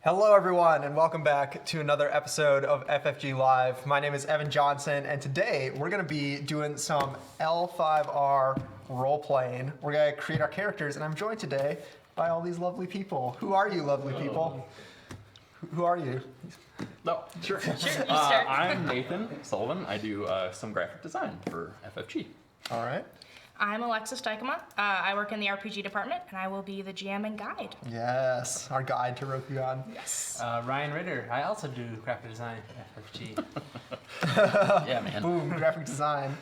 Hello everyone and welcome back to another episode of FFG Live. My name is Evan Johnson and today we're going to be doing some L5R role-playing. We're going to create our characters and I'm joined today by all these lovely people. Who are you lovely people? Who are you? No, sure. I'm Nathan Sullivan. I do some graphic design for FFG. All right. I'm Alexis Dykema. I work in the RPG department, and I will be the GM and guide. Yes, our guide to Rokugan. Yes. Ryan Ritter. I also do graphic design at FFG. Yeah, man. Boom, graphic design.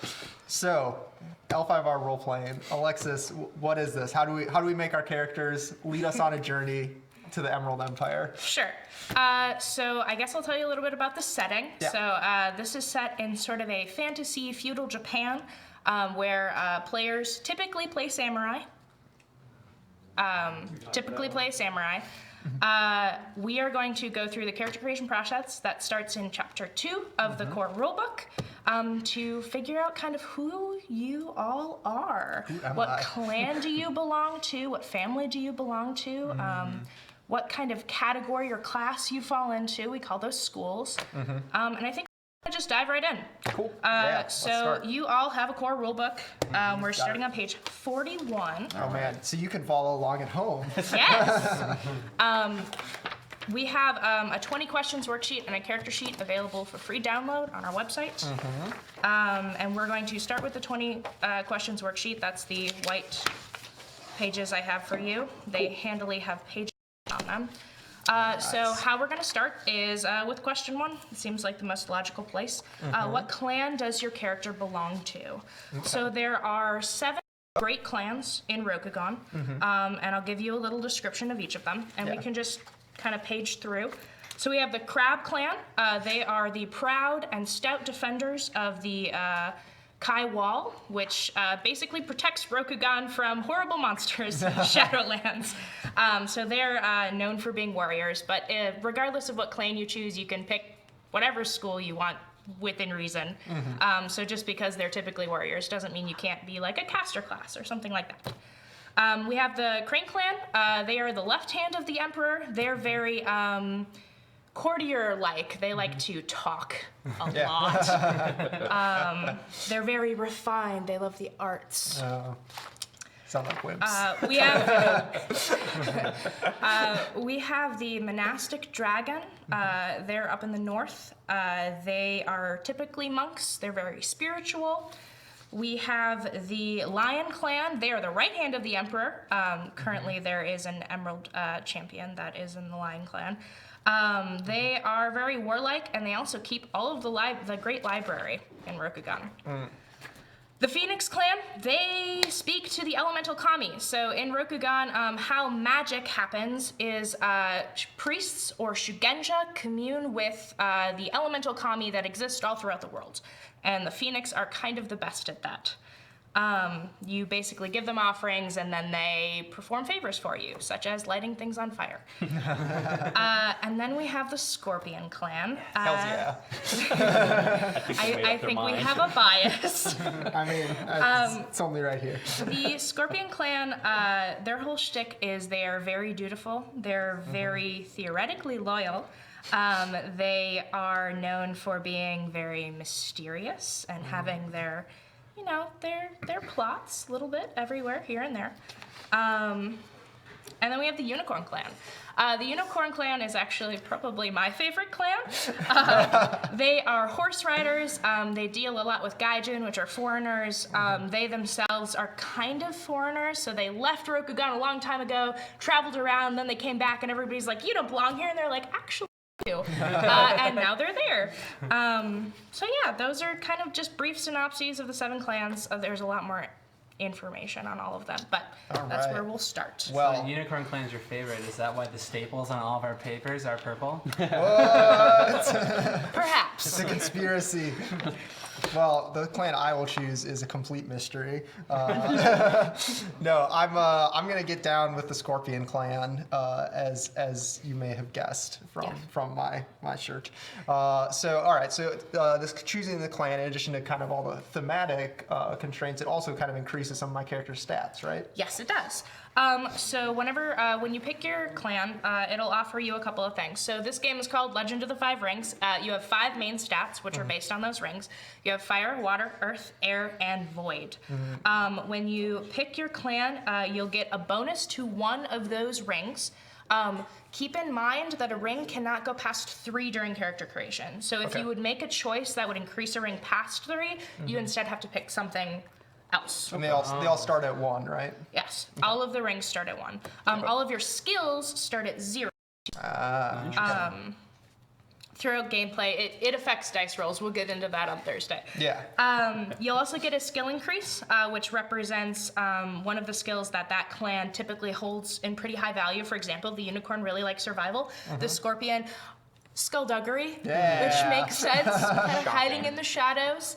So, L5R role-playing. Alexis, what is this? How do we make our characters? Lead us on a journey to the Emerald Empire. Sure. So I guess I'll tell you a little bit about the setting. Yeah. So this is set in sort of a fantasy feudal Japan, where players typically play samurai. We are going to go through the character creation process that starts in Chapter 2 of the core rulebook to figure out kind of who you all are. What clan do you belong to? What family do you belong to? What kind of category or class you fall into. We call those schools. And I think just dive right in. Cool. Yeah, so you all have a core rulebook. We're starting on page 41. Oh man, so you can follow along at home. Yes. We have a 20 questions worksheet and a character sheet available for free download on our website. And we're going to start with the 20 questions worksheet. That's the white pages I have for you. They handily have pages on them. So how we're going to start is with question 1. It seems like the most logical place. What clan does your character belong to? Okay. So there are 7 great clans in Rokugan, and I'll give you a little description of each of them, and we can just kind of page through. So we have the Crab clan. They are the proud and stout defenders of the Kai Wall, which basically protects Rokugan from horrible monsters in Shadowlands. So they're known for being warriors, but regardless of what clan you choose, you can pick whatever school you want within reason. So just because they're typically warriors doesn't mean you can't be like a caster class or something like that. We have the Crane clan. They are the left hand of the Emperor. They're very courtier-like. They like to talk a lot. They're very refined. They love the arts. Sound like wimps. We have the monastic dragon. They're up in the north. They are typically monks. They're very spiritual. We have the Lion clan. They are the right hand of the Emperor. Currently, there is an Emerald champion that is in the Lion clan. They are very warlike, and they also keep all of the great library in Rokugan. The Phoenix clan, they speak to the elemental kami. So in Rokugan, how magic happens is priests or shugenja commune with the elemental kami that exist all throughout the world. And the Phoenix are kind of the best at that. You basically give them offerings and then they perform favors for you, such as lighting things on fire. And then we have the Scorpion clan. Hells yeah. I think we have a bias. I mean, it's only right here. The Scorpion clan, their whole shtick is they are very dutiful. They're very theoretically loyal. They are known for being very mysterious and having their plots a little bit everywhere, here and there. And then we have the Unicorn clan. The Unicorn clan is actually probably my favorite clan. They are horse riders. They deal a lot with gaijin, which are foreigners. They themselves are kind of foreigners, so they left Rokugan a long time ago, traveled around, then they came back, and everybody's like, you don't belong here, and they're like, actually, and now they're there. So yeah, those are kind of just brief synopses of the 7 clans. There's a lot more information on all of them, but that's where we'll start. Well, so the Unicorn clan is your favorite. Is that why the staples on all of our papers are purple? What? Perhaps. It's a conspiracy. Well, the clan I will choose is a complete mystery. No, I'm gonna get down with the Scorpion clan, as you may have guessed from my shirt. So all right, so this choosing the clan, in addition to kind of all the thematic constraints, it also kind of increases increases some of my character's stats, right? Yes, it does. So when you pick your clan, it'll offer you a couple of things. So this game is called Legend of the Five Rings. You have 5 main stats, which are based on those rings. You have fire, water, earth, air, and void. When you pick your clan, you'll get a bonus to one of those rings. Keep in mind that a ring cannot go past 3 during character creation. So if you would make a choice that would increase a ring past 3, you instead have to pick something else. And they all start at 1, right? Yes, all of the rings start at 1. All of your skills start at 0. Throughout gameplay, it affects dice rolls. We'll get into that on Thursday. Yeah. You'll also get a skill increase, which represents one of the skills that clan typically holds in pretty high value. For example, the unicorn really likes survival. The scorpion, skullduggery, which makes sense, kind of hiding in the shadows.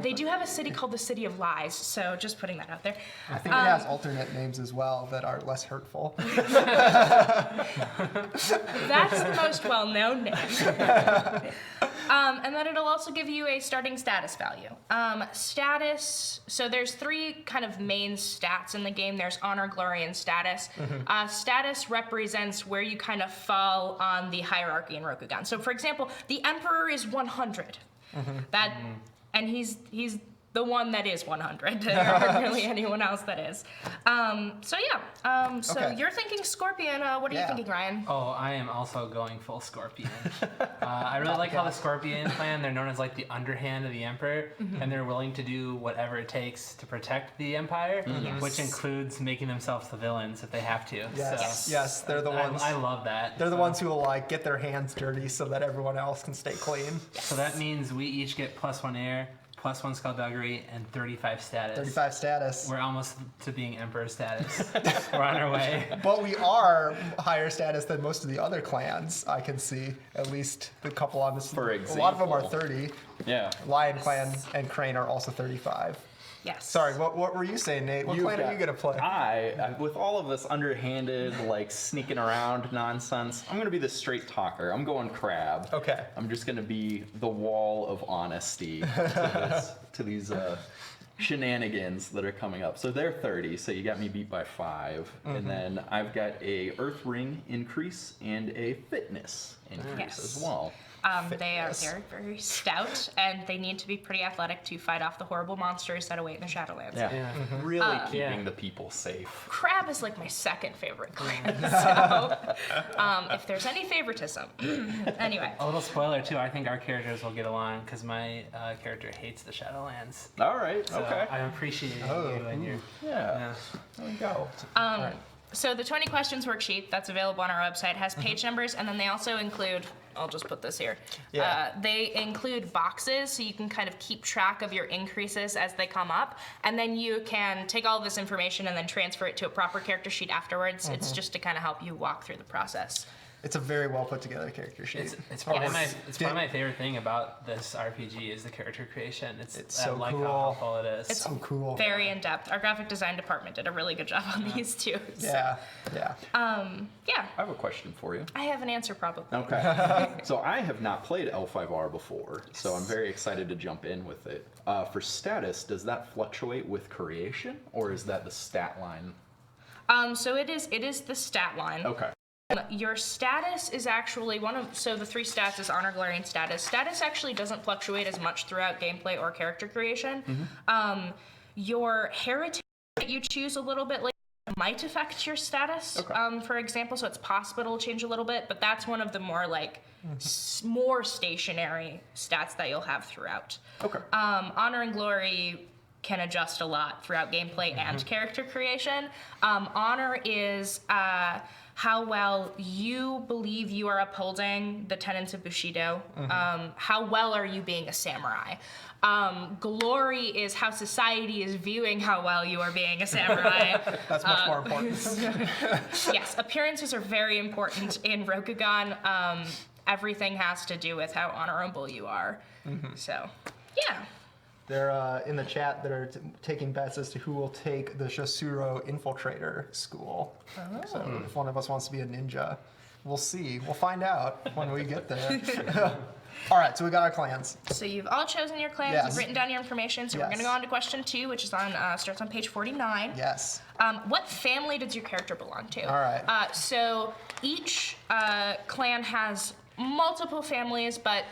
They do have a city called the City of Lies, so just putting that out there. I think it has alternate names as well that are less hurtful. That's the most well-known name. And then it'll also give you a starting status value. Status, so there's 3 kind of main stats in the game. There's honor, glory, and status. Status represents where you kind of fall on the hierarchy in Rokugan. So for example, the Emperor is 100. And he's the one that is 100. There aren't really anyone else that is. So you're thinking Scorpion. What are you thinking, Ryan? Oh, I am also going full Scorpion. I really like how the Scorpion clan, they're known as like the underhand of the Emperor, and they're willing to do whatever it takes to protect the Empire, which includes making themselves the villains if they have to. Yes, they're the ones. I love that. They're the ones who will like get their hands dirty so that everyone else can stay clean. So that means we each get +1 air, +1 skullduggery, and 35 status. 35 status. We're almost to being Emperor status. We're on our way. But we are higher status than most of the other clans, I can see. At least the couple on this. For A lot of them are example. 30. Yeah. Lion Clan and Crane are also 35. Yes. Sorry, what were you saying, Nate? What clan are you going to play? I, with all of this underhanded, like sneaking around nonsense, I'm going to be the straight talker. I'm going crab. Okay. I'm just going to be the wall of honesty to these shenanigans that are coming up. So they're 30, so you got me beat by 5. And then I've got a earth ring increase and a fitness increase as well. They are very, very stout, and they need to be pretty athletic to fight off the horrible monsters that await in the Shadowlands. Yeah. Really keeping the people safe. Crab is like my second favorite clan, so if there's any favoritism. Anyway. A little spoiler too, I think our characters will get along because my character hates the Shadowlands. All right. So Okay. I'm appreciating you and your... Yeah. There we go. So the 20 questions worksheet that's available on our website has page numbers, and then they also include, I'll just put this here. They include boxes, so you can kind of keep track of your increases as they come up, and then you can take all of this information and then transfer it to a proper character sheet afterwards. It's just to kind of help you walk through the process. It's a very well put together character sheet. It's probably my favorite thing about this RPG is the character creation. It's so I like cool. how helpful it is. It's so cool. Very in depth. Our graphic design department did a really good job on these too. So. Yeah. I have a question for you. I have an answer probably. Okay. So I have not played L5R before, so I'm very excited to jump in with it. For status, does that fluctuate with creation, or is that the stat line? So it is the stat line. Okay. Your status is actually so the 3 stats is honor, glory, and status. Status actually doesn't fluctuate as much throughout gameplay or character creation. Your heritage that you choose a little bit later might affect your status, for example, so it's possible it'll change a little bit, but that's one of the more like more stationary stats that you'll have throughout. Okay. Honor and glory can adjust a lot throughout gameplay and character creation. Honor is how well you believe you are upholding the tenets of Bushido. How well are you being a samurai? Glory is how society is viewing how well you are being a samurai. That's much more important. Yes, appearances are very important in Rokugan. Everything has to do with how honorable you are. So, yeah. They're in the chat that are taking bets as to who will take the Josuro Infiltrator school. So if one of us wants to be a ninja, we'll see. We'll find out when we get there. All right, so we got our clans. So you've all chosen your clans. Yes. You've written down your information. So we're going to go on to question 2, which is starts on page 49. Yes. What family does your character belong to? All right. So each clan has multiple families, but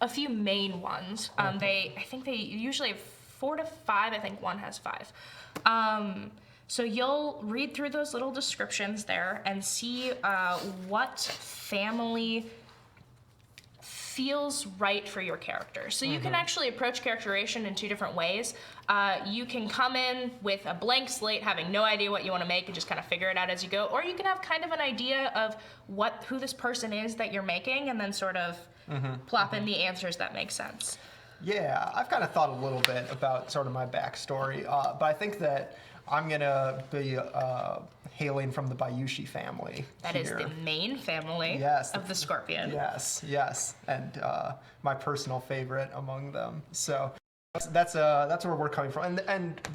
a few main ones. I think they usually have 4 to 5. I think one has 5. So you'll read through those little descriptions there and see what family feels right for your character. So you can actually approach characterization in 2 different ways. You can come in with a blank slate, having no idea what you want to make, and just kind of figure it out as you go. Or you can have kind of an idea of who this person is that you're making, and then sort of plop in the answers that make sense. Yeah, I've kind of thought a little bit about sort of my backstory, but I think that I'm gonna be hailing from the Bayushi family. That is the main family of the scorpion. Yes, and my personal favorite among them. So that's where we're coming from.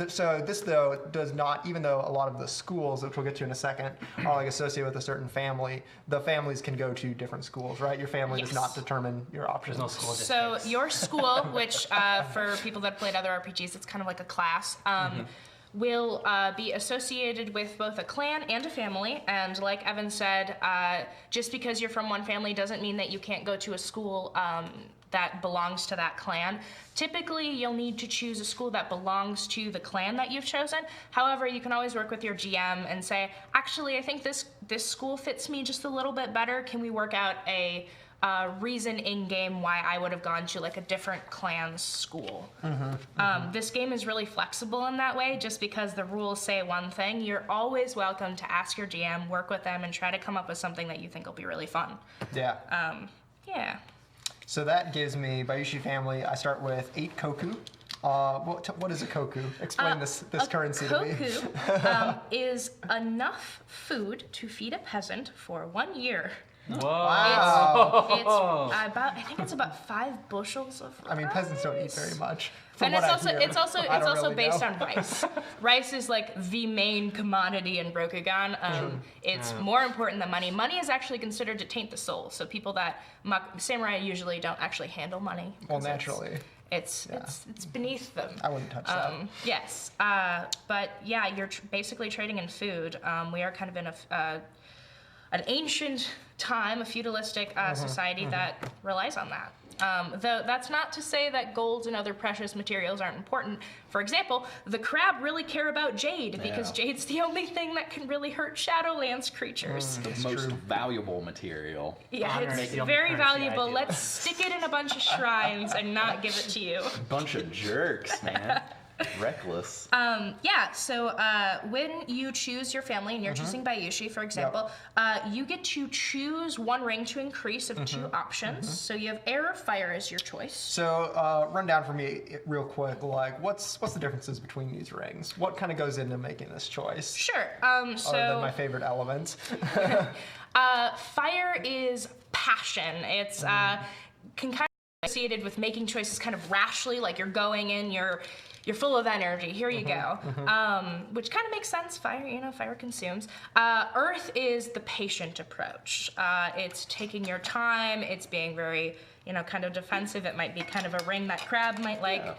So this though does not, even though a lot of the schools, which we'll get to in a second, are like associated with a certain family, the families can go to different schools, right? Your family does not determine your options. There's no school So districts. your school, which for people that played other RPGs, it's kind of like a class. Will be associated with both a clan and a family, and like Evan said, just because you're from one family doesn't mean that you can't go to a school that belongs to that clan. Typically, you'll need to choose a school that belongs to the clan that you've chosen. However, you can always work with your GM and say, actually, I think this school fits me just a little bit better. Can we work out a reason in game why I would have gone to like a different clan's school? This game is really flexible in that way. Just because the rules say one thing, you're always welcome to ask your GM, work with them, and try to come up with something that you think will be really fun. Yeah. Yeah. So that gives me Bayushi family. I start with 8 koku. What is a koku? Explain this currency to me. A koku is enough food to feed a peasant for 1 year. Whoa. Wow. It's about, I think it's about 5 bushels of rice. I mean, peasants don't eat very much. And it's also based on on rice. Rice is like the main commodity in Rokugan. It's more important than money. Money is actually considered to taint the soul. So people that samurai usually don't actually handle money. Well, naturally. It's beneath them. I wouldn't touch that. Yes, but yeah, you're basically trading in food. We are kind of in an ancient time, a feudalistic society that relies on that. Though that's not to say that gold and other precious materials aren't important. For example, the crab really care about jade because jade's the only thing that can really hurt Shadowlands creatures. The most valuable material. Yeah, Honor is it's the only very currency I valuable. do. Let's stick it in a bunch of shrines and not give it to you. Bunch of jerks, man. Reckless. So when you choose your family, and you're choosing Bayushi, for example, you get to choose 1 ring to increase of 2 options. So you have air or fire as your choice. So run down for me real quick, like what's the differences between these rings? What kind of goes into making this choice? Sure. Other than my favorite elements. Fire is passion. It's can kind of be associated with making choices kind of rashly, like you're going in, you're full of energy. Here you go. Which kind of makes sense. Fire consumes. Earth is the patient approach. It's taking your time. It's being very, kind of defensive. It might be kind of a ring that crab might like.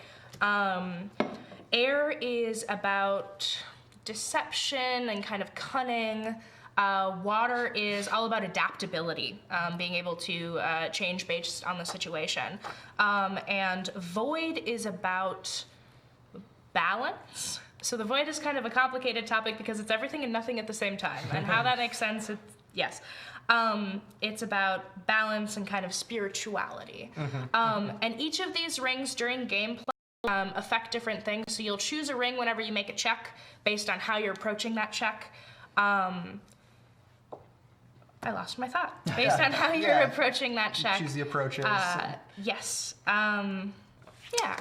Air is about deception and kind of cunning. Water is all about adaptability, being able to change based on the situation. And void is about balance. So the void is kind of a complicated topic because it's everything and nothing at the same time. And how that makes sense, it's about balance and kind of spirituality. And each of these rings during gameplay affect different things. So you'll choose a ring whenever you make a check based on how you're approaching that check. I lost my thought. Based on how you're approaching that check. Choose the approaches. Yes.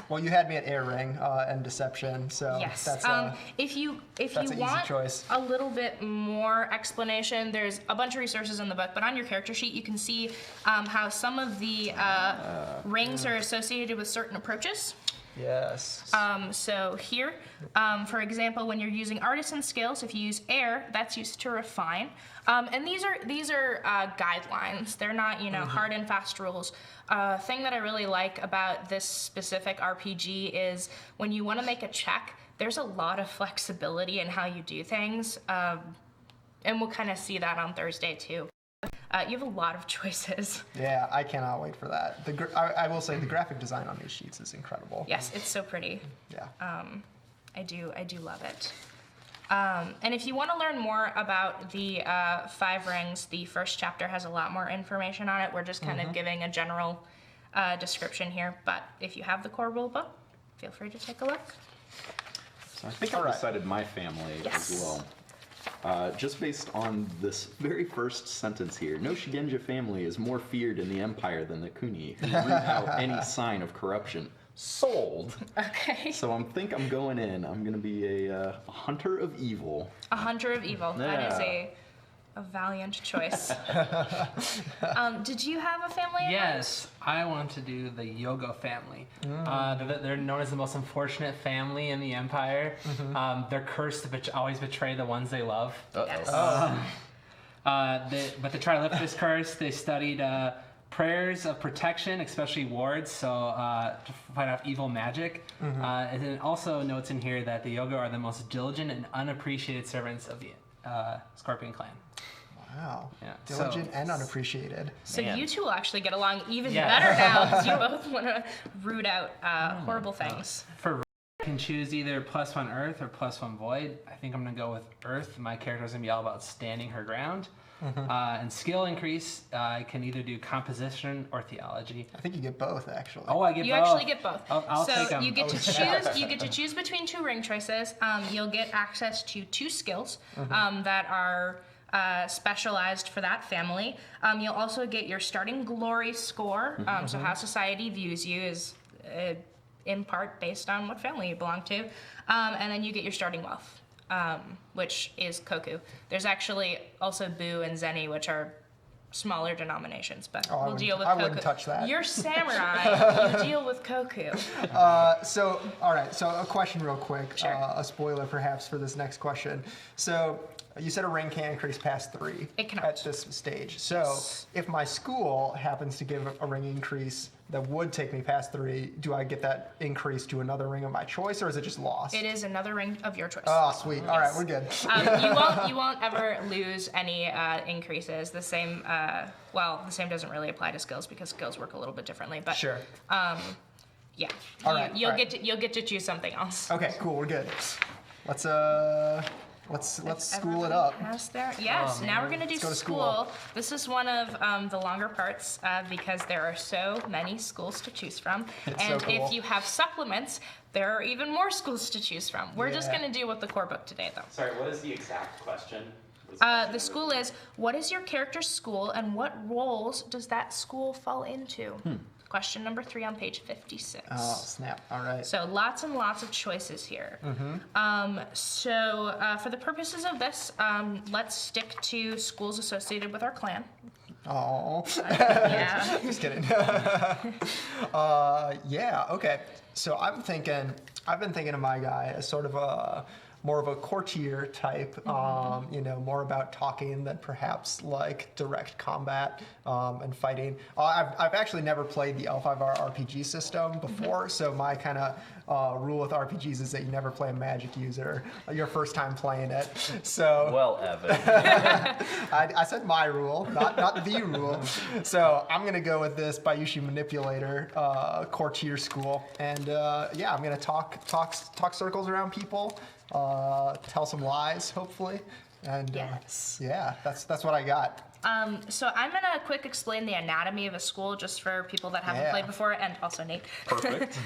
Well, you had me at air ring and deception, so Yes. that's if you an easy want choice. a little bit more explanation, there's a bunch of resources in the book, but on your character sheet you can see how some of the rings are associated with certain approaches. Yes. So here, for example, when you're using artisan skills, if you use air, that's used to refine. And these are guidelines. They're not, hard and fast rules. Thing that I really like about this specific RPG is when you want to make a check, there's a lot of flexibility in how you do things. And we'll kind of see that on Thursday too. You have a lot of choices. Yeah, I cannot wait for that. I will say the graphic design on these sheets is incredible. Yes, it's so pretty. Yeah. I do love it. And if you want to learn more about the Five Rings, the first chapter has a lot more information on it. We're just kind of giving a general description here. But if you have the core rulebook, feel free to take a look. So I think I've decided my family as well. Just based on this very first sentence here, no Shigenja family is more feared in the Empire than the Kuni, who root out any sign of corruption. Sold. Okay. So I'm going in. I'm going to be a hunter of evil. A hunter of evil. Yeah. That is a valiant choice. Did you have a family? Yes, I want to do the Yogo family. They're known as the most unfortunate family in the Empire. They're cursed to always betray the ones they love. Yes. But to try to lift this curse, they studied prayers of protection, especially wards, to fight off evil magic. And it also notes in here that the Yogo are the most diligent and unappreciated servants of the Scorpion clan. Wow. Yeah. Diligent and unappreciated. So Man. you two will actually get along even better now because you both want to root out horrible things. For I can choose either +1 Earth or +1 Void. I think I'm going to go with Earth. My character's going to be all about standing her ground. And skill increase, I can either do composition or theology. I think you get both, actually. Oh, I get You both. actually get both. I'll take them. You get to choose. You get to choose between 2 ring choices. You'll get access to 2 skills that are specialized for that family. You'll also get your starting glory score. So how society views you is in part based on what family you belong to, and then you get your starting wealth. Which is Koku. There's actually also Bu and Zeni, which are smaller denominations, but we'll deal with Koku. I wouldn't touch that. You're samurai. You deal with Koku. So, all right. So, a question real quick. Sure. A spoiler, perhaps, for this next question. So, you said a ring can't increase past 3 It cannot. at this stage. So, if my school happens to give a ring increase that would take me past 3, do I get that increase to another ring of my choice, or is it just lost? It is another ring of your choice. Oh, sweet. All right, we're good. You won't ever lose any increases. The same doesn't really apply to skills because skills work a little bit differently. But Sure. Yeah. All right, You'll all right. get to choose something else. Okay, cool. We're good. Let's school it up. Past there? Yes. Now we're gonna do go to school. This is one of the longer parts because there are so many schools to choose from, and so cool. if you have supplements, there are even more schools to choose from. We're just Yeah. gonna deal with the core book today, though. Sorry, what is the exact question? The school is, what is your character's school and what roles does that school fall into? Question number 3 on page 56. Oh, snap. All right. So lots and lots of choices here. For the purposes of this, let's stick to schools associated with our clan. Oh. Yeah. Just kidding. Yeah, okay. So I've been thinking of my guy as sort of more of a courtier type, more about talking than perhaps like direct combat and fighting. I've actually never played the L5R RPG system before, so my kind of rule with RPGs is that you never play a magic user your first time playing it. So Well, Evan. I said my rule, not the rule. So I'm gonna go with this Bayushi Manipulator courtier school, and I'm gonna talk circles around people. Tell some lies, hopefully, and Yes. That's what I got. So I'm gonna quick explain the anatomy of a school just for people that haven't played before, and also Nate. Perfect.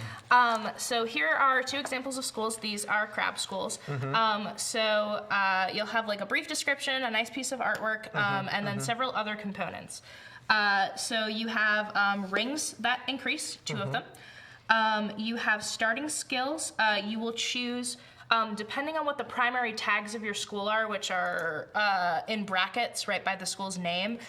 So here are 2 examples of schools. These are crab schools. You'll have like a brief description, a nice piece of artwork, and then several other components. So you have rings that increase, 2 of them. You have starting skills. You will choose Depending on what the primary tags of your school are, which are in brackets right by the school's name,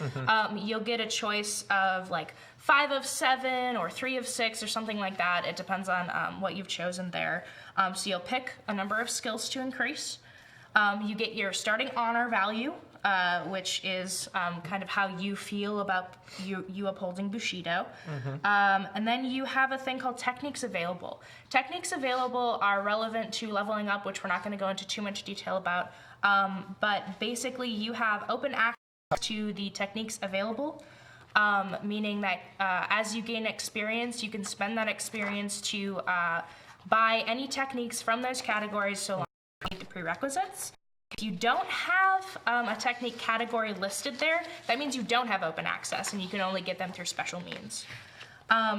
you'll get a choice of like 5 of 7 or 3 of 6 or something like that. It depends on what you've chosen there. So you'll pick a number of skills to increase. You get your starting honor value, which is kind of how you feel about you upholding Bushido. And then you have a thing called techniques available. Techniques available are relevant to leveling up, which we're not going to go into too much detail about. But basically, you have open access to the techniques available, meaning that as you gain experience, you can spend that experience to buy any techniques from those categories so long as you meet the prerequisites. If you don't have a technique category listed there, that means you don't have open access and you can only get them through special means.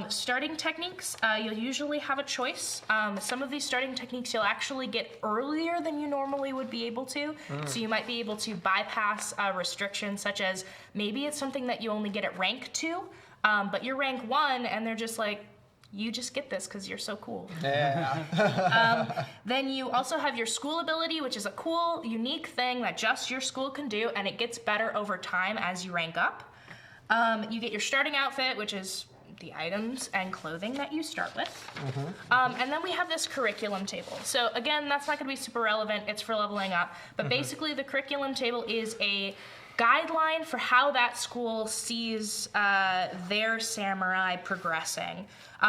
Starting techniques, you'll usually have a choice. Some of these starting techniques you'll actually get earlier than you normally would be able to. So you might be able to bypass restrictions such as maybe it's something that you only get at rank 2, but you're rank 1 and they're just like, you just get this because you're so cool. Yeah. Then you also have your school ability, which is a cool, unique thing that just your school can do, and it gets better over time as you rank up. You get your starting outfit, which is the items and clothing that you start with. And then we have this curriculum table. So again, that's not going to be super relevant. It's for leveling up. But basically, the curriculum table is a guideline for how that school sees their samurai progressing.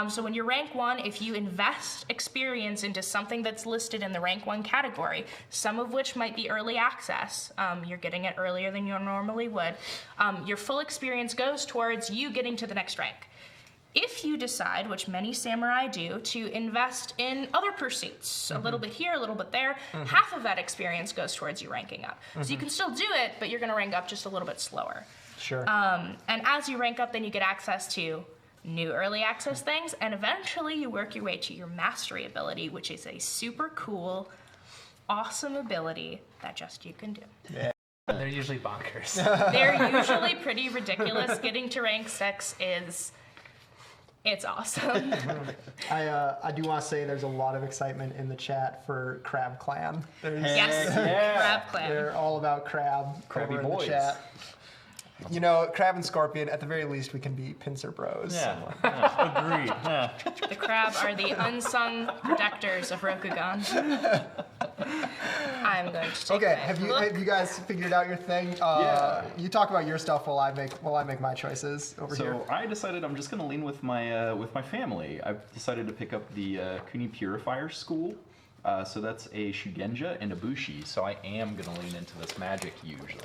So when you're rank 1, if you invest experience into something that's listed in the rank 1 category, some of which might be early access, you're getting it earlier than you normally would, your full experience goes towards you getting to the next rank. If you decide, which many samurai do, to invest in other pursuits, a little bit here, a little bit there, half of that experience goes towards you ranking up. So you can still do it, but you're going to rank up just a little bit slower. Sure. And as you rank up, then you get access to new early access things, and eventually you work your way to your mastery ability, which is a super cool, awesome ability that just you can do. They're usually bonkers. They're usually pretty ridiculous. Getting to rank 6 is... it's awesome. I do want to say there's a lot of excitement in the chat for Crab Clan. Yes, Yeah. Crab Clan. They're all about crab Crabby over in boys. the chat. You know, Crab and Scorpion, at the very least, we can be pincer bros. Yeah. Agreed. Yeah. The crab are the unsung protectors of Rokugan. I'm going to take Okay, my have look. you guys figured out your thing? Yeah. You talk about your stuff while I make my choices over here. So I decided I'm just going to lean with my family. I've decided to pick up the Kuni Purifier School. So that's a Shugenja and a Bushi. So I am going to lean into this magic usually.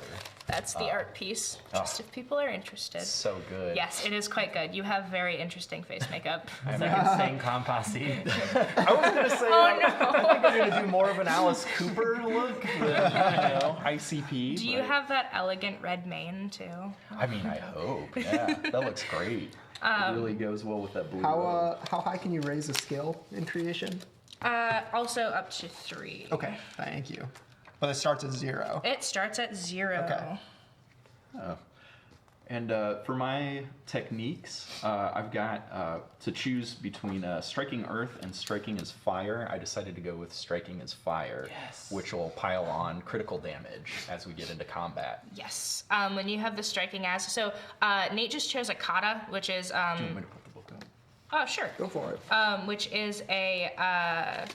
That's the art piece, just if people are interested. So good. Yes, it is quite good. You have very interesting face makeup. It's like insane Compasi. I was going to say, Oh, no. I think I'm going to do more of an Alice Cooper look than, ICP. Do you but- have that elegant red mane, too? I mean, I hope. Yeah, that looks great. It really goes well with that blue. robe. How high can you raise a skill in creation? Also up to 3. Okay, thank you. But it starts at 0. It starts at 0. Okay. And for my techniques, I've got to choose between striking earth and striking as fire. I decided to go with striking as fire, which will pile on critical damage as we get into combat. Yes. When you have the striking as... So, Nate just chose a kata, which is... Do you want me to put the book down? Oh, sure. Go for it. Which is a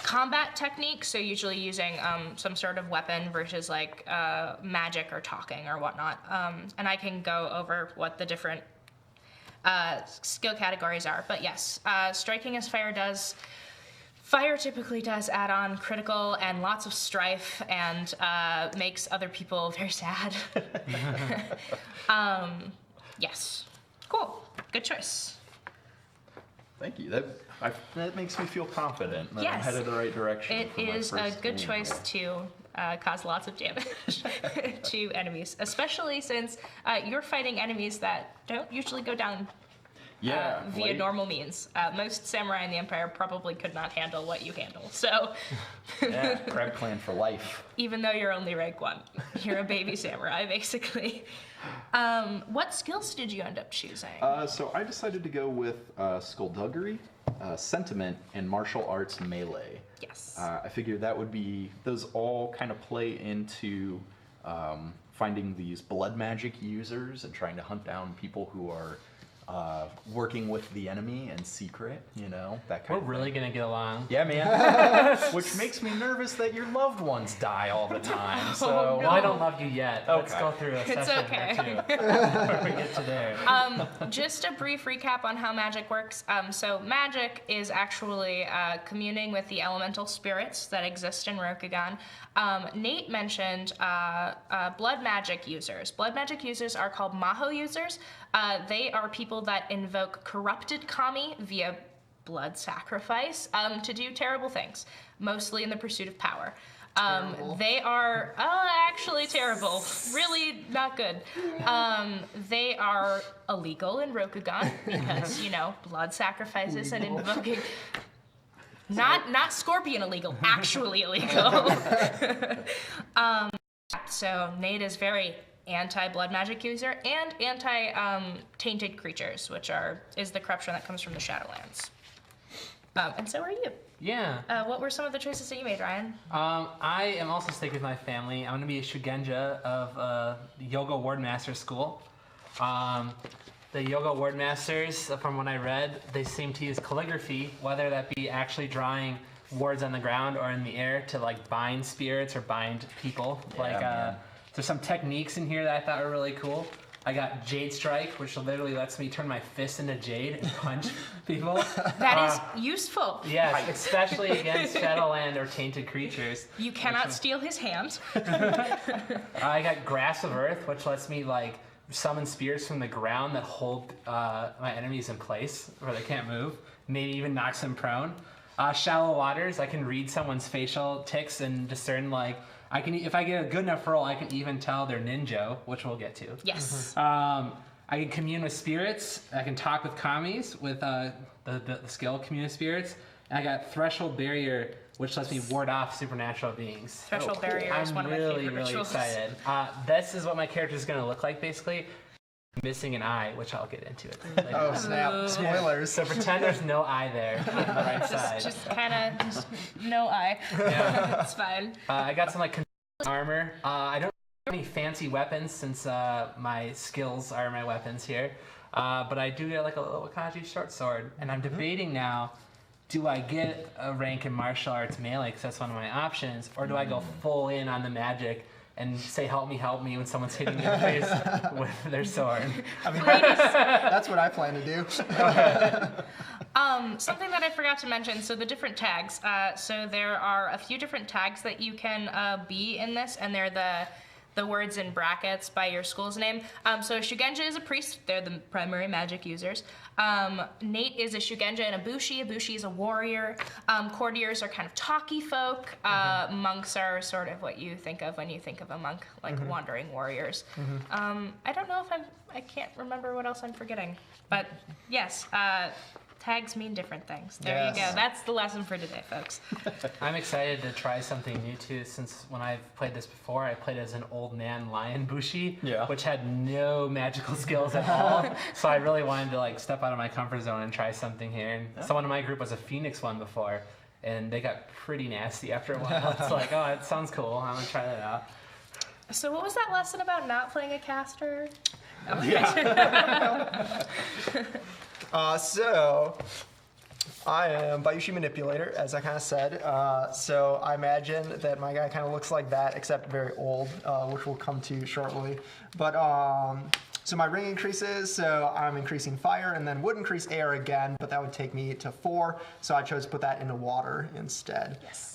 combat technique, so usually using some sort of weapon versus like magic or talking or whatnot. And I can go over what the different skill categories are. But yes, striking as fire does... Fire typically does add on critical and lots of strife and makes other people very sad. Yes. Cool. Good choice. Thank you. That makes me feel confident that I'm Yes. headed the right direction. It for my is a first good game. choice to cause lots of damage to enemies, especially since you're fighting enemies that don't usually go down Yeah. via like- normal means. Most samurai in the Empire probably could not handle what you handle. So Yeah, Crab Clan for life. even though you're only rank 1, you're a baby samurai, basically. What skills did you end up choosing? So I decided to go with skullduggery. sentiment, and martial arts melee. Yes. I figured that would be, those all kind of play into finding these blood magic users and trying to hunt down people who are working with the enemy in secret, you know, that kind We're of really thing. gonna get along. Yeah, man. Which makes me nervous that your loved ones die all the time. So Oh, no. Well, I don't love you yet. Let's Okay. go through a It's session okay. or two before we get to there. Just a brief recap on how magic works. So magic is actually communing with the elemental spirits that exist in Rokugan. Nate mentioned blood magic users. Blood magic users are called Maho users. They are people that invoke corrupted kami via blood sacrifice to do terrible things, mostly in the pursuit of power. They are actually terrible, really not good. They are illegal in Rokugan because, you know, blood sacrifices and invoking. Not scorpion illegal, actually illegal. So Nate is very anti-blood magic user and anti-tainted creatures, which is the corruption that comes from the Shadowlands. And so are you. Yeah. What were some of the choices that you made, Ryan? I am also sticking with my family. I'm going to be a Shugenja of the Yoga Wardmaster School. The Yoga Wardmasters, from what I read, they seem to use calligraphy, whether that be actually drawing words on the ground or in the air to like bind spirits or bind people. man. There's some techniques in here that I thought were really cool. I got Jade Strike, which literally lets me turn my fist into jade and punch people. That is useful. Yes, especially against Shadowland or tainted creatures. You cannot steal his hand. I got Grasp of Earth, which lets me like summon spirits from the ground that hold my enemies in place where they can't move. Maybe even knocks them prone. Shallow Waters, I can read someone's facial tics and discern like if I get a good enough roll, I can even tell they're ninja, which we'll get to. Yes. I can commune with spirits. I can talk with kamis with the skill commune with spirits. And I got Threshold Barrier, which lets me ward off supernatural beings. Threshold Barrier is one of my favorite really rituals. excited. This is what my character is going to look like, basically. Missing an eye, which I'll get into it later. Oh snap! Spoilers. So pretend there's no eye there on the right side. Just kind of, just no eye. Yeah. It's fine. I got some like armor. I don't have any fancy weapons since my skills are my weapons here. But I do get like a little Wakaji short sword, and I'm debating now. Do I get a rank in martial arts melee, because that's one of my options, or do I go full in on the magic and say help me when someone's hitting me in the face with their sword? I mean, that's what I plan to do. Something that I forgot to mention, so the different tags. So there are a few different tags that you can be in this, and they're the words in brackets by your school's name. So Shugenja is a priest. They're the primary magic users. Nate is a Shugenja and a Bushi. A Bushi is a warrior. Courtiers are kind of talky folk. Monks are sort of what you think of when you think of a monk, like wandering warriors. I don't know if I can't remember what else I'm forgetting. But yes, tags mean different things. There you go. Yes. That's the lesson for today, folks. I'm excited to try something new too, since when I've played this before, I played as an old man lion Bushi, which had no magical skills at all. So I really wanted to like step out of my comfort zone and try something here. And someone in my group was a phoenix one before, and they got pretty nasty after a while. It's like, oh, it sounds cool. I'm gonna try that out. So what was that lesson about not playing a caster? So I am Bayushi Manipulator, as I kind of said. So I imagine that my guy kind of looks like that, except very old, which we'll come to shortly. But so my ring increases, so I'm increasing fire, and then would increase air again, but that would take me to 4. So I chose to put that into water instead. Yes.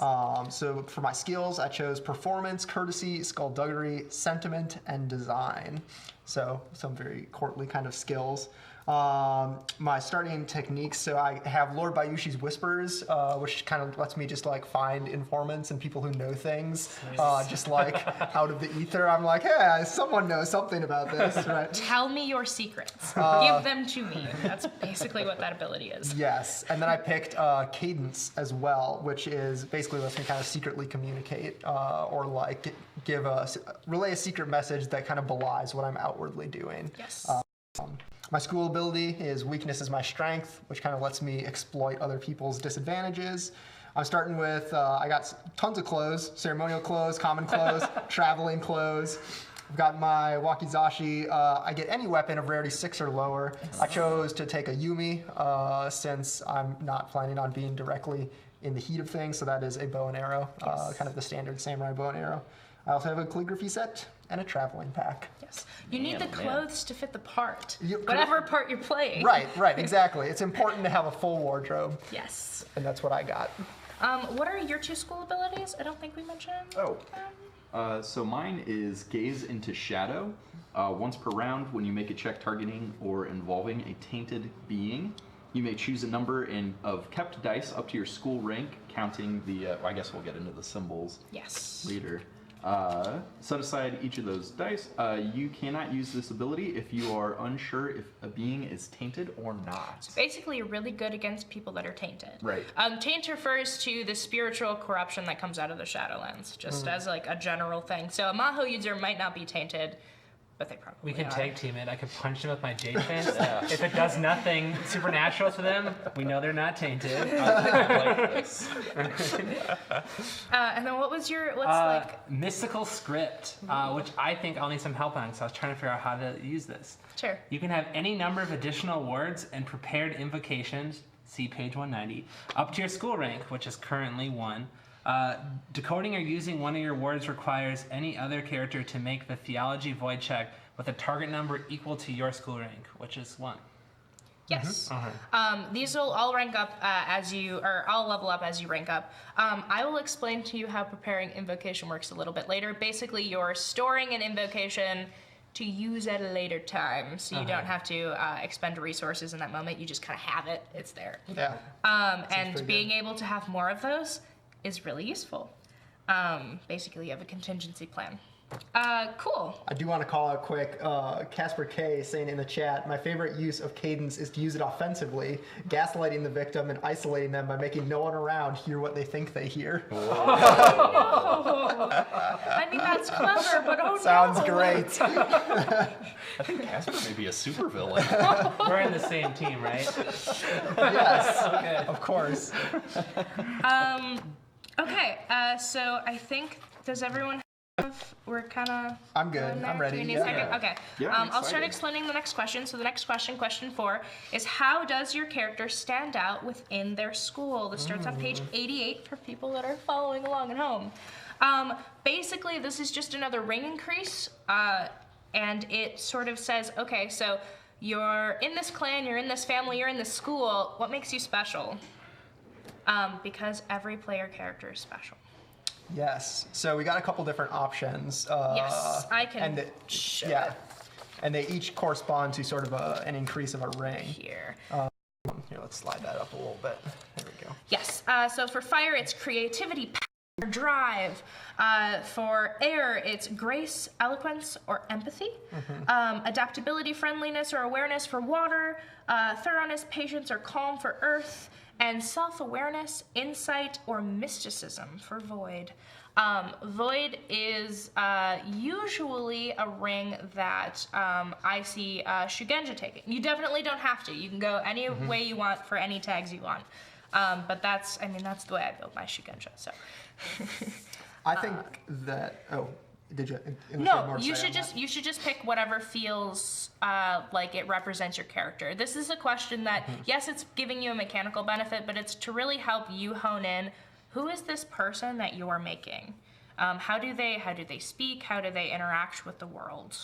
So for my skills, I chose performance, courtesy, skullduggery, sentiment, and design. So some very courtly kind of skills. My starting techniques, so I have Lord Bayushi's Whispers, which kind of lets me just like find informants and people who know things, just like out of the ether. I'm like, hey, someone knows something about this, right? Tell me your secrets. Give them to me. That's basically what that ability is. Yes, and then I picked Cadence as well, which is basically lets me kind of secretly communicate or like relay a secret message that kind of belies what I'm outwardly doing. Yes. My school ability is weakness is my strength, which kind of lets me exploit other people's disadvantages. I'm starting with, I got tons of clothes, ceremonial clothes, common clothes, traveling clothes. I've got my wakizashi. I get any weapon of rarity 6 or lower. I chose to take a Yumi since I'm not planning on being directly in the heat of things, so that is a bow and arrow, kind of the standard samurai bow and arrow. I also have a calligraphy set and a traveling pack. Yes. You need the Man. clothes to fit the part, You- whatever part you're playing. Right, exactly. It's important to have a full wardrobe, Yes. and that's what I got. What are your 2 school abilities? I don't think we mentioned. So mine is Gaze into Shadow. Once per round, when you make a check targeting or involving a tainted being, you may choose a number of kept dice up to your school rank, counting the, I guess we'll get into the symbols Yes. later. Set aside each of those dice. You cannot use this ability if you are unsure if a being is tainted or not. Basically, you're really good against people that are tainted. Right. Taint refers to the spiritual corruption that comes out of the Shadowlands, just as like a general thing. So a Maho user might not be tainted, but they probably We could are. tag team it. I could punch them with my jade fist. If it does nothing supernatural to them, we know they're not tainted. Like this. And then what's like? Mystical script, which I think I'll need some help on because I was trying to figure out how to use this. Sure. You can have any number of additional words and prepared invocations, see page 190, up to your school rank, which is currently 1. Decoding or using one of your words requires any other character to make the theology void check with a target number equal to your school rank, which is 1. Yes. Uh-huh. These will all rank up all level up as you rank up. I will explain to you how preparing invocation works a little bit later. Basically, you're storing an invocation to use at a later time, so you don't have to expend resources in that moment. You just kind of have it. It's there. Yeah. And pretty being able to have more of those is really useful. Basically, you have a contingency plan. Cool. I do want to call out quick, Casper K saying in the chat, my favorite use of cadence is to use it offensively, gaslighting the victim and isolating them by making no one around hear what they think they hear. I mean, that's clever, but Sounds no. great. I think Casper may be a supervillain. We're in the same team, right? Yes, Okay. of course. Okay, so I think, does everyone have, we're kind of... I'm good. I'm ready. Do we need a Yeah. second? Okay. Yeah, I'm I'll start excited. explaining the next question. So the next question, question 4, is how does your character stand out within their school? This starts on page 88 for people that are following along at home. Basically, this is just another ring increase, and it sort of says, okay, so you're in this clan, you're in this family, you're in this school. What makes you special? Because every player character is special. Yes. So we got a couple different options. Yes, I can And show yeah. it And they each correspond to sort of an increase of a ring. here. Here, let's slide that up a little bit. There we go. Yes, so for fire, it's creativity, power, drive. For air, it's grace, eloquence, or empathy. Adaptability, friendliness, or awareness for water. Thoroughness, patience, or calm for earth. And self-awareness, insight, or mysticism for void. Void is usually a ring that I see Shugenja taking. You definitely don't have to. You can go any way you want for any tags you want. But that's the way I build my Shugenja. So. I think that. Oh, did you? unless have No, more to you say should on that. you should just pick whatever feels like it represents your character. This is a question that yes, it's giving you a mechanical benefit, but it's to really help you hone in who is this person that you are making. How do they speak? How do they interact with the world?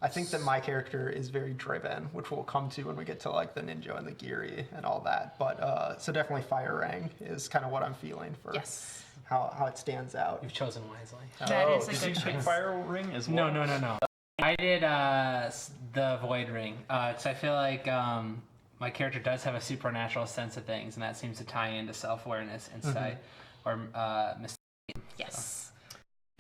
I think that my character is very driven, which we'll come to when we get to like the ninja and the giri and all that. But so definitely fire ring is kind of what I'm feeling for Yes. how it stands out. You've chosen wisely. That is a Did good you pick choice. Fire Ring as No, well? no. I did the void ring because I feel like my character does have a supernatural sense of things, and that seems to tie into self-awareness, insight, or Yes.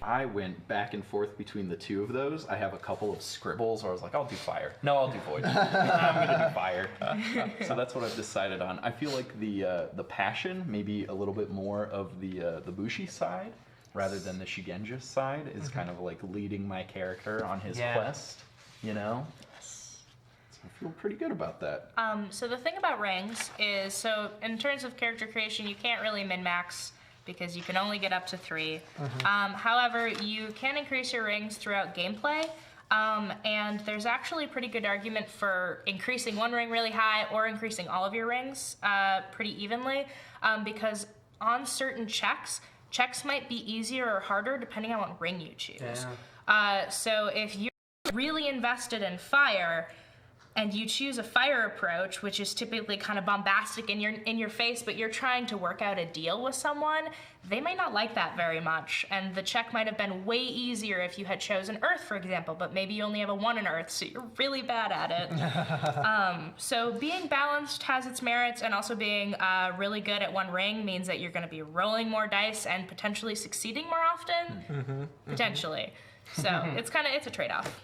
I went back and forth between the two of those. I have a couple of scribbles where I was like, I'll do fire. No, I'll do void. I'm gonna do fire. So that's what I've decided on. I feel like the passion, maybe a little bit more of the Bushi side, rather than the Shugenja side, is kind of like leading my character on his Yeah. quest. You know. I feel pretty good about that. So the thing about rings is, so in terms of character creation, you can't really min-max because you can only get up to 3. However, you can increase your rings throughout gameplay. And there's actually a pretty good argument for increasing one ring really high or increasing all of your rings pretty evenly, because on certain checks might be easier or harder depending on what ring you choose. So if you're really invested in fire and you choose a fire approach, which is typically kind of bombastic in your face, but you're trying to work out a deal with someone, they might not like that very much. And the check might have been way easier if you had chosen Earth, for example, but maybe you only have a 1 in Earth, so you're really bad at it. So being balanced has its merits, and also being really good at one ring means that you're going to be rolling more dice and potentially succeeding more often. Potentially. So it's a trade-off.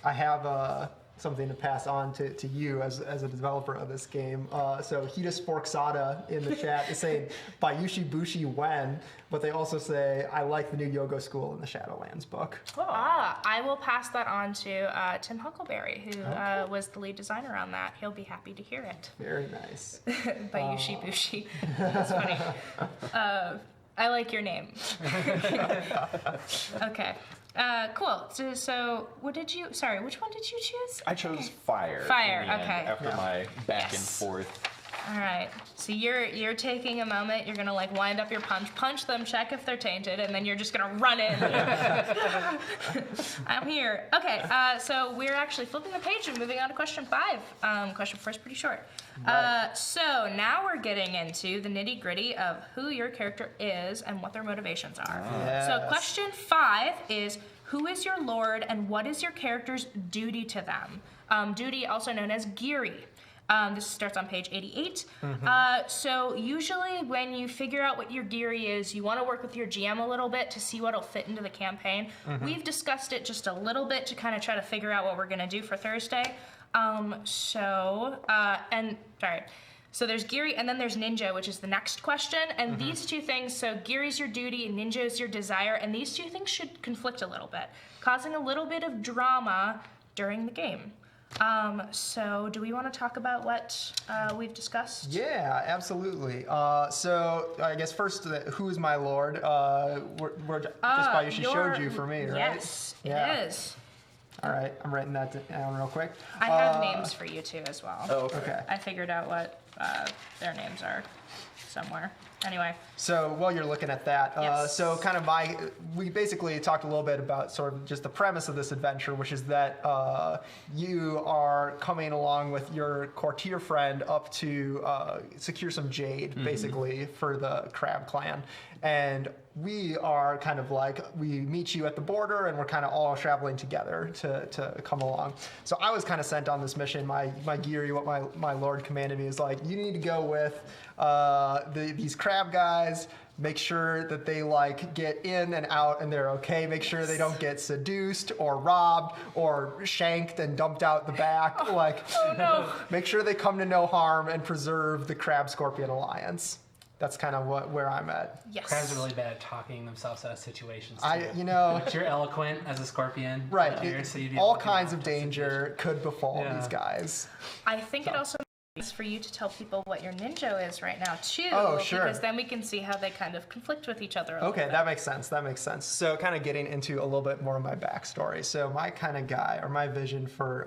I have something to pass on to you as a developer of this game. So Hida Sporksada in the chat is saying Bayushi Bushi when, but they also say, I like the new Yogo school in the Shadowlands book. I will pass that on to Tim Huckleberry, who was the lead designer on that. He'll be happy to hear it. Very nice. Bayushi Bushi. That's funny. I like your name. Okay. Cool. So what did you? Sorry, which one did you choose? I chose fire. Fire, in the end, okay. After my back and Yes. forth. All right. So you're taking a moment. You're gonna like wind up your punch them, check if they're tainted, and then you're just gonna run in. I'm here. Okay. So we're actually flipping the page and moving on to question 5. Question 4 is pretty short. So now we're getting into the nitty gritty of who your character is and what their motivations are. Yes. So question 5 is, who is your lord and what is your character's duty to them? Duty, also known as Giri. This starts on page 88. So usually when you figure out what your Giri is, you want to work with your GM a little bit to see what'll fit into the campaign. We've discussed it just a little bit to kind of try to figure out what we're going to do for Thursday. So there's Giri, and then there's Ninja, which is the next question. And these two things, so Giri's your duty, and Ninja is your desire, and these two things should conflict a little bit, causing a little bit of drama during the game. So do we want to talk about what we've discussed? Yeah, absolutely. So I guess first, who is my lord? We're just Bayushi showed you for me, right? Yes, it is. All right, I'm writing that down real quick. I have names for you too as well. Oh, okay. Okay. I figured out what their names are somewhere. Anyway. So while you're looking at that, Yes. so kind of we basically talked a little bit about sort of just the premise of this adventure, which is that you are coming along with your courtier friend up to secure some jade, basically, for the Crab Clan. And we are kind of like, we meet you at the border and we're kind of all traveling together to come along. So I was kind of sent on this mission. My Giri, what my lord commanded me is like, you need to go with these crab guys, make sure that they like get in and out and they're okay, make sure they don't get seduced or robbed or shanked and dumped out the back. Oh no. Make sure they come to no harm and preserve the Crab Scorpion Alliance. That's kind of where I'm at. Yes. Crabs are really bad at talking themselves out of situations. Too. But you're eloquent as a scorpion. Right. Here, so you'd be All able to kinds of manage that danger could befall Yeah. these guys. I think it also makes for you to tell people what your ninja is right now too. Oh, sure. Because then we can see how they kind of conflict with each other a little Okay, bit. that makes sense. So kind of getting into a little bit more of my backstory. So my kind of guy, or my vision for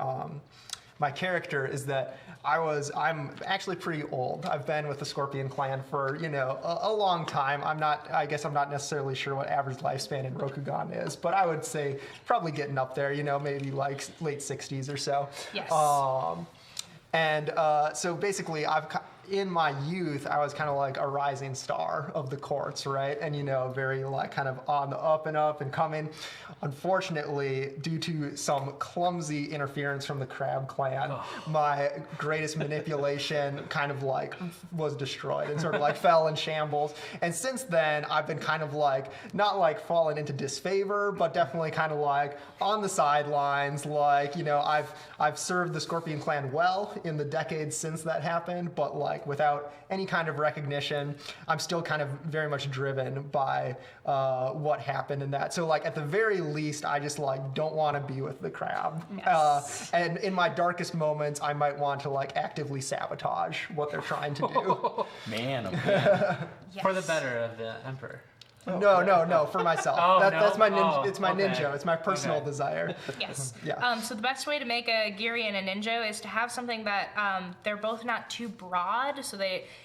my character is that I'm actually pretty old. I've been with the Scorpion Clan for, a long time. I guess I'm not necessarily sure what average lifespan in Rokugan is, but I would say probably getting up there, maybe like late 60s or so. Yes. So basically, in my youth, I was kind of like a rising star of the courts, right? And, very like kind of on the up and up and coming. Unfortunately, due to some clumsy interference from the Crab Clan, my greatest manipulation kind of like was destroyed and sort of like fell in shambles. And since then, I've been kind of like, not like falling into disfavor, but definitely kind of like on the sidelines. Like, I've served the Scorpion Clan well in the decades since that happened, but like, like without any kind of recognition, I'm still kind of very much driven by what happened in that. So like at the very least, I just like don't want to be with the crab. Yes. And in my darkest moments, I might want to like actively sabotage what they're trying to do. Man, oh man. For the better of the emperor. No, for myself. Oh, That's my ninja. Oh, it's my okay. ninja. It's my personal Okay. desire. Yes. Yeah. So the best way to make a Giri and a ninja is to have something that they're both not too broad. So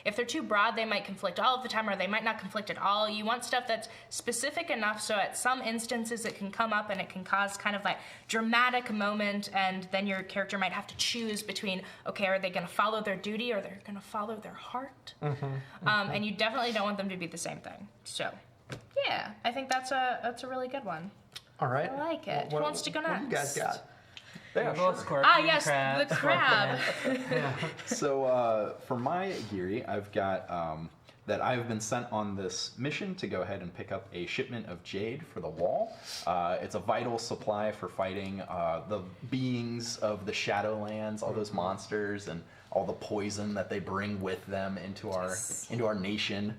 if they're too broad, they might conflict all of the time, or they might not conflict at all. You want stuff that's specific enough so at some instances it can come up and it can cause kind of like dramatic moment, and then your character might have to choose between, okay, are they going to follow their duty or they're going to follow their heart? And you definitely don't want them to be the same thing. So. Yeah, I think that's a really good one. All right. I like it. Who wants to go What do you guys next? got? Yeah, Both sure. scorpion, Yes, crab, the crab. So for my Giri, I've got that I've been sent on this mission to go ahead and pick up a shipment of jade for the wall. It's a vital supply for fighting the beings of the Shadowlands, all those monsters, and all the poison that they bring with them into our nation.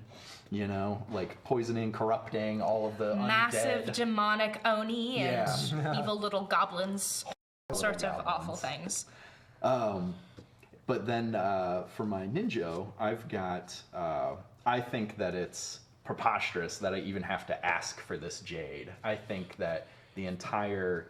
You know, like poisoning, corrupting all of the Massive undead. demonic oni and Yeah. evil little goblins. All sorts of goblins. awful things. But then for my ninja, I've got. I think that it's preposterous that I even have to ask for this jade. I think that the entire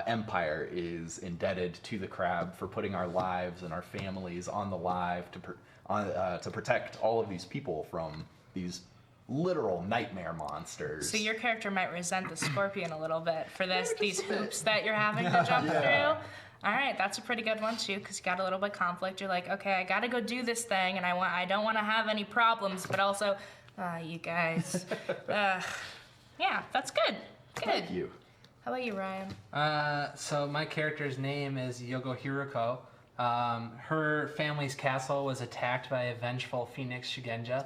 empire is indebted to the crab for putting our lives and our families on the live to protect all of these people from these literal nightmare monsters. So your character might resent the scorpion a little bit for these hoops that you're having to jump through. All right, that's a pretty good one too, because you got a little bit of conflict. You're like, okay, I got to go do this thing, and I don't want to have any problems, but also, you guys, yeah, that's good. Good. Thank you. How about you, Ryan? So my character's name is Yogo Hiroko. Her family's castle was attacked by a vengeful phoenix Shugenja.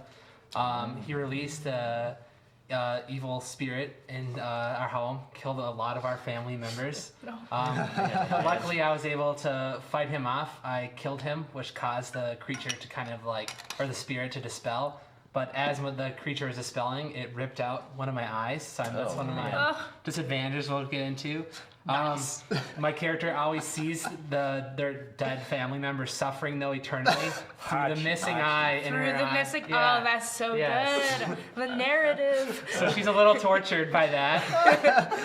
He released a evil spirit in our home, killed a lot of our family members. Luckily, I was able to fight him off. I killed him, which caused the creature to the spirit to dispel. But as the creature was dispelling, it ripped out one of my eyes. So that's one of my disadvantages we'll get into. Nice. My character always sees their dead family members suffering though eternally through the missing eye in Through her the eye. missing. Yeah. Oh, that's so Yes. good. The narrative. So she's a little tortured by that.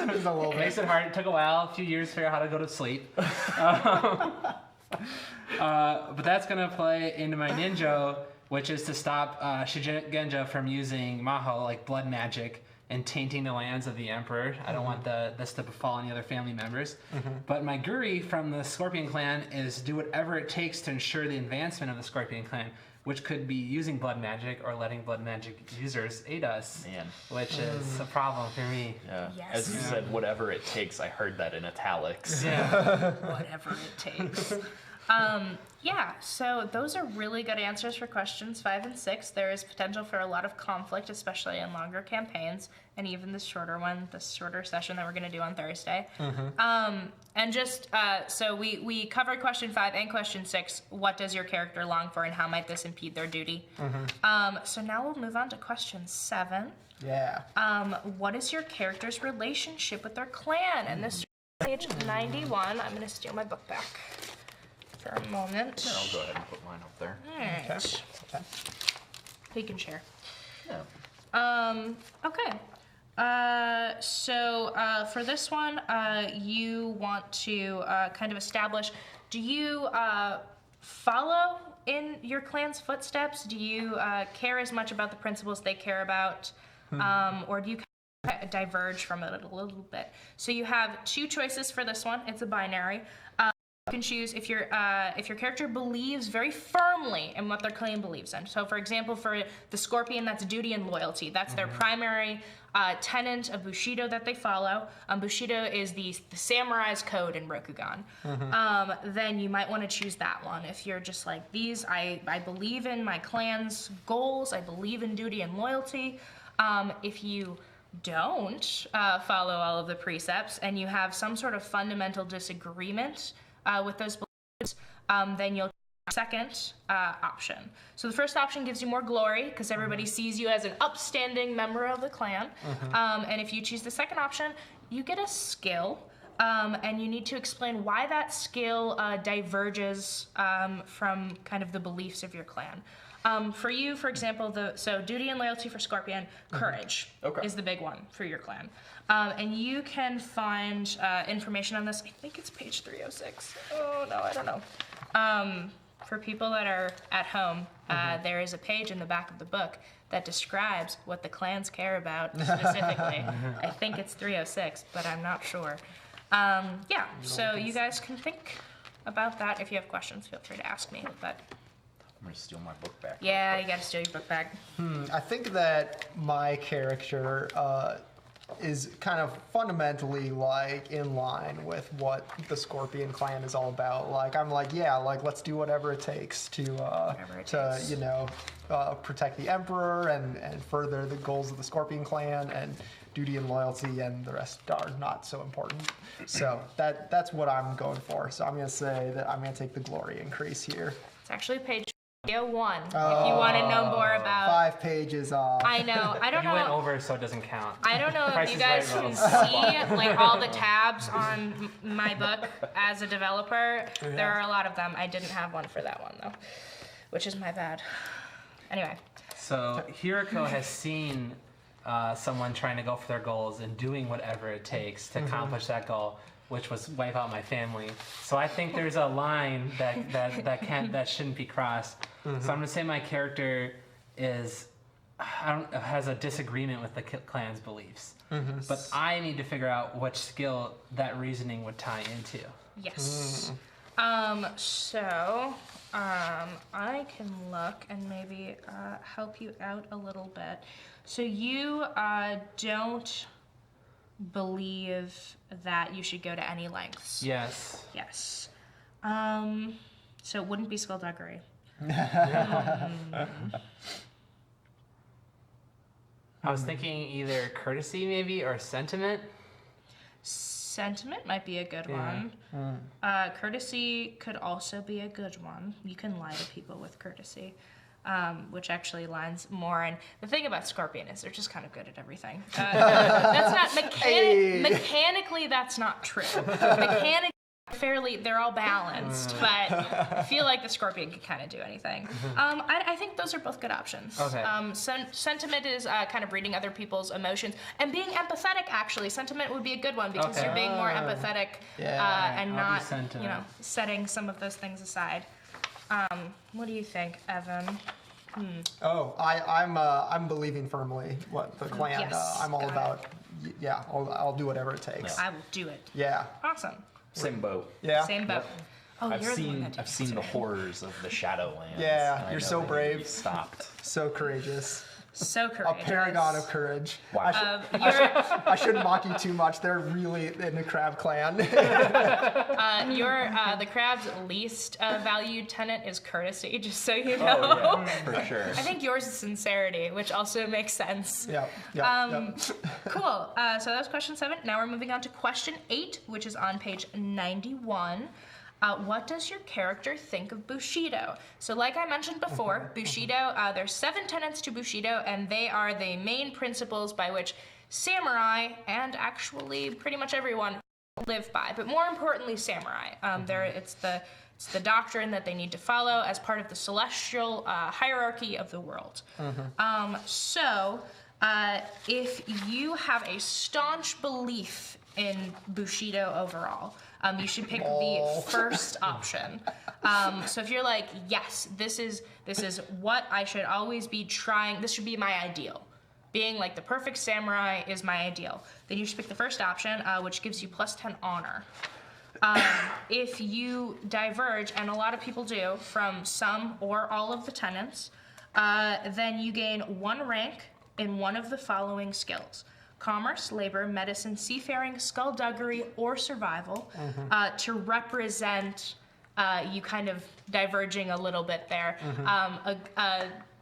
Just a little bit. Makes it hard. It took a while, a few years to figure out how to go to sleep. But that's gonna play into my ninja, which is to stop Shugenja from using Maho, like blood magic, and tainting the lands of the Emperor. I don't want this to befall any other family members. But my Guri from the Scorpion Clan is do whatever it takes to ensure the advancement of the Scorpion Clan, which could be using blood magic or letting blood magic users aid us. Man. Which is a problem for me. Yeah. Yes. As you said, whatever it takes, I heard that in italics. Yeah. Whatever it takes. Yeah, so those are really good answers for questions 5 and 6. There is potential for a lot of conflict, especially in longer campaigns, and even this shorter one, this shorter session that we're going to do on Thursday. And just, so we covered question 5 and question 6. What does your character long for, and how might this impede their duty? So now we'll move on to question 7. Yeah. What is your character's relationship with their clan? And this is page 91. I'm going to steal my book back for a moment. I'll go ahead and put mine up there. Alright. Okay. We can share. Yeah. Okay. So for this one, you want to kind of establish, do you follow in your clan's footsteps? Do you care as much about the principles they care about? Or do you kind of diverge from it a little bit? So you have 2 choices for this one. It's a binary. You can choose if your character believes very firmly in what their clan believes in. So, for example, for the Scorpion, that's duty and loyalty. That's their primary tenet of Bushido that they follow. Bushido is the samurai's code in Rokugan. Then you might want to choose that one. If you're just like these, I believe in my clan's goals. I believe in duty and loyalty. If you don't follow all of the precepts and you have some sort of fundamental disagreement with those beliefs, then you'll second option. So the first option gives you more glory because everybody sees you as an upstanding member of the clan. And if you choose the second option, you get a skill. And you need to explain why that skill diverges from kind of the beliefs of your clan. For you, for example, so duty and loyalty for Scorpion, courage is the big one for your clan. And you can find information on this. I think it's page 306. Oh, no, I don't know. For people that are at home, there is a page in the back of the book that describes what the clans care about specifically. I think it's 306, but I'm not sure. Yeah, so you guys can think about that. If you have questions, feel free to ask me. But I'm gonna steal my book back. yeah, you gotta steal your book back. I think that my character is kind of fundamentally like in line with what the Scorpion clan is all about. Like I'm like, yeah, like let's do whatever it takes to you know protect the Emperor and further the goals of the Scorpion clan, and duty and loyalty and the rest are not so important. So that's what I'm going for. So I'm gonna say that I'm gonna take the glory increase here. It's actually page 1 if you want to know more about. 5 pages off. I know. I don't You know. went over, so it doesn't count. I don't know if Price you is guys Right can wrote. see like all the tabs on my book as a developer. There are a lot of them. I didn't have one for that one though, which is my bad. Anyway. So Hiroko has seen someone trying to go for their goals and doing whatever it takes to accomplish that goal, which was wipe out my family. So I think there's a line that shouldn't be crossed. So I'm gonna say my character has a disagreement with the clan's beliefs, but I need to figure out which skill that reasoning would tie into. Yes. So I can look and maybe help you out a little bit. So you don't believe that you should go to any lengths. Yes. Yes. So it wouldn't be skullduggery. I was thinking either courtesy maybe or sentiment. Sentiment might be a good Yeah. one. Courtesy could also be a good one. You can lie to people with courtesy, which actually lines more. And the thing about Scorpion is they're just kind of good at everything. That's not mechanically. That's not true. Mechanically, they're all balanced, but I feel like the Scorpion can kind of do anything. I think those are both good options. Okay. Sentiment is kind of reading other people's emotions and being empathetic. Actually, sentiment would be a good one because Okay. you're being more empathetic and I'll not, do sentiment. setting some of those things aside. What do you think, Evan? Oh, I'm believing firmly what the clan. Yes, I'm all got it. about. Yeah, I'll do whatever it takes. I will do it. Yeah. Awesome. Same boat. Yeah. Same boat. Oh, I've you're the one that I've seen the horrors of the Shadowlands. Yeah, and I you're know so they brave. need to be Stopped. So courageous. so A courageous. paragon of courage. Wow. I shouldn't mock you too much. They're really in the crab clan. The crab's least valued tenet is courtesy, just so you know. Oh yeah, for sure. I think yours is sincerity, which also makes sense. Yep. Cool. So that was question 7. Now we're moving on to question 8, which is on page 91. What does your character think of Bushido? So like I mentioned before, Bushido, there's 7 tenets to Bushido, and they are the main principles by which samurai, and actually pretty much everyone, live by. But more importantly, samurai. It's the doctrine that they need to follow as part of the celestial hierarchy of the world. If you have a staunch belief in Bushido overall, you should pick the first option. So if you're like, yes, this is what I should always be trying, this should be my ideal. Being like the perfect samurai is my ideal. Then you should pick the first option, which gives you plus 10 honor. If you diverge, and a lot of people do, from some or all of the tenets, then you gain 1 rank in one of the following skills: commerce, labor, medicine, seafaring, skullduggery, or survival, to represent you kind of diverging a little bit there.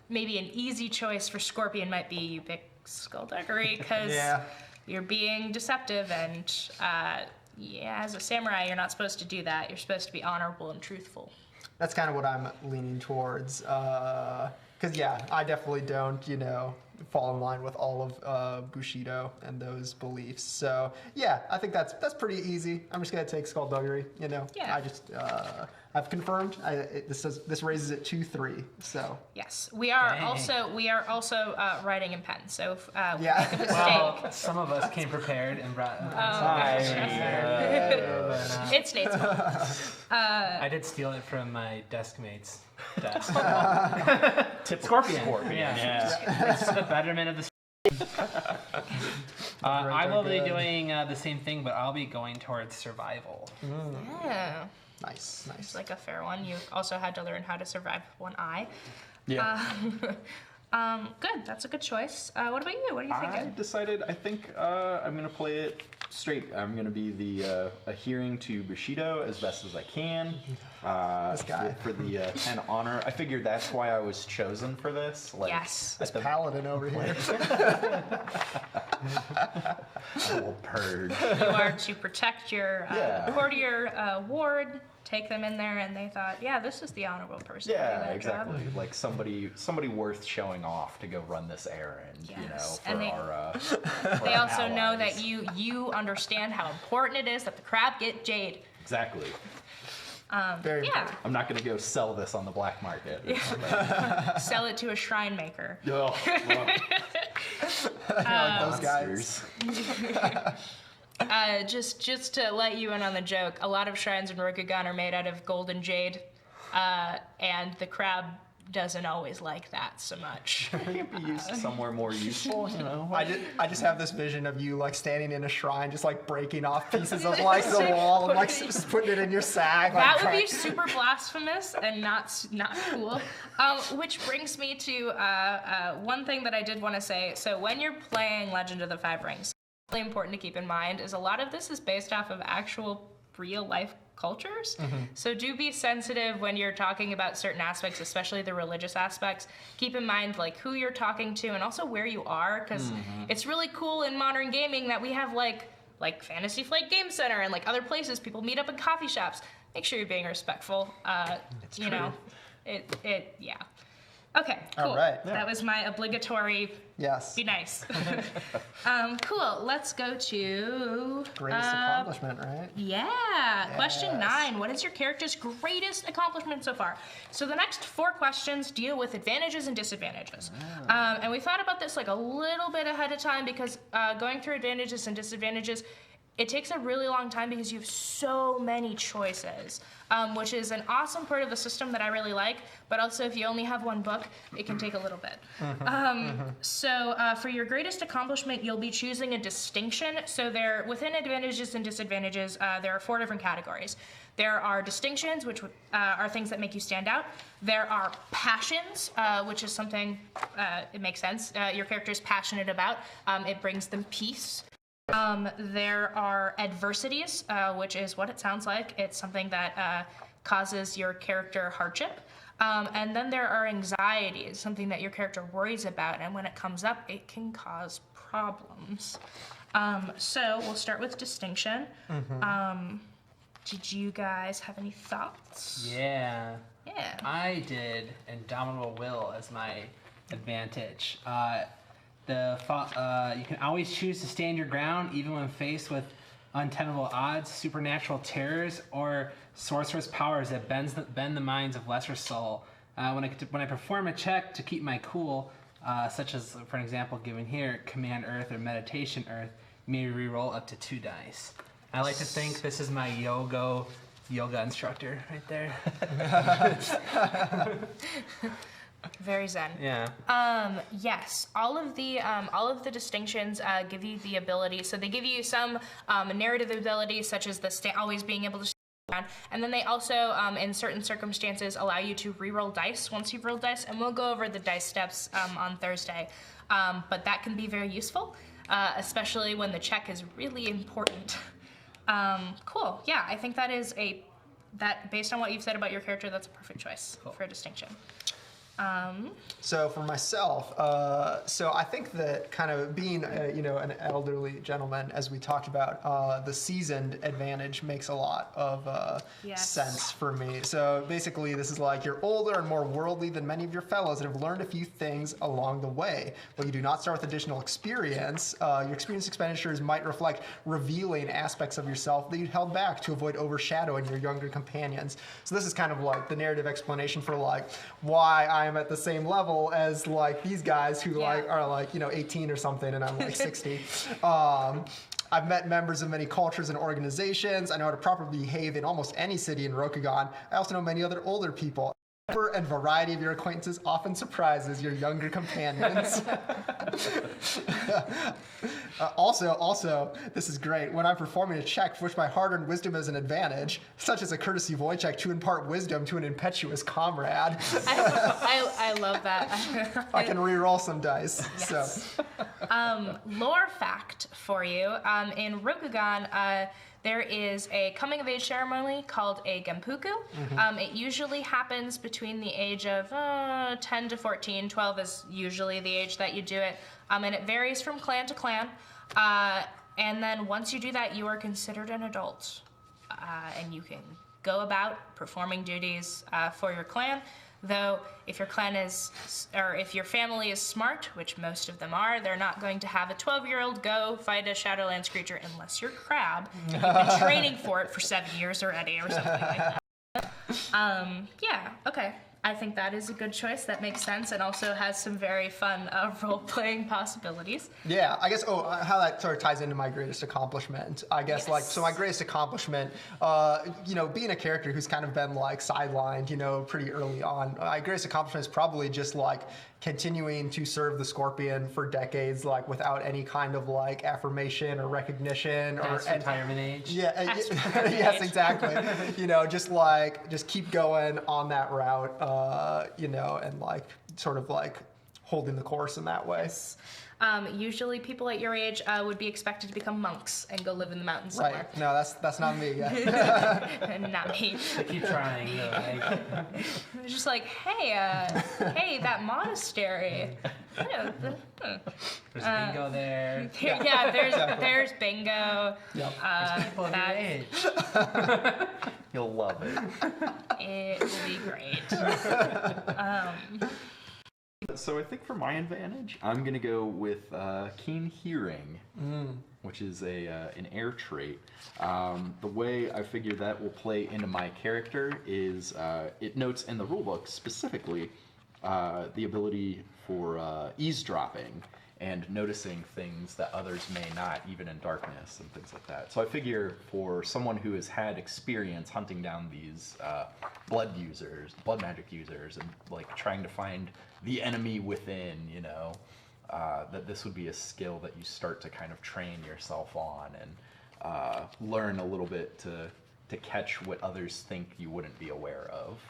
Maybe an easy choice for Scorpion might be you pick skullduggery because you're being deceptive, and as a samurai, you're not supposed to do that. You're supposed to be honorable and truthful. that's kind of what I'm leaning towards. Because yeah, I definitely don't, fall in line with all of Bushido and those beliefs. So yeah, I think that's pretty easy. I'm just gonna take Skullduggery. Yeah. I just I've confirmed. This raises it 2-3. So Yes, we are Dang. also writing in pen. So if we Yeah. make a mistake, Well, some of us came prepared and brought. it's Nate's fault. I did steal it from my desk mate's desk. Scorpion. Yeah. It's for the betterment of the. I will be doing the same thing, but I'll be going towards survival. Yeah, nice. it's like a fair one. You also had to learn how to survive with one eye. Yeah. Good. That's a good choice. What about you? What are you I thinking? decided. I think I'm gonna play it straight. I'm gonna be the adhering to Bushido as best as I can. This guy. for the 10 honor. I figured that's why I was chosen for this. Like, Yes. This paladin over here. a little purge. You are to protect your Yeah. courtier ward. Take them in there, and they thought, yeah, this is the honorable person. to do Yeah, that job. exactly. Like somebody worth showing off to go run this errand. Yes, For and they- our. They our also know that allies. you understand how important it is that the crab get jade. Exactly. Very Yeah, I'm not gonna go sell this on the black market. sell it to a shrine maker. Ugh, like those guys. monsters. Just to let you in on the joke, a lot of shrines in Rokugan are made out of gold and jade, and the crab doesn't always like that so much. Can't be used somewhere more useful, I just have this vision of you like standing in a shrine, just like breaking off pieces of like the wall and like just putting it in your sack. That like, would be super blasphemous and not cool. Which brings me to one thing that I did want to say. So when you're playing Legend of the Five Rings, really important to keep in mind is a lot of this is based off of actual real life cultures. So do be sensitive when you're talking about certain aspects, especially the religious aspects. Keep in mind like who you're talking to and also where you are, because it's really cool in modern gaming that we have like Fantasy Flight Game Center and like other places people meet up in coffee shops. Make sure you're being respectful. You know, yeah. Okay, cool. All right. That was my obligatory yes. be nice. Cool. Let's go to Greatest accomplishment, right? yeah. Question Yes. 9. What is your character's greatest accomplishment so far? So the next 4 questions deal with advantages and disadvantages. And we thought about this like a little bit ahead of time because going through advantages and disadvantages, it takes a really long time because you have so many choices, which is an awesome part of the system that I really like. But also, if you only have one book, it can take a little bit. So for your greatest accomplishment, you'll be choosing a distinction. So there, within advantages and disadvantages, there are 4 different categories. There are distinctions, which are things that make you stand out. There are passions, which is something, it makes sense, your character is passionate about. It brings them peace. There are adversities, which is what it sounds like. It's something that causes your character hardship. And then there are anxieties, something that your character worries about, and when it comes up, it can cause problems. So we'll start with distinction. Did you guys have any thoughts? Yeah. Yeah. I did Indomitable Will as my advantage. You can always choose to stand your ground even when faced with untenable odds, supernatural terrors, or sorcerer's powers that bend the minds of lesser soul. When I perform a check to keep my cool, such as, for an example given here, Command Earth or Meditation Earth, you may re-roll up to 2 dice. I like to think this is my yoga instructor right there. Very zen. Yeah. Yes, all of the distinctions give you the ability. So they give you some narrative abilities, such as always being able to stand around, and then they also, in certain circumstances, allow you to re-roll dice once you've rolled dice. And we'll go over the dice steps on Thursday. But that can be very useful, especially when the check is really important. Cool. Yeah, I think that based on what you've said about your character, that's a perfect choice for a distinction. So for myself, so I think that kind of being, an elderly gentleman, as we talked about, the seasoned advantage makes a lot of Yes. sense for me. So basically, this is like you're older and more worldly than many of your fellows and have learned a few things along the way. But you do not start with additional experience. Your experience expenditures might reflect revealing aspects of yourself that you held back to avoid overshadowing your younger companions. So this is kind of like the narrative explanation for like why I'm at the same level as like these guys who Yeah. are 18 or something and I'm like 60. I've met members of many cultures and organizations. I know how to properly behave in almost any city in Rokugan. I also know many other older people. The number and variety of your acquaintances often surprises your younger companions. Also, this is great. When I'm performing a check for which my hard-earned wisdom is an advantage, such as a courtesy void check to impart wisdom to an impetuous comrade, I love that. I can re-roll some dice. Yes. So, Lore fact for you. In Rokugan, there is a coming-of-age ceremony called a Genpuku. It usually happens between the age of 10 to 14. 12 is usually the age that you do it. And it varies from clan to clan. And then once you do that, you are considered an adult. And you can go about performing duties for your clan. Though, if your clan or if your family is smart, which most of them are, they're not going to have a 12-year-old go fight a Shadowlands creature unless you're Crab. You've been training for it for 7 years already or something like that. Yeah, okay. I think that is a good choice. That makes sense and also has some very fun role-playing possibilities. yeah, I guess, how that sort of ties into my greatest accomplishment. I guess, Yes. so my greatest accomplishment, being a character who's kind of been, sidelined, pretty early on, my greatest accomplishment is probably just, continuing to serve the Scorpion for decades, without any kind of, affirmation or recognition. Past retirement age. Yeah, Past retirement yes, age. exactly. Just keep going on that route, and sort of holding the course in that way. Usually people at your age would be expected to become monks and go live in the mountains somewhere. Right. No, that's not me yet. And not me. They keep trying. They're just like, hey, that monastery. There's bingo there. Yeah, there's bingo. Yep. People of your That- age. You'll love it. It will be great. So I think for my advantage, I'm gonna go with keen hearing, which is an air trait. The way I figure that will play into my character is it notes in the rulebook specifically the ability for eavesdropping and noticing things that others may not, even in darkness and things like that. So I figure for someone who has had experience hunting down these blood magic users, and trying to find the enemy within, that this would be a skill that you start to kind of train yourself on and learn a little bit to catch what others think you wouldn't be aware of.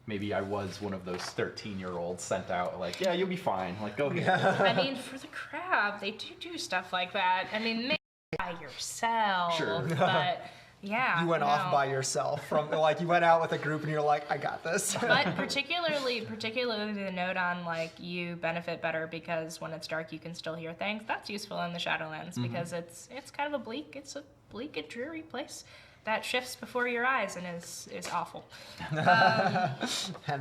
Maybe I was one of those 13-year-olds sent out yeah, you'll be fine. Go ahead. I mean, for the Crab, they do stuff like that. I mean, maybe by yourself. Sure. But yeah. You went off by yourself from you went out with a group and you're like, I got this. But particularly the note on you benefit better because when it's dark you can still hear things. That's useful in the Shadowlands because it's kind of a bleak and dreary place that shifts before your eyes and is awful. And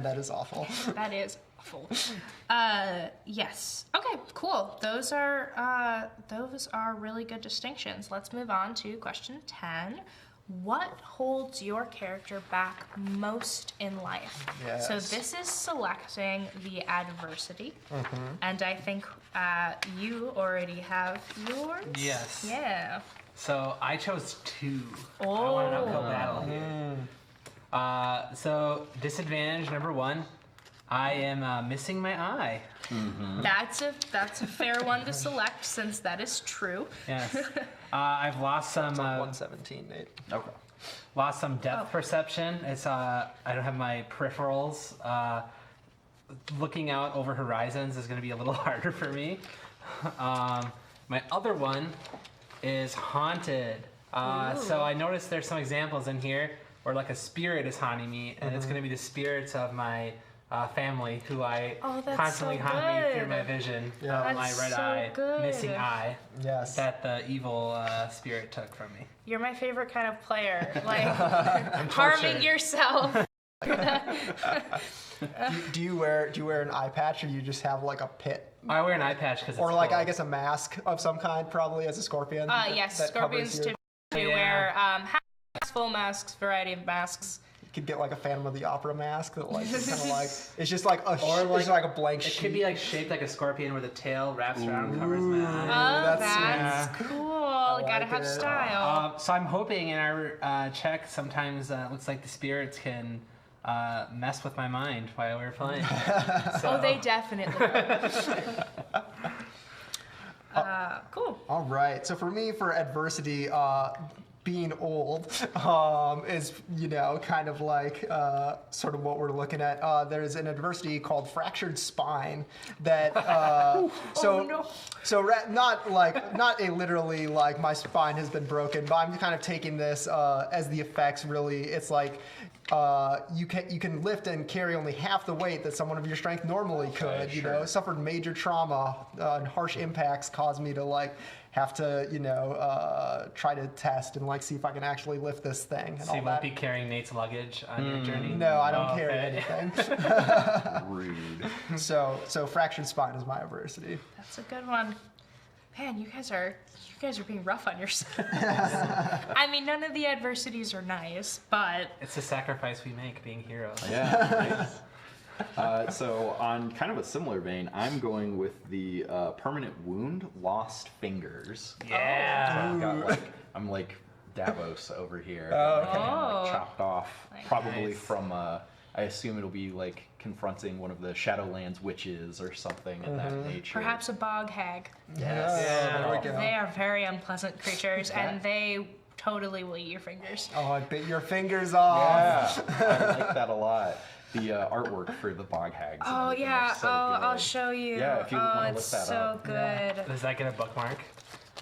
that is awful. That is awful. Yes. Okay. Cool. Those are really good distinctions. Let's move on to question 10. What holds your character back most in life? Yes. So this is selecting the adversity, and I think you already have yours. Yes. Yeah. So I chose 2. I Oh. want an uphill battle here. So disadvantage number 1, I am missing my eye. That's a fair one to select since that is true. Yes. I've lost some 117, Nate. Okay. lost some depth perception. It's I don't have my peripherals. Looking out over horizons is going to be a little harder for me. My other one is haunted. So I noticed there's some examples in here where like a spirit is haunting me, and it's going to be the spirits of my family who I Oh, that's constantly so haunt me good. through my vision, Yeah. my That's right so eye, good. missing eye, Yes. that the evil spirit took from me. You're my favorite kind of player. Like, harming tortured. yourself. Do you wear an eye patch, or you just have like a pit, I wear an eye patch because or like I guess a mask of some kind, probably as a scorpion? Yes, that covers scorpions your- typically wear half masks, full masks, variety of masks. You could get like a Phantom of the Opera mask that like is kind of like it's just like a it's like a blank It sheet. could be like shaped like a scorpion where the tail wraps around and covers my eye. Oh, that's that's cool. like Gotta have it. style. So I'm hoping in our check sometimes it looks like the spirits can mess with my mind while we're playing. So, Oh, they definitely will. Cool. All right. So for me, for adversity, being old is, kind of like sort of what we're looking at. There's an adversity called fractured spine that. So, Oh, no. so not a literally like my spine has been broken, but I'm kind of taking this as the effects. Really, it's like. You can lift and carry only half the weight that someone of your strength normally could. Sure. Suffered major trauma and harsh impacts caused me to like have to try to test and like see if I can actually lift this thing and so all you that. won't be carrying Nate's luggage on your journey? No, I don't Oh, carry okay. anything. Rude. so fractured spine is my adversity. That's a good one. Man, you guys are being rough on yourselves. I mean, none of the adversities are nice, but It's the sacrifice we make being heroes. Yeah. Nice. So on kind of a similar vein, I'm going with the permanent wound, lost fingers. Yeah. So I'm like Davos over here. Oh, Like, I'm, Oh. like, chopped off, Nice. probably from. I assume it'll be like confronting one of the Shadowlands witches or something of that nature. perhaps a bog hag. Yes. There we go. They are very unpleasant creatures, and they totally will eat your fingers. Oh, I bit your fingers off. Yeah, I like that a lot. The artwork for the bog hags. and Oh everything yeah. are so I'll good. show you. Yeah, if you oh, wanna it's look that so up. good. Does that get a bookmark?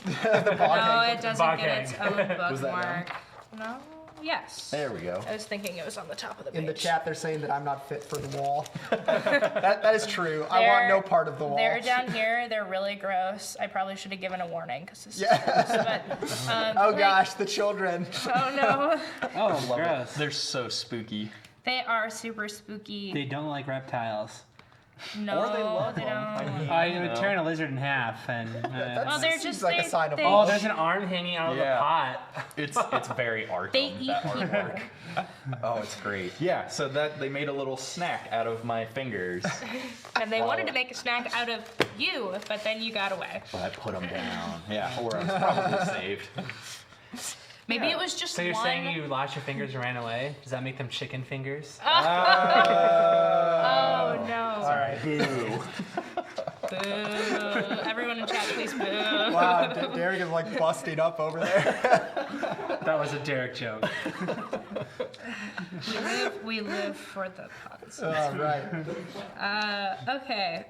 No, it doesn't Bog get hag. its own Was that bookmark. No. Yes. There we go. I was thinking it was on the top of the page. In the chat, they're saying that I'm not fit for the wall. that is true. I want no part of the wall. They're down here. They're really gross. I probably should have given a warning because this Yeah. is gross. But, Oh like- gosh, the children. Oh no. Oh, Love it. gross. They're so spooky. They are super spooky. They don't like reptiles. No, Or they love they them. don't. I mean, I would turn a lizard in half and. Well, they're Seems just like a they, sign of they, Oh, there's an arm hanging out of the Yeah. pot. It's very Arkham. They eat that people. artwork. Oh, it's great. Yeah, so that they made a little snack out of my fingers, and they wanted to make a snack out of you, but then you got away. but I put them down. Yeah, or I was probably saved. Maybe it was just So you're one. saying you lost your fingers and ran away? Does that make them chicken fingers? Oh no. All right. Boo. Boo. Everyone in chat, please boo. Wow, Derek is like busting up over there. That was a Derek joke. We live for the puns. All right. Okay.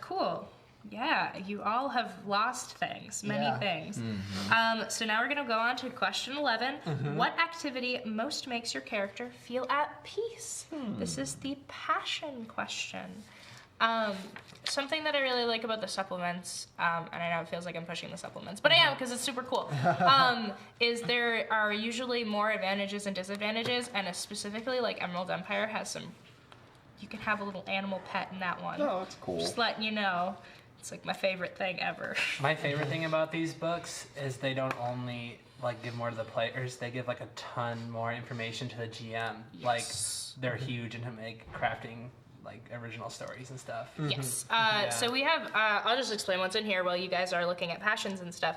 Cool. Yeah, you all have lost things, many Yeah. things. Mm-hmm. So now we're going to go on to question 11. What activity most makes your character feel at peace? This is the passion question. Something that I really like about the supplements, and I know it feels like I'm pushing the supplements, but I am because it's super cool, is there are usually more advantages and disadvantages, and specifically like Emerald Empire has some, you can have a little animal pet in that one. Oh, that's cool. Just letting you know. It's like my favorite thing ever. My favorite thing about these books is they don't only like give more to the players, they give like a ton more information to the GM. Like they're huge into make crafting like original stories and stuff. Yes. Yeah. So we have, I'll just explain what's in here while you guys are looking at passions and stuff.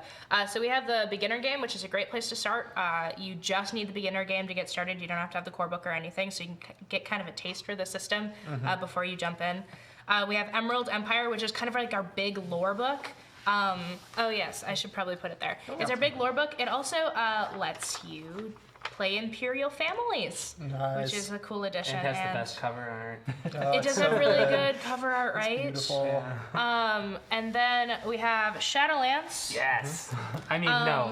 So we have the beginner game, which is a great place to start. You just need the beginner game to get started. You don't have to have the core book or anything, so you can get kind of a taste for the system before you jump in. We have Emerald Empire, which is kind of like our big lore book. Oh yes, I should probably put it there. It's our big lore book. It also lets you play Imperial families, Nice. which is a cool addition. It has the best cover art. It does have really good cover art, right? Beautiful. And then we have Shadowlands. Yes. I mean, no.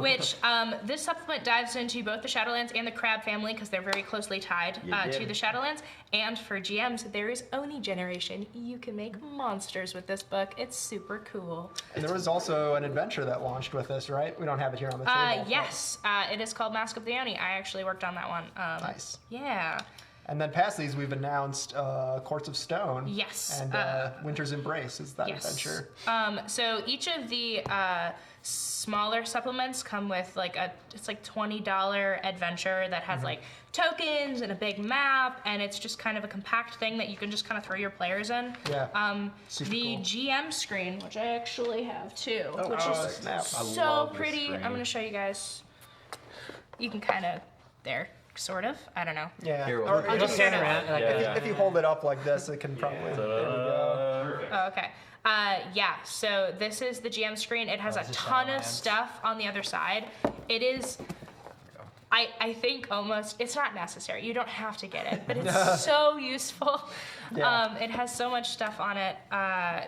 Which this supplement dives into both the Shadowlands and the Crab family because they're very closely tied to the Shadowlands. And for GMs, there is Oni generation. You can make monsters with this book. It's super cool. And there was also an adventure that launched with this, right? We don't have it here on the table. Yes, it is called Mask of the Oni. I actually worked on that one. Nice. Yeah. And then past these, we've announced Courts of Stone. Yes. And Winter's Embrace is that adventure. So each of the smaller supplements come with it's like $20 adventure that has like tokens and a big map, and it's just kind of a compact thing that you can just kind of throw your players in. Yeah. The Super cool. GM screen, which I actually have too, which Oh, is snap. so love this pretty. screen. I'm going to show you guys. You can kind of sort of. I don't know. Yeah. Here, Or I'll just stand around. if you hold it up like this, it can probably. There we go. Oh, okay. So this is the GM screen. It has a this is ton of Shadowlands. stuff on the other side. It is, I think almost, it's not necessary. You don't have to get it, but it's so useful. Yeah. It has so much stuff on it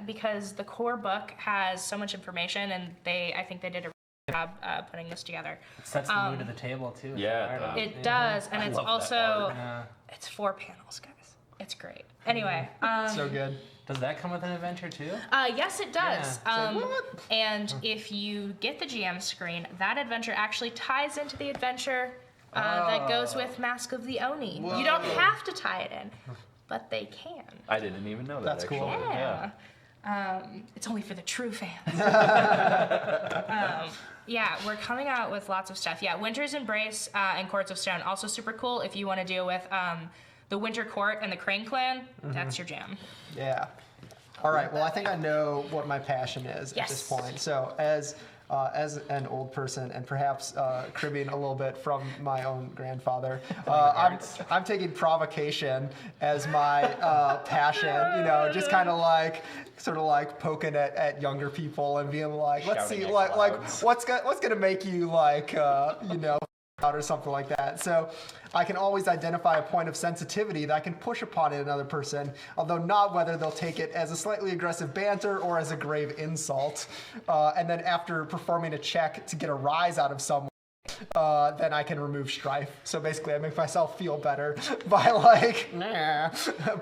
because the core book has so much information, and I think they did a job putting this together. It sets the mood of the table, too. Yeah, It does, and it's love that also, art. it's 4 panels, guys. It's great. Anyway. So good. Does that come with an adventure, too? Yes, it does. Yeah. And if you get the GM screen, that adventure actually ties into the adventure that goes with Mask of the Oni. You don't have to tie it in, but they can. I didn't even know that. That's actually. cool. Yeah. It's only for the true fans. Yeah, we're coming out with lots of stuff. Yeah, Winter's Embrace and Courts of Stone, also super cool if you want to deal with the Winter Court and the Crane Clan. That's your jam. Yeah. All right. Well, I think I know what my passion is at this Yes. point. So as an old person and perhaps cribbing a little bit from my own grandfather, I'm taking provocation as my passion. You know, just kind of like sort of like poking at younger people and being like, let's Shouting see, at like clouds. what's gonna make you like you know, out or something like that. So I can always identify a point of sensitivity that I can push upon another person, although not whether they'll take it as a slightly aggressive banter or as a grave insult. And then after performing a check to get a rise out of someone, then I can remove strife. So basically I make myself feel better by like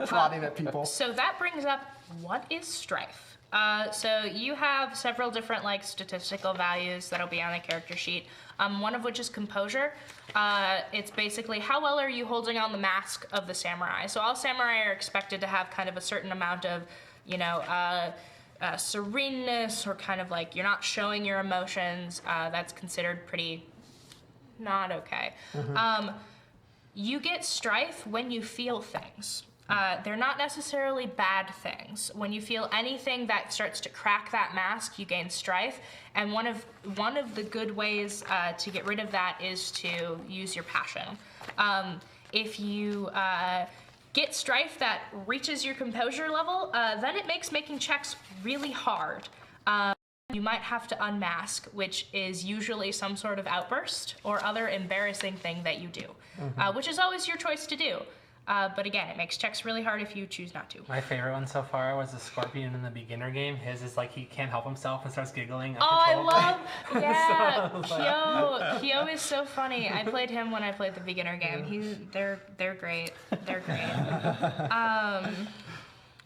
prodding at people. So that brings up, what is strife? So you have several different like statistical values that'll be on the character sheet. One of which is composure. It's basically how well are you holding on the mask of the samurai. So all samurai are expected to have kind of a certain amount of, you know, sereneness, or kind of like you're not showing your emotions. That's considered pretty not okay. You get strife when you feel things. They're not necessarily bad things. When you feel anything that starts to crack that mask, you gain strife. And one of the good ways to get rid of that is to use your passion. If you get strife that reaches your composure level, then it makes making checks really hard. You might have to unmask, which is usually some sort of outburst or other embarrassing thing that you do, which is always your choice to do. But again, it makes checks really hard if you choose not to. My favorite one so far was the Scorpion in the beginner game. His is like he can't help himself and starts giggling. Oh, I uncontrollably. love, yeah, Kyo is so funny. I played him when I played the beginner game. They're great. They're great.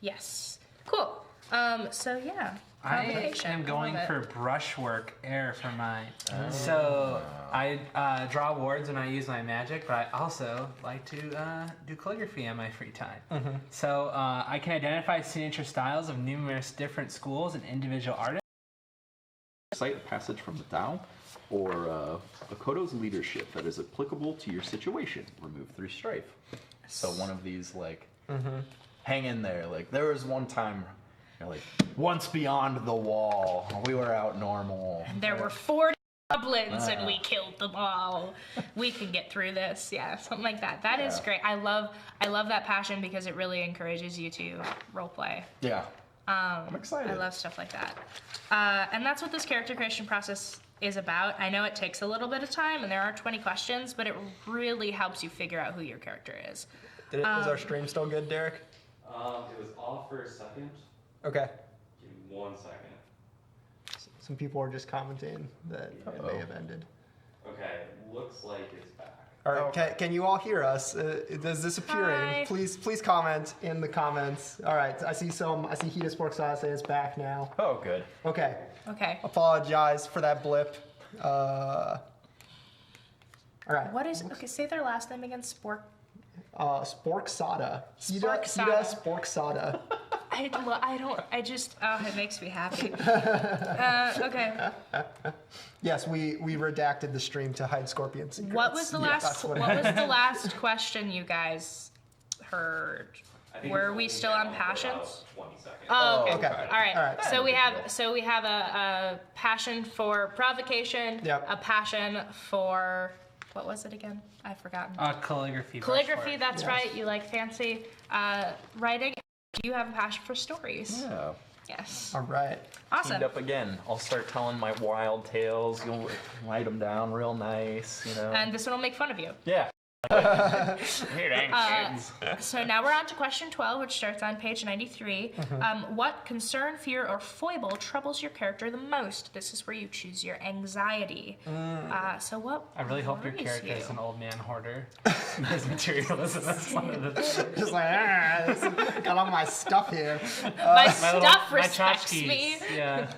Yes, cool. So yeah. I Provocation. am going love it. for brushwork air for mine. So I draw words when I use my magic, but I also like to do calligraphy on my free time. So I can identify signature styles of numerous different schools and individual artists. Cite a passage from the Tao or Akoto's leadership that is applicable to your situation. Remove 3 strife. So one of these, like, hang in there. Like, there was one time, you're like, once beyond the wall, we were out normal. There were 40 goblins and we killed them all. We can get through this. Yeah, something like that. That is great. I love that passion because it really encourages you to role play. Yeah. I'm excited. I love stuff like that. And that's what this character creation process is about. I know it takes a little bit of time, and there are 20 questions, but it really helps you figure out who your character is. Is our stream still good, Derek? It was off for a second. Okay. Give me 1 second. Some people are just commenting that it may have ended. Okay, looks like it's back. All right, can you all hear us? Is this appearing? Hi. Please comment in the comments. All right, I see Hita Spork Sauce say it's back now. Oh, good. Okay, Okay. apologize for that blip. All right. What is, okay, say their last name again, Spork. Sporksada. Hita Sporksada. Sporksada. It makes me happy. Okay. Yes, we redacted the stream to hide Scorpion secrets. What was the Yes, last, that's what what was the last question you guys heard? I think Were it's we only still down on for passions? about 20 seconds. Oh, okay. okay. All right. All right. So we have a passion for provocation, Yep. a passion for, what was it again? I've forgotten. Calligraphy. Calligraphy, brushwork. that's Yes. right. You like fancy writing. Do you have a passion for stories? Yeah. Yes. All right. Awesome. Teamed up again. I'll start telling my wild tales. You'll write them down real nice, you know. And this one will make fun of you. Yeah. Hey, dang kids. So now we're on to question 12, which starts on page 93. What concern, fear, or foible troubles your character the most? This is where you choose your anxiety. So what I really hope your worries character you? is an old man hoarder. His materialism. That's one of the things. Just like, got all my stuff here. My My stuff my respects tchotchkes. me. Yeah.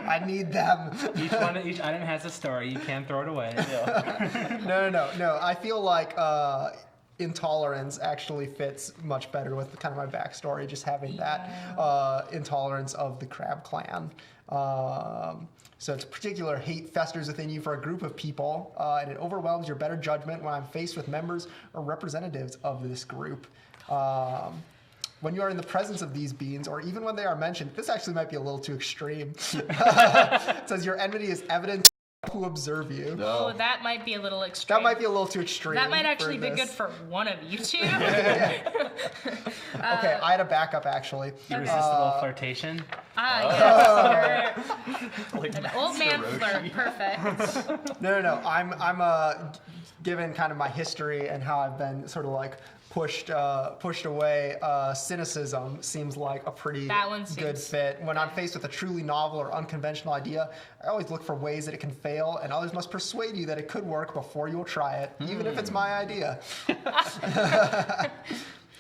I need them. Each item has a story. You can't throw it away. No. I feel like intolerance actually fits much better with kind of my backstory, just having that intolerance of the Crab Clan. So its particular hate festers within you for a group of people, and it overwhelms your better judgment when I'm faced with members or representatives of this group. When you are in the presence of these beings, or even when they are mentioned, this actually might be a little too extreme. It says your enmity is evident to all who observe you. Oh, that might be a little extreme. That might be a little too extreme. That might actually for be this. good for one of you two. Okay, I had a backup actually. You resist a little flirtation. Yes. Like An old man Hiroshi. flirt. Perfect. No. I'm given kind of my history and how I've been sort of like pushed away. Cynicism seems like a pretty That one good seems- fit. When I'm faced with a truly novel or unconventional idea, I always look for ways that it can fail, and others must persuade you that it could work before you'll try it, even if it's my idea.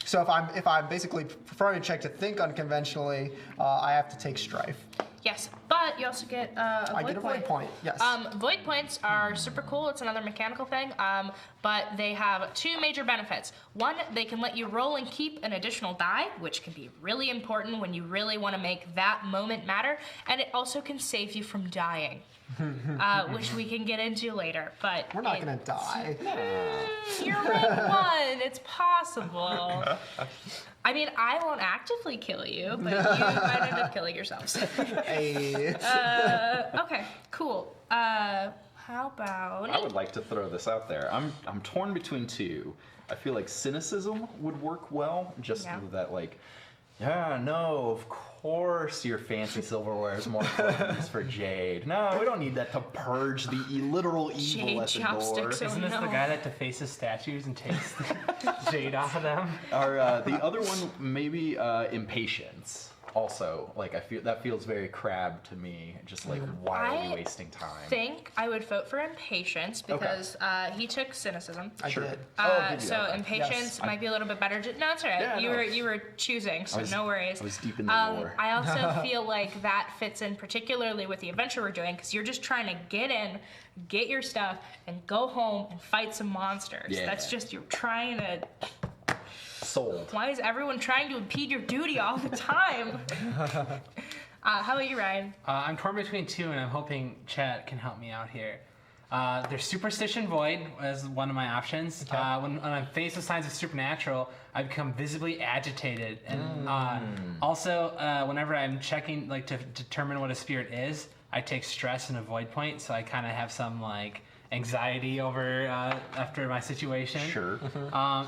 So if I'm basically performing a check to think unconventionally, I have to take strife. Yes, but you also get a I get a void point. Yes. Void points are super cool. It's another mechanical thing, but they have two major benefits. One, they can let you roll and keep an additional die, which can be really important when you really want to make that moment matter, and it also can save you from dying, which we can get into later. But We're not gonna die. You're rank 1. It's possible. I mean, I won't actively kill you, but you might end up killing yourselves. Hey. Okay, cool. How about... I would like to throw this out there. I'm torn between two. I feel like cynicism would work well, just Yeah. that like, yeah, no, of course your fancy silverware is more important for Jade. No, we don't need that to purge the literal evil Jade at the door. chopsticks. Isn't this no. the guy that defaces statues and takes the jade off of them? Or the other one, maybe impatience. Also, like I feel that feels very crab to me. Just like, why are I we wasting time? I think I would vote for impatience because he took cynicism. I Sure. did. Did you? So Okay. impatience Yes. might be a little bit better. No, it's all right. Yeah, you no. were choosing, so no worries. I was deep in the lore. I also feel like that fits in particularly with the adventure we're doing because you're just trying to get in, get your stuff, and go home and fight some monsters. Yeah. That's just you're trying to. Sold. Why is everyone trying to impede your duty all the time? How about you, Ryan? I'm torn between two, and I'm hoping chat can help me out here. There's Superstition Void as one of my options. When I'm faced with signs of supernatural, I become visibly agitated. And also, whenever I'm checking, like to determine what a spirit is, I take stress and a void point, so I kind of have some like anxiety over after my situation. Sure.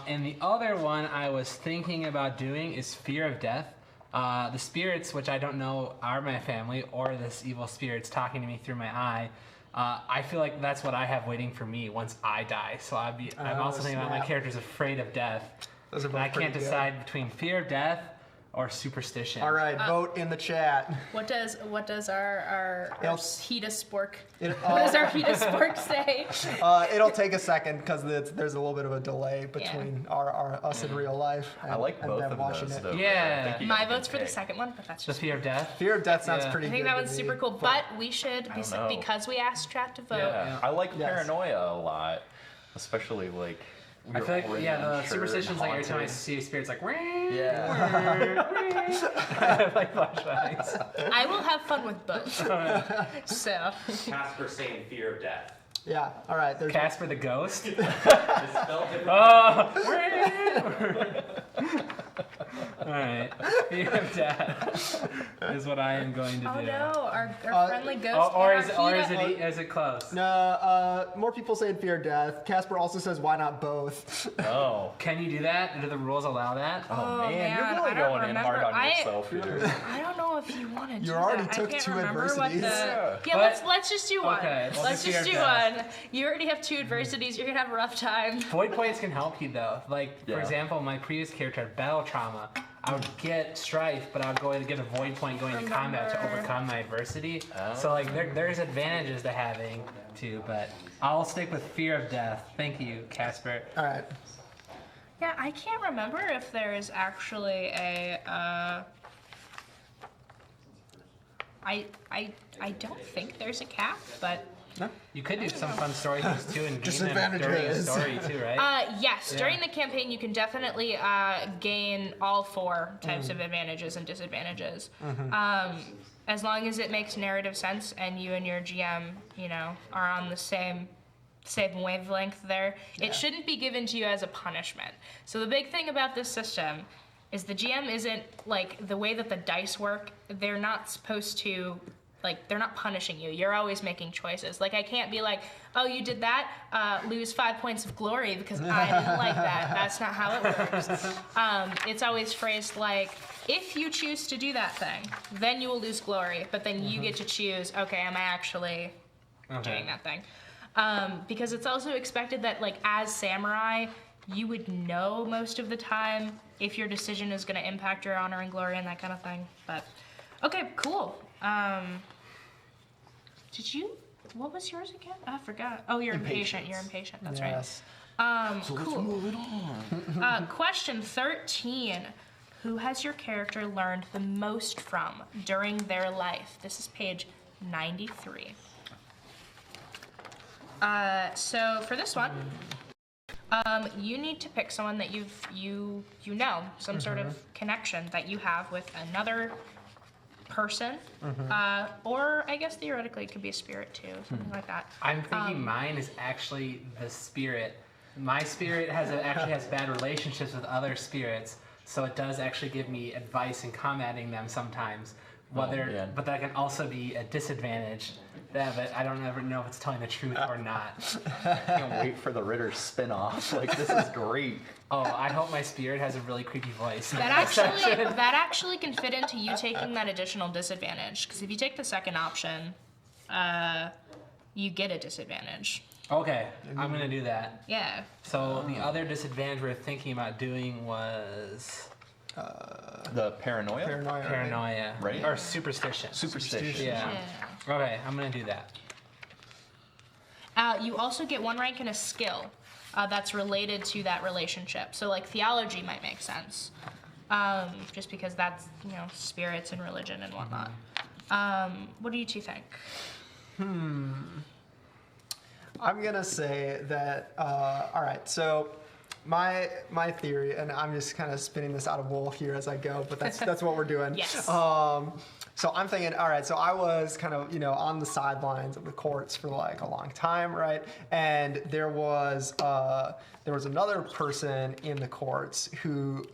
And the other one I was thinking about doing is Fear of Death. The spirits, which I don't know are my family, or this evil spirit's talking to me through my eye. I feel like that's what I have waiting for me once I die. So I'm also thinking about my snap. character's afraid of death. Those are And both I can't pretty good. decide between fear of death or superstition. All right, vote in the chat. What does our It'll- Heta Spork? It, What does our Heta Spork say? it'll take a second because there's a little bit of a delay between us in real life and, I like and both them of watching those, it. though. Yeah. I think you My got a good vote's for the pick. second one, but that's The just. fear of death? Fear of Death sounds Yeah. pretty I good. think that to one's me. super cool, but we should I don't know. because we asked chat to vote. Yeah, I like Yes. paranoia a lot, especially like. I feel like, already the unsure superstition's and like every time I haunted. see a spirit, it's like, Yeah. like flashbacks. I will have fun with both. So Casper saying fear of death. Yeah. All right. There's Casper the ghost. It's spelled different. Alright. Fear of death is what I am going to do. oh no, our friendly ghost. Oh, or and is our or Heta- is it close? no. More people saying Fear of Death. Casper also says why not both. Oh. Can you do that? Do the rules allow that? Oh, man, man, you're I really don't going in hard remember. on yourself here. I don't know if you want to do You that. already I took can't 2 remember what adversities. the. Yeah. Yeah, But- let's just do one. Okay, we'll let's do just fear do of death. one. You already have 2 adversities. You're gonna have a rough time. Void points can help you though. Like, for Yeah. example, my previous character had battle trauma. I would get strife, but I would go and get a void point going into combat to Remember. overcome my adversity. Oh. So like there's advantages to having too, but I'll stick with fear of death. Thank you, Casper. All right. Yeah, I can't remember if there is actually a. I don't think there's a cap, but You could do some fun story things too and gain them during a Disadvantages. story too, right? yes, Yeah. during the campaign you can definitely gain all 4 types of advantages and disadvantages. As long as it makes narrative sense and you and your GM, are on the same wavelength there. It shouldn't be given to you as a punishment. So the big thing about this system is the GM isn't like the way that the dice work, they're not supposed to they're not punishing you. You're always making choices. Like I can't be like, oh, you did that, lose 5 points of glory because I didn't like that. That's not how it works. It's always phrased like, if you choose to do that thing, then you will lose glory. But then you get to choose, okay, am I actually doing that thing? Because it's also expected that like as samurai, you would know most of the time if your decision is going to impact your honor and glory and that kind of thing. But okay, cool. What was yours again? I forgot. Oh, you're impatient. You're impatient. That's Yes. right. Cool. Question 13. Who has your character learned the most from during their life? This is page 93. So for this one, you need to pick someone that you know, some sort of connection that you have with another person, or I guess theoretically it could be a spirit too, something like that. I'm thinking mine is actually the spirit. My spirit actually has bad relationships with other spirits, so it does actually give me advice in combating them sometimes. man. But that can also be a disadvantage. But I don't ever know if it's telling the truth or not. I can't wait for the Ritter spin-off. Like, this is great. Oh, I hope my spirit has a really creepy voice. That actually can fit into you taking that additional disadvantage, because if you take the second option, you get a disadvantage. Okay, I'm gonna do that. Yeah. So the other disadvantage we're thinking about doing was The paranoia? Paranoia. paranoia, Right. Or superstition. Superstition. Yeah. Okay, I'm gonna do that. You also get 1 rank in a skill that's related to that relationship. So like theology might make sense, just because that's spirits and religion and whatnot. What do you two think? I'm gonna say that. All right, so my theory, and I'm just kind of spinning this out of wool here as I go, but that's what we're doing. Yes. So I'm thinking, all right, so I was kind of on the sidelines of the courts for like a long time, right? And there was another person in the courts who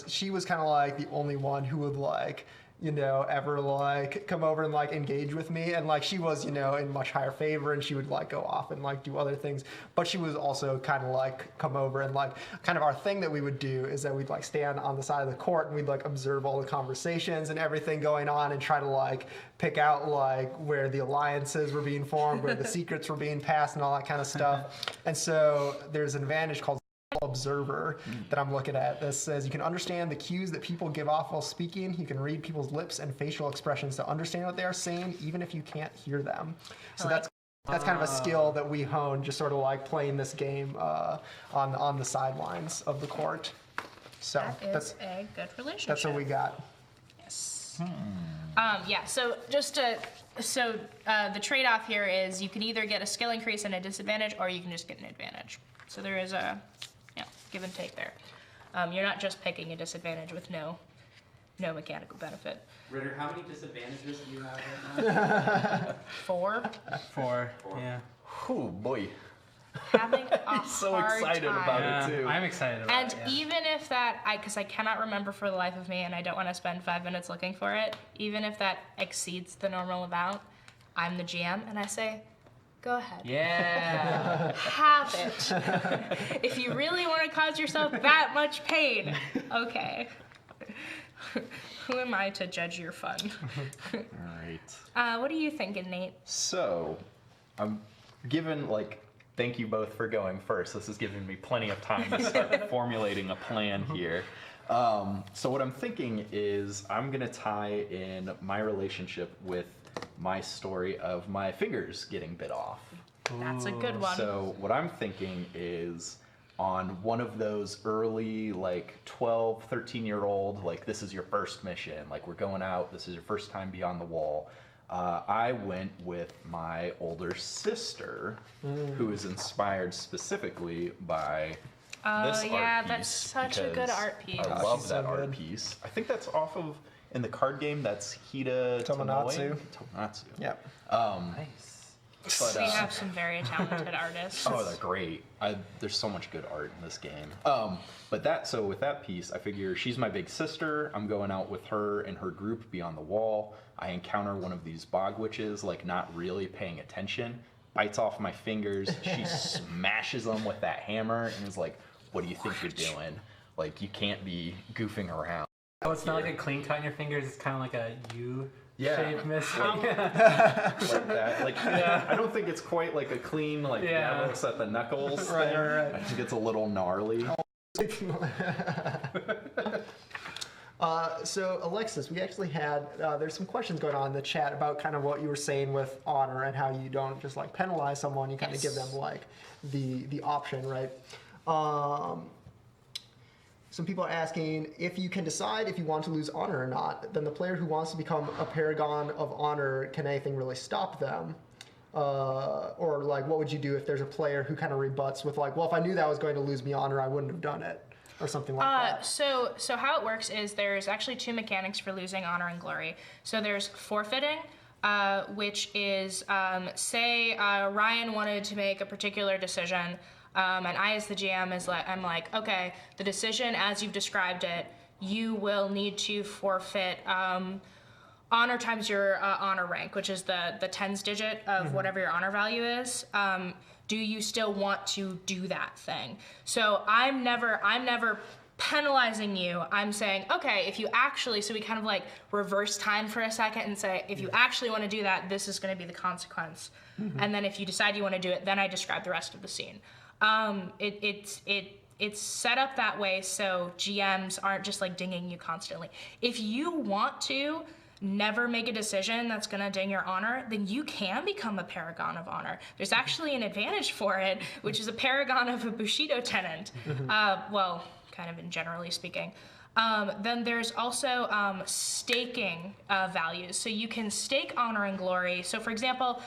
she was kind of like the only one who would like ever like come over and like engage with me. And like she was, in much higher favor, and she would like go off and like do other things. But she was also kind of like come over and like kind of our thing that we would do is that we'd like stand on the side of the court and we'd like observe all the conversations and everything going on and try to like pick out like where the alliances were being formed, where the secrets were being passed and all that kind of stuff. And so there's an advantage called observer that I'm looking at that says you can understand the cues that people give off while speaking. You can read people's lips and facial expressions to understand what they are saying, even if you can't hear them. So that's kind of a skill that we hone, just sort of like playing this game on the sidelines of the court. So That's a good relationship. that's what we got. Yes. So the trade-off here is you can either get a skill increase and a disadvantage, or you can just get an advantage. So there is a give and take there. You're not just picking a disadvantage with no mechanical benefit. Ritter, how many disadvantages do you have right now? 4. 4. Yeah. Oh boy. Having a He's so hard excited time. about Yeah, it too. I'm excited about And it. Yeah. even if that, because I cannot remember for the life of me, and I don't want to spend 5 minutes looking for it, even if that exceeds the normal amount, I'm the GM and I say, go ahead. Yeah. Have it. If you really want to cause yourself that much pain, okay. Who am I to judge your fun? All right. What are you thinking, Nate? So, I'm given thank you both for going first. This has given me plenty of time to start formulating a plan here. So what I'm thinking is I'm gonna tie in my relationship with my story of my fingers getting bit off. That's a good one. So what I'm thinking is on one of those early 12, 13-year-old, this is your first mission, we're going out, this is your first time beyond the wall. I went with my older sister, who is inspired specifically by this yeah, art piece. that's such a good because art piece. I Gosh, love she's that so art good. piece. I think that's off of, in the card game, that's Hida Tomonatsu. Tomonatsu. Yep. Nice. But, We have some very talented artists. oh, they're great. There's so much good art in this game. So with that piece, I figure she's my big sister. I'm going out with her and her group beyond the wall. I encounter one of these bog witches, not really paying attention, bites off my fingers. She smashes them with that hammer and is like, "What do you think you're doing? You can't be goofing around." Oh, it's not like a clean cut in your fingers. It's kind of like a U Yeah. shape missing. Like that. I don't think it's quite like a clean, Yeah. looks at the knuckles. Right, thing. right, right. I think it's a little gnarly. So Alexis, we actually had there's some questions going on in the chat about kind of what you were saying with honor and how you don't just penalize someone, you kind of give them the option, right? Some people are asking if you can decide if you want to lose honor or not, then the player who wants to become a paragon of honor, can anything really stop them? Or what would you do if there's a player who kind of rebuts with well, if I knew that was going to lose me honor, I wouldn't have done it, or something like that. So how it works is there's actually 2 mechanics for losing honor and glory. So there's forfeiting, which is say Ryan wanted to make a particular decision, and I as the GM I'm like, okay, the decision as you've described it, you will need to forfeit honor times your honor rank, which is the tens digit of whatever your honor value is. Do you still want to do that thing? So I'm never penalizing you. I'm saying, okay, if you actually, so we kind of reverse time for a second and say, if you actually want to do that, this is going to be the consequence. And then if you decide you want to do it, then I describe the rest of the scene. It's set up that way so GMs aren't just dinging you constantly. If you want to never make a decision that's going to ding your honor, then you can become a paragon of honor. There's actually an advantage for it, which is a paragon of a Bushido tenant. Well, kind of in generally speaking. Then there's also staking values. So you can stake honor and glory. So for example,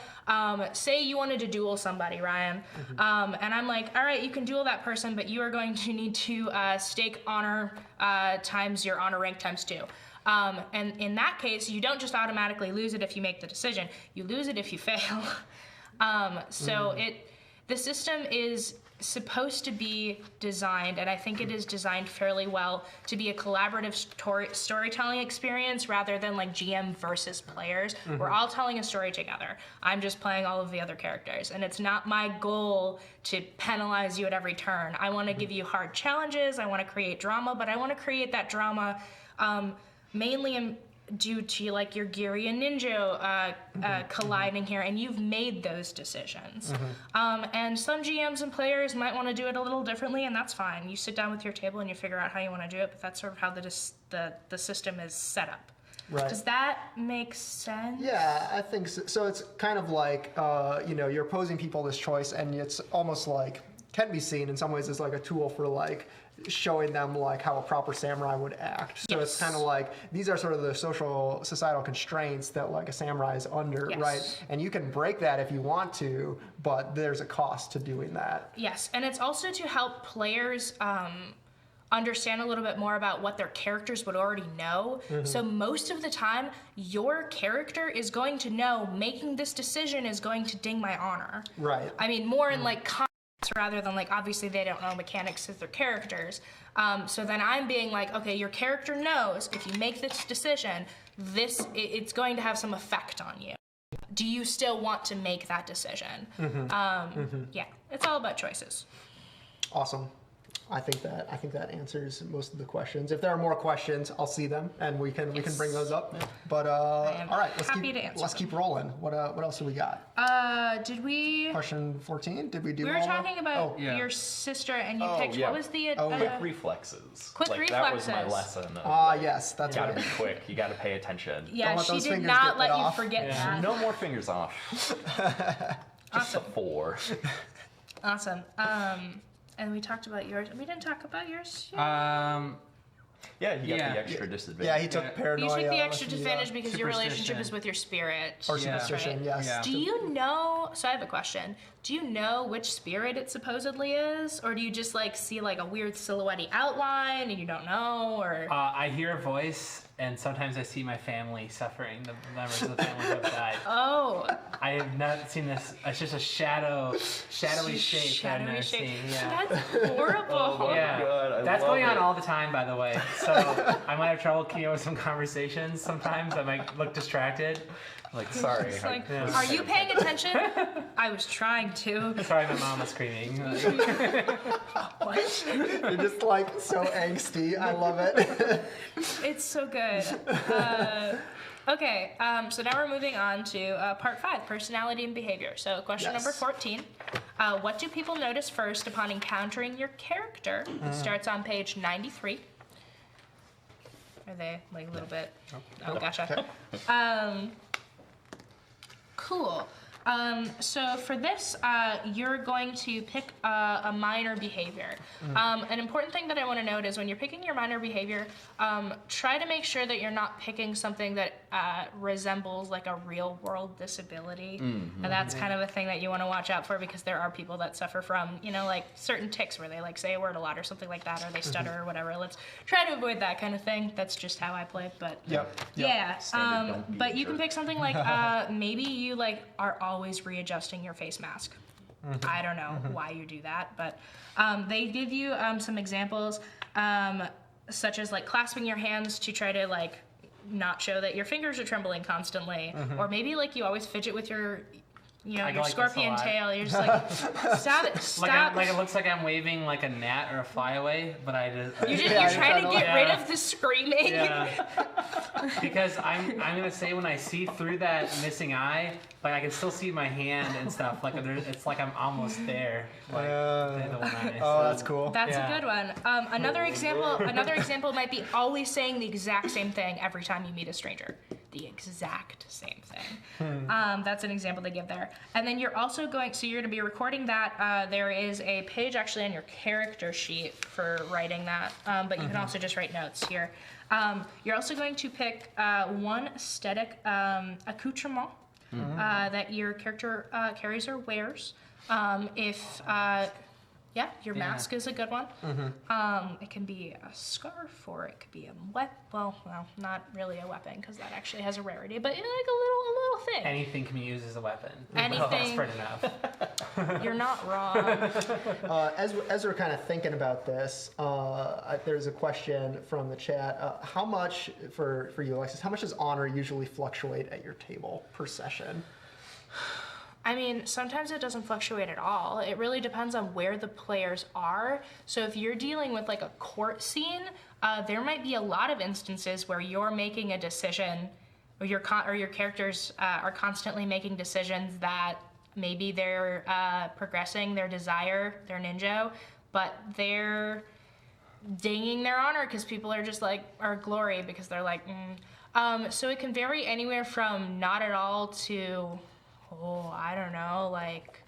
say you wanted to duel somebody, Ryan, and I'm like, all right, you can duel that person, but you are going to need to stake honor times your honor rank times 2. And in that case, you don't just automatically lose it if you make the decision. You lose it if you fail. The system is supposed to be designed, and I think it is designed fairly well, to be a collaborative storytelling experience rather than like GM versus players. We're all telling a story together. I'm just playing all of the other characters, and it's not my goal to penalize you at every turn. I want to give you hard challenges, I want to create drama, but I want to create that drama mainly due to like your Giri and Ninja colliding here, and you've made those decisions. And some GMs and players might want to do it a little differently, and that's fine. You sit down with your table and you figure out how you want to do it, but that's sort of how the system is set up. Right. Does that make sense? Yeah, I think so. So it's kind of like, you're posing people this choice, and it's almost like, can be seen in some ways as like a tool for like showing them like how a proper samurai would act. So it's kind of like, these are sort of the societal constraints that like a samurai is under, right? And you can break that if you want to, but there's a cost to doing that. Yes, and it's also to help players understand a little bit more about what their characters would already know. So most of the time, your character is going to know making this decision is going to ding my honor. Right. I mean, more in like rather than like, obviously they don't know mechanics of their characters. So then I'm being like, okay, your character knows if you make this decision, it's going to have some effect on you. Do you still want to make that decision? Yeah, it's all about choices. Awesome. I think that answers most of the questions. If there are more questions, I'll see them and we can bring those up. But all right, let's keep rolling. What else do we got? Did we? Question 14. Did we do? We were talking about your sister, and you picked. What was the? Quick reflexes. Quick reflexes. That was my lesson. Yes, that's gotta right. be quick. You gotta pay attention. Yeah, she did not let you forget that. No more fingers off. Just a 4. Awesome. And we talked about yours. We didn't talk about yours yet? Yeah, you got the extra disadvantage. Yeah, he took paranoia. You took the extra disadvantage because your relationship is with your spirit. Or superstition, yes. Yeah. Do you know, so I have a question. Do you know which spirit it supposedly is? Or do you just like see like a weird silhouette outline and you don't know? Or I hear a voice, and sometimes I see my family suffering, the members of the family who have died. Oh. I have not seen this. It's just a shadowy shape that I've never seen. Yeah. That's horrible. Yeah. God, That's going on all the time, by the way. So I might have trouble keeping up with some conversations sometimes. I might look distracted. Like, sorry. It's like, are you paying attention? I was trying to. Sorry, my mom was screaming. What? You're just like so angsty. I love it. It's so good. Okay, so now we're moving on to part 5, personality and behavior. So question number 14. What do people notice first upon encountering your character? It starts on page 93. Are they like a little bit? Oh, gotcha. Okay. Cool. So for this, you're going to pick a minor behavior. An important thing that I want to note is when you're picking your minor behavior, try to make sure that you're not picking something that resembles like a real world disability. And that's kind of a thing that you want to watch out for, because there are people that suffer from, like certain tics where they like say a word a lot or something like that, or they stutter or whatever. Let's try to avoid that kind of thing. That's just how I play, but yeah. But you can pick something like maybe you like are always readjusting your face mask. I don't know why you do that, but they give you some examples, such as like clasping your hands to try to like not show that your fingers are trembling constantly, or maybe like you always fidget with your your like scorpion tail. You're just like, stop it, stop. Like it looks like I'm waving like a gnat or a flyaway, but You're trying to get rid of the screaming. Yeah. Because I'm gonna say, when I see through that missing eye, like I can still see my hand and stuff. Like it's like I'm almost there. Like the one I miss. Oh, that's cool. That's a good one. Another example might be always saying the exact same thing every time you meet a stranger. The exact same thing. That's an example they give there. And then you're also you're going to be recording that. There is a page actually on your character sheet for writing that, but you can also just write notes here. You're also going to pick one aesthetic accoutrement that your character carries or wears. If Yeah, your mask is a good one. It can be a scarf, or it could be a well, not really a weapon because that actually has a rarity, but like a little thing. Anything can be used as a weapon. Anything. Well, that's spread enough. You're not wrong. As we're kind of thinking about this, there's a question from the chat. How much, for you, Alexis, how much does honor usually fluctuate at your table per session? I mean, sometimes it doesn't fluctuate at all. It really depends on where the players are. So if you're dealing with like a court scene, there might be a lot of instances where you're making a decision, or your characters are constantly making decisions that maybe they're progressing their desire, their ninja, but they're dinging their honor because people are just like, or glory because they're like, so it can vary anywhere from not at all to, I don't know, like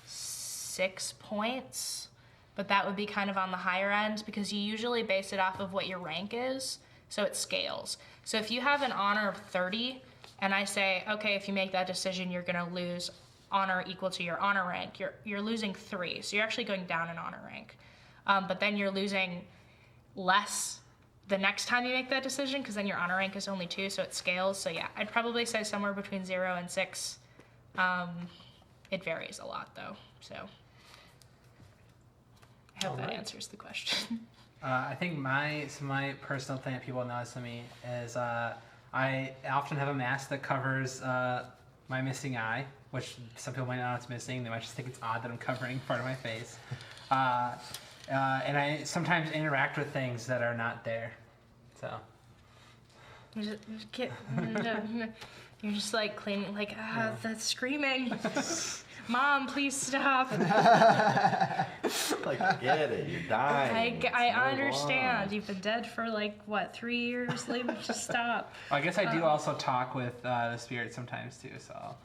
6 points. But that would be kind of on the higher end because you usually base it off of what your rank is, so it scales. So if you have an honor of 30, and I say, okay, if you make that decision, you're gonna lose honor equal to your honor rank, you're losing 3, so you're actually going down in honor rank. But then you're losing less the next time you make that decision because then your honor rank is only 2, so it scales. So yeah, I'd probably say somewhere between 0 and 6. It varies a lot though, so I hope that answers the question. I think my personal thing that people notice to me is I often have a mask that covers my missing eye, which some people might not know it's missing. They might just think it's odd that I'm covering part of my face. And I sometimes interact with things that are not there. So. You're just like cleaning, like, that's screaming. Mom, please stop. Like, get it, you're dying. I understand. You've been dead for like, what, 3 years? Leave it, just stop. I guess I do also talk with the spirit sometimes too, so.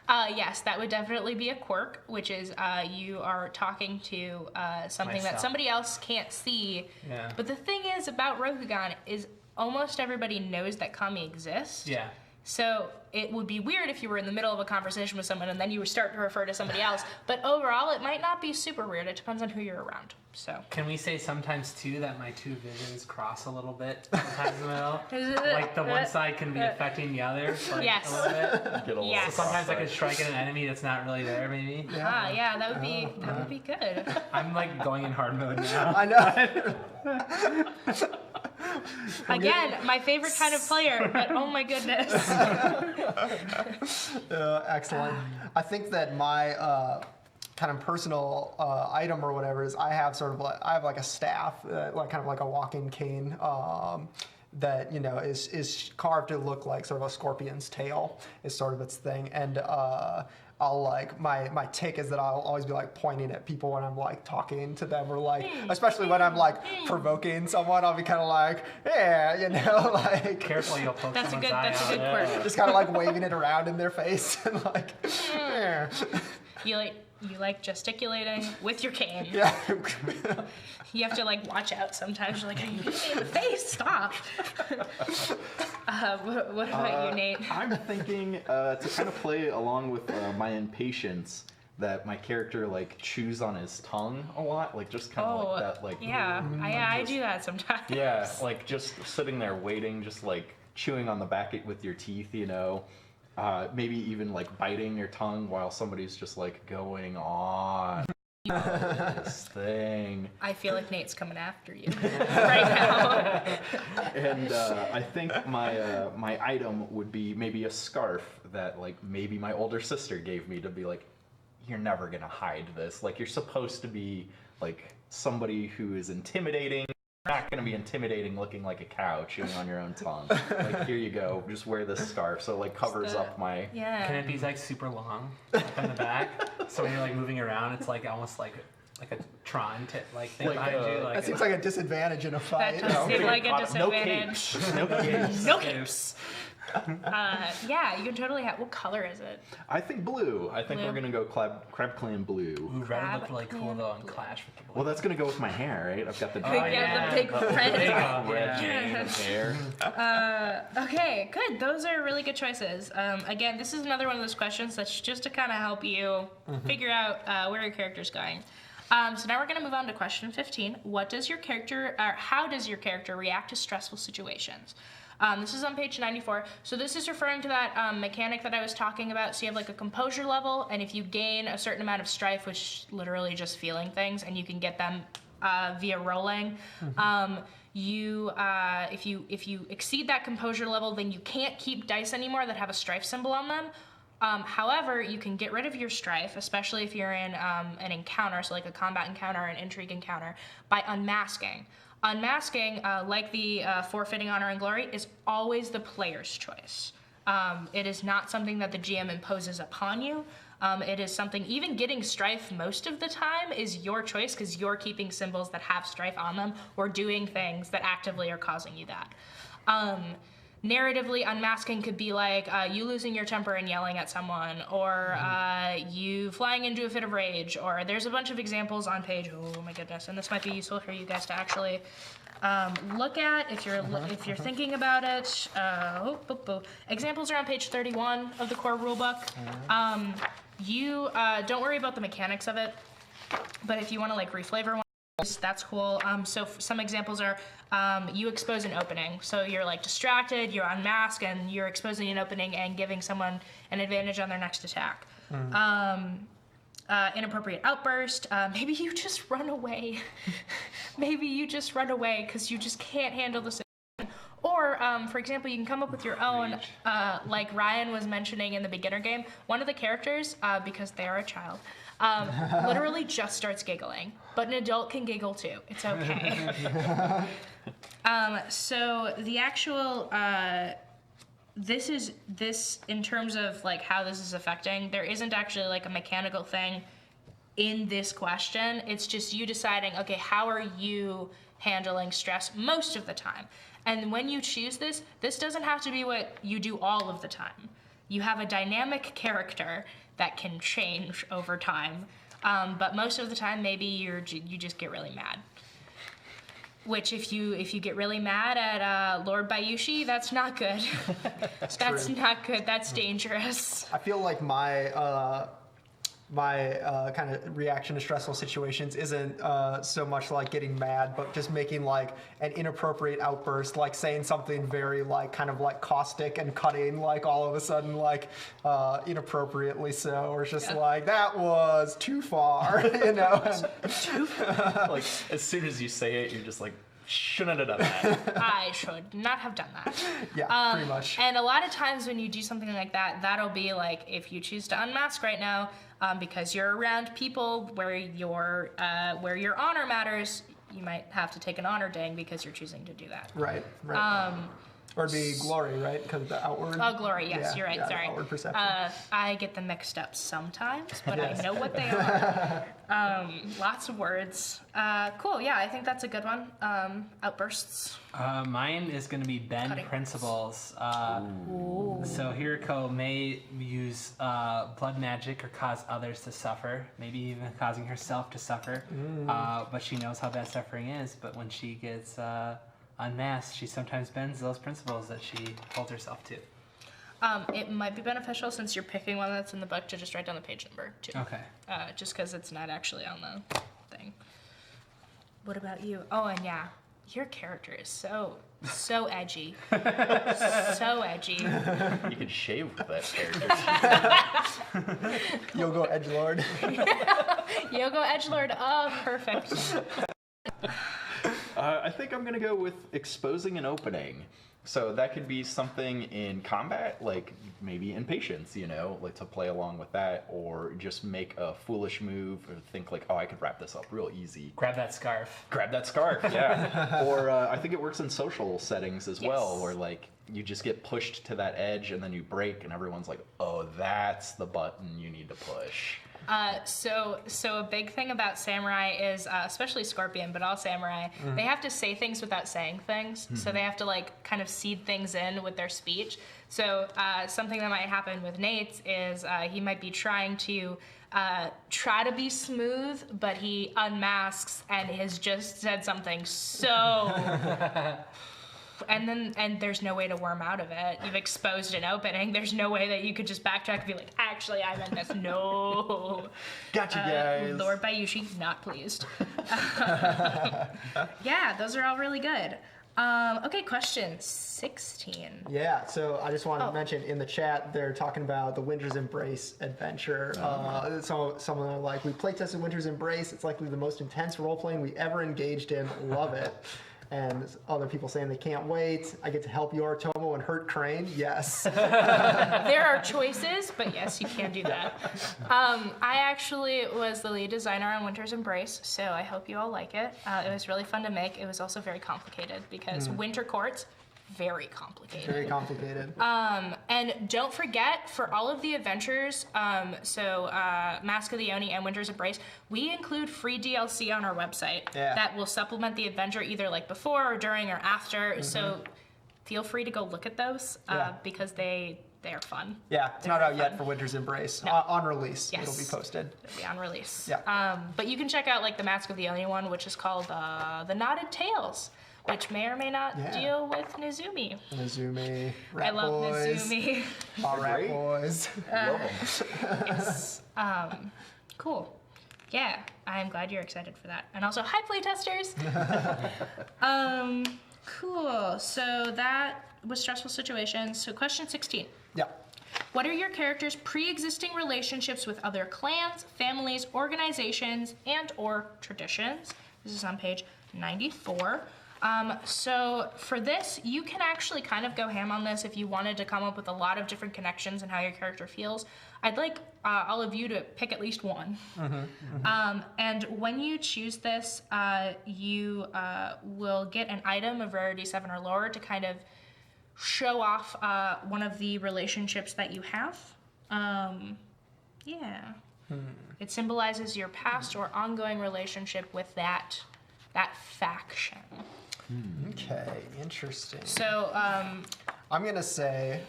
Yes, that would definitely be a quirk, which is you are talking to something that Myself. somebody else can't see. Yeah. But the thing is about Rokugan is almost everybody knows that kami exists. Yeah. So it would be weird if you were in the middle of a conversation with someone and then you would start to refer to somebody else. But overall, it might not be super weird. It depends on who you're around. So. Can we say sometimes too that my two visions cross a little bit sometimes in the middle? Like the one side can be affecting the other, like Yes. a little bit. Get a little Yes. So sometimes I cross-eyed. could strike at an enemy that's not really there, maybe. Yeah, that would be good. I'm like going in hard mode now. I know. Again, my favorite kind of player, but oh my goodness. Excellent. I think that my kind of personal item or whatever is I have like a staff, like kind of like a walking cane. That is carved to look like sort of a scorpion's tail is sort of its thing, and I'll like my tick is that I'll always be like pointing at people when I'm like talking to them or like especially when I'm like provoking someone, I'll be kind of like like Careful, you'll poke That's a someone's good. eye That's a out. good quirk. just kind of like waving it around in their face and like yeah. You like gesticulating with your cane. Yeah. You have to like watch out sometimes. You're like, are you hitting me in the face? Stop. What about you, Nate? I'm thinking to kind of play along with my impatience that my character like chews on his tongue a lot, like just kind of like that, like yeah, I do that sometimes. yeah, like just sitting there waiting, just like chewing on the back with your teeth, maybe even like biting your tongue while somebody's just like going on this thing. I feel like Nate's coming after you right now. And I think my item would be maybe a scarf that like maybe my older sister gave me to be like, you're never gonna hide this. Like you're supposed to be like somebody who is intimidating. You're not gonna be intimidating looking like a cow chewing on your own tongue. Like here you go, just wear this scarf so it like covers up my. Yeah. Can it be like super long up in the back? So when you're like moving around, it's like almost like a Tron like thing Like, behind you. Like That seems like a disadvantage in a That fight. does seem like a No disadvantage. capes. No capes. No capes. Yeah, you can totally have. What color is it? I think blue. I think Blue. we're gonna go Crab Clan blue. Ooh, red would Crab look really cool clan though and blue. clash with the blue. Well, that's gonna go with my hair, right? I've got the Yeah, the big red. Big, red yeah. mane of hair. Okay, good. Those are really good choices. Again, this is another one of those questions that's just to kind of help you figure out where your character's going. So now we're going to move on to question 15. How does your character react to stressful situations? This is on page 94. So this is referring to that mechanic that I was talking about. So you have like a composure level, and if you gain a certain amount of strife, which is literally just feeling things, and you can get them via rolling, if you exceed that composure level, then you can't keep dice anymore that have a strife symbol on them. However, you can get rid of your strife, especially if you're in an encounter, so like a combat encounter or an intrigue encounter, by unmasking. Unmasking, like the forfeiting honor and glory, is always the player's choice. It is not something that the GM imposes upon you. It is something, even getting strife most of the time is your choice because you're keeping symbols that have strife on them or doing things that actively are causing you that. Narratively, unmasking could be like you losing your temper and yelling at someone, or you flying into a fit of rage, or there's a bunch of examples on page, oh my goodness, and this might be useful for you guys to actually look at if you're thinking about it. Examples are on page 31 of the core rulebook. You don't worry about the mechanics of it, but if you want to like reflavor one, that's cool. So some examples are you expose an opening. So you're like distracted, you're unmasked, and you're exposing an opening and giving someone an advantage on their next attack. Inappropriate outburst. Maybe you just run away. Maybe you just run away because you just can't handle the situation. Or, for example, you can come up with your own, like Ryan was mentioning in the beginner game. One of the characters, because they are a child, literally just starts giggling. But an adult can giggle too. It's okay. So the actual, this in terms of like how this is affecting, there isn't actually like a mechanical thing in this question. It's just you deciding, okay, how are you handling stress most of the time? And when you choose this doesn't have to be what you do all of the time. You have a dynamic character that can change over time, but most of the time maybe you just get really mad. Which if you get really mad at Lord Bayushi, that's not good. That's not good. That's dangerous. I feel like my kind of reaction to stressful situations isn't so much like getting mad, but just making like an inappropriate outburst, like saying something very like kind of like caustic and cutting, like all of a sudden like inappropriately so, or it's just like that was too far, you know. Like as soon as you say it, you're just like, shouldn't have done that. I should not have done that. Yeah, pretty much. And a lot of times when you do something like that, that'll be like if you choose to unmask right now, because you're around people where your honor matters, you might have to take an honor ding because you're choosing to do that. Right. Or it'd be glory, right? Because the outward. Oh, glory, yes, you're right, sorry. Outward perception. I get them mixed up sometimes, but I know what they are. Lots of words. Cool, yeah, I think that's a good one. Outbursts. Mine is going to be bend Cutting. Principles. So Hiriko may use blood magic or cause others to suffer, maybe even causing herself to suffer. But she knows how bad suffering is, but when she gets unmasked, she sometimes bends those principles that she holds herself to. It might be beneficial since you're picking one that's in the book to just write down the page number too. Okay. Just because it's not actually on the thing. What about you? Oh, and yeah, your character is so edgy. So edgy. You could shave with that character. You'll go edgelord. Yogo Edgelord. Oh, perfect. I think I'm gonna go with exposing an opening. So that could be something in combat, like maybe impatience, you know, like to play along with that, or just make a foolish move, or think like, oh, I could wrap this up real easy. Grab that scarf. Grab that scarf, yeah. Or I think it works in social settings as well, where like you just get pushed to that edge and then you break, and everyone's like, oh, that's the button you need to push. So a big thing about samurai is, especially Scorpion, but all samurai, they have to say things without saying things. So they have to like kind of seed things in with their speech. So something that might happen with Nate is he might be trying to try to be smooth, but he unmasks and has just said something so And there's no way to worm out of it. You've exposed an opening. There's no way that you could just backtrack and be like, actually, I meant this. No. Gotcha, guys. Lord Bayushi, not pleased. Yeah, those are all really good. Okay, question 16. Yeah, so I just wanted to mention in the chat they're talking about the Winter's Embrace adventure. So someone are like, we playtested Winter's Embrace. It's likely the most intense role playing we ever engaged in. Love it. And other people saying they can't wait. I get to help Yoritomo and hurt Crane. Yes. There are choices, but yes, you can do that. I actually was the lead designer on Winter's Embrace, so I hope you all like it. It was really fun to make. It was also very complicated because Winter Court's very complicated. Very complicated. And don't forget, for all of the adventures, Mask of the Oni and Winter's Embrace, we include free DLC on our website that will supplement the adventure either like before or during or after. So feel free to go look at those because they are fun. Yeah, it's not out yet for Winter's Embrace. No. On release, Yes. it'll be posted. It'll be on release. Yeah. But you can check out like the Mask of the Oni one, which is called The Knotted Tales, which may or may not deal with Nezumi. Nezumi, Rat I love Boys, Nezumi. all Rat Boys. Love 'em. Yes. Cool. Yeah, I'm glad you're excited for that. And also, hi playtesters. Cool. So that was stressful situations. So question 16. Yeah. What are your characters' pre-existing relationships with other clans, families, organizations, and/or traditions? This is on page 94. So for this, you can actually kind of go ham on this if you wanted to come up with a lot of different connections and how your character feels. I'd like all of you to pick at least one. And when you choose this, you will get an item of rarity 7 or lower to kind of show off one of the relationships that you have. It symbolizes your past or ongoing relationship with that faction. Okay, interesting. So, I'm gonna say,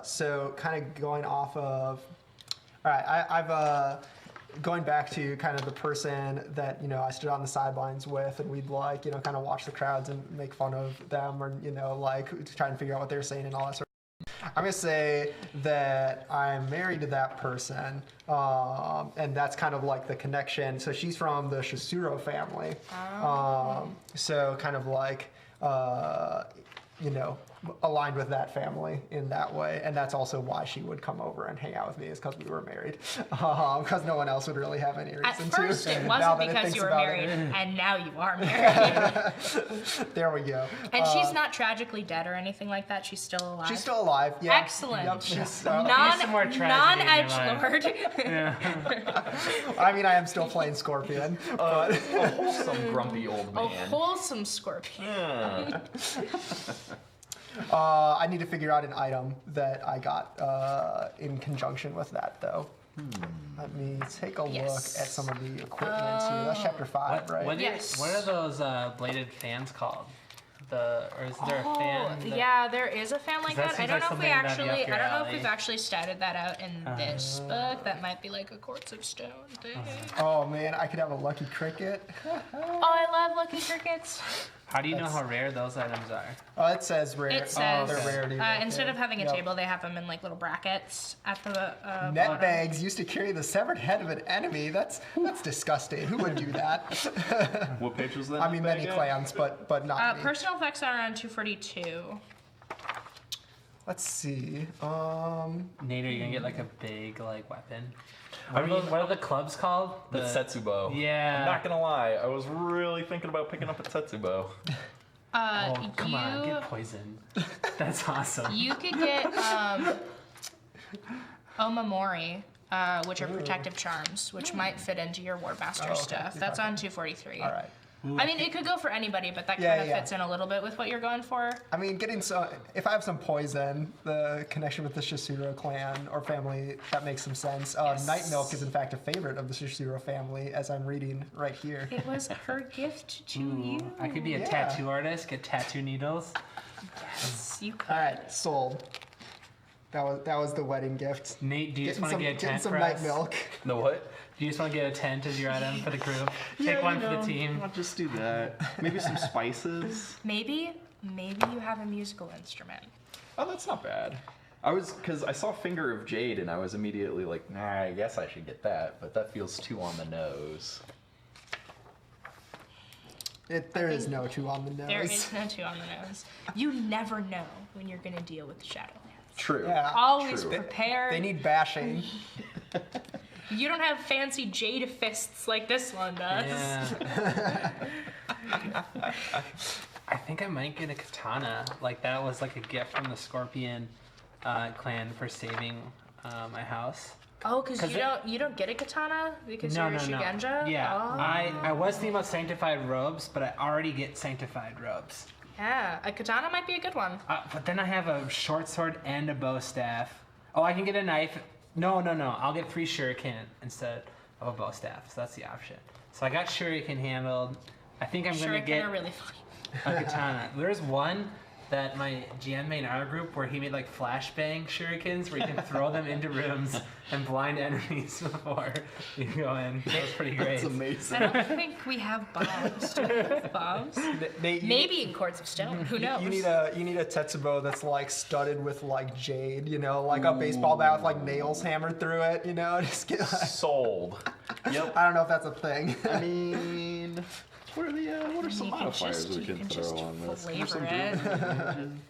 so kind of going off of, all right, I've going back to kind of the person that, you know, I stood on the sidelines with, and we'd like, you know, kind of watch the crowds and make fun of them, or, you know, like try and figure out what they're saying and all that sort of. I'm gonna say that I'm married to that person, and that's kind of like the connection. So she's from the Shisuro family, so kind of like, you know, aligned with that family in that way, and that's also why she would come over and hang out with me, is because we were married, because no one else would really have any reason at to. first it Now wasn't that it because thinks you were about married, it. and now you are married. There we go. And she's not tragically dead or anything like that. She's still alive. She's still alive. Yeah. Excellent. Yep, she's, some more tragedy in your non-edgelord. I mean, I am still playing Scorpion, but A wholesome, grumpy old A man. wholesome scorpion. I need to figure out an item that I got in conjunction with that, though. Let me take a look Yes. at some of the equipment here. That's chapter 5, right? Yes. What are those bladed fans called? Or is there a fan? that- Yeah, there is a fan like that that. I seems don't like know if we something that'd be actually. up your I don't know if alley. we've actually statted that out in this book. That might be like a Quartz of Stone thing. Oh man, I could have a lucky cricket. Oh, I love Lucky Crickets. How do you know how rare those items are? Oh, it says rare. It says they're rarity. right instead there. of having a Yep. table, they have them in like little brackets at the. Net bottom. bags used to carry the severed head of an enemy. That's disgusting. Who would do that? What page was that? I mean, many clans, but not me. Personal effects are on 242. Let's see. Nate, are you gonna get like a big like weapon? I mean- What are the clubs called? The Setsubo. Yeah. I'm not gonna lie, I was really thinking about picking up a Setsubo. Oh, come on, get poison. That's awesome. You could get Omamori, which are protective charms, which might fit into your Wardmaster stuff. That's on 243. All right. I mean, it could go for anybody, but that Yeah, kind of yeah. fits in a little bit with what you're going for. I mean, getting if I have some poison, the connection with the Shisuro clan or family, that makes some sense. Night Milk is in fact a favorite of the Shisuro family, as I'm reading right here. It was her gift to you. I could be a Yeah. tattoo artist, get tattoo needles. Yes, you could. All right, sold. That was the wedding gift. Nate, do you just Getting want some, to get a getting tent some for Night us? Milk. The what? Do you just want to get a tent as your item for the group? Take one for the team. I'll just do that. Maybe some spices. Maybe maybe you have a musical instrument. Oh, that's not bad. Because I saw Finger of Jade and I was immediately like, nah, I guess I should get that, but that feels too on the nose. There is no 2 on the nose. There is no 2 on the nose. You never know when you're going to deal with Shadowlands. True. Yeah. Always True. prepared. They need bashing. You don't have fancy jade fists like this one does. Yeah. I think I might get a katana. Like that was like a gift from the Scorpion clan for saving my house. Oh, because 'Cause you don't get a katana because No, you're a no, no. Shugenja? Yeah, Oh. I was thinking about sanctified robes, but I already get sanctified robes. Yeah, a katana might be a good one. But then I have a short sword and a bow staff. Oh, I can get a knife. No. I'll get 3 shuriken instead of a bow staff. So that's the option. So I got shuriken handled. I think I'm gonna Shuriken get are really funny. a katana. There's one that my GM made in our group where he made like flashbang shurikens where you can throw them into rooms and blind enemies before you go in. That was pretty great. That's amazing. I don't think we have bombs. Do we have bombs? Maybe in Courts of Stone. Who knows? You need a Tetsubo that's like studded with like jade, like a baseball bat with like nails hammered through it, just get like, Sold. Yep. I don't know if that's a thing. I mean, what are some You can modifiers just- we you can can throw just on this? flavor Some it. druid-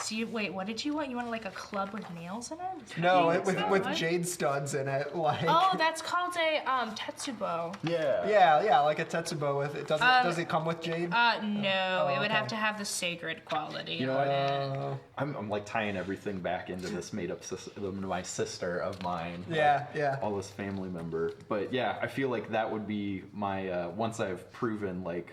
So wait, what did you want? You wanted like a club with nails in it? No, Is that with what? jade studs in it, like. Oh, that's called a Tetsubo. Yeah. Yeah, like a Tetsubo with it. Does it come with jade? No, it would have okay. to have the sacred quality You know on what? it. I'm like tying everything back into this made up my sister of mine. Yeah, like, yeah. All this family member. But yeah, I feel like that would be my once I've proven like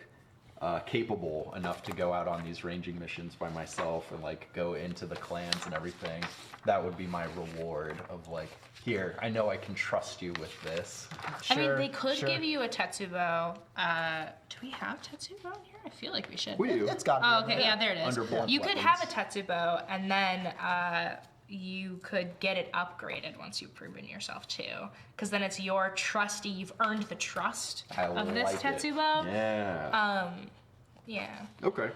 capable enough to go out on these ranging missions by myself and like go into the clans and everything. That would be my reward of like, here, I know I can trust you with this. I mean, Sure, they could sure. give you a Tetsubo. Do we have Tetsubo in here? I feel like we should. We do. It's got. Oh, okay, yeah, there it is. Under blood You could weapons. have a Tetsubo, and then you could get it upgraded once you've proven yourself too. Because then it's your trusty, you've earned the trust I of this like it. Tetsubo. Yeah. Yeah. Okay.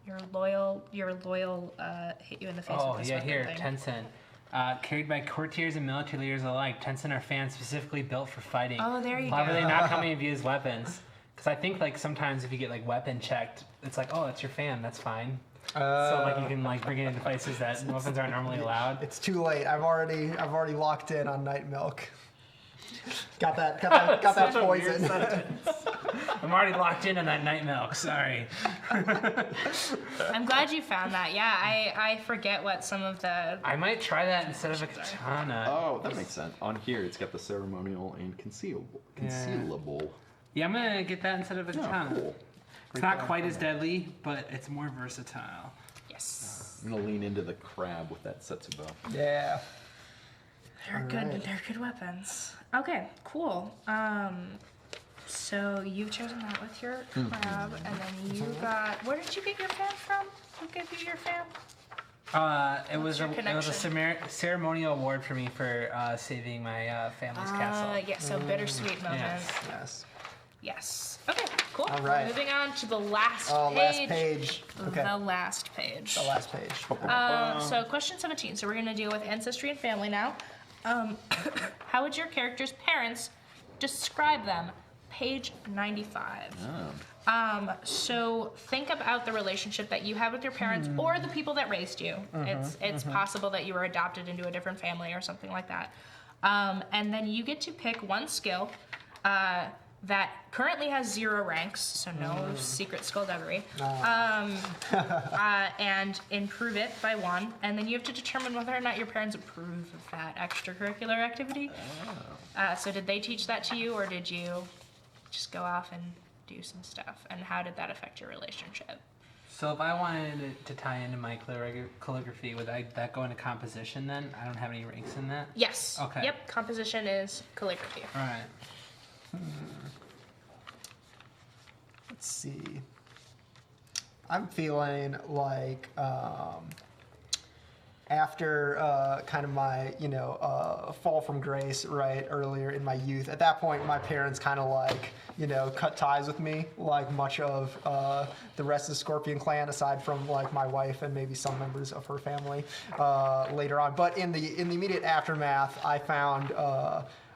Your loyal hit you in the face Oh, with this yeah, weapon here, thing. Tencent. Carried by courtiers and military leaders alike, Tencent are fans specifically built for fighting. Oh, there you Why go. were they not coming to view as weapons? Because I think like sometimes if you get like weapon checked, it's like, oh, it's your fan, that's fine. So like you can like bring it into places that weapons aren't normally allowed. It's too late. I've already locked in on night milk. Got that Such a weird poison. sentence. I'm already locked in on that night milk. Sorry. I'm glad you found that. Yeah, I forget what some of the. I might try that instead of a katana. Oh, that makes sense. On here, it's got the ceremonial and concealable. Yeah, I'm gonna get that instead of a katana. Cool. It's not quite as deadly, but it's more versatile. Yes. I'm gonna lean into the crab with that Setsubo. Yeah. They're good. They're good weapons. Okay, cool. So you've chosen that with your crab, and then you got. Where did you get your fan from? Who gave you your fan? It was your connection? ceremonial award for me for saving my family's castle. Yeah. So bittersweet moment. Yes. Yes. Yes. Okay. Cool. All right. Moving on to the last Oh, page. last page. Okay. The last page. The last page. So question 17. So we're gonna deal with ancestry and family now. How would your character's parents describe them? Page 95. So think about the relationship that you have with your parents or the people that raised you. It's possible that you were adopted into a different family or something like that. And then you get to pick one skill that currently has 0 ranks, so no secret skullduggery, and improve it by 1. And then you have to determine whether or not your parents approve of that extracurricular activity. So did they teach that to you, or did you just go off and do some stuff? And how did that affect your relationship? So if I wanted to tie into my calligraphy, would that go into composition then? I don't have any ranks in that. Yes. Okay. Yep. Composition is calligraphy. All right. Let's see. I'm feeling like after kind of my, fall from grace, right, earlier in my youth, at that point, my parents kind of like, cut ties with me, like much of the rest of the Scorpion clan, aside from like my wife and maybe some members of her family later on. But in the immediate aftermath, I found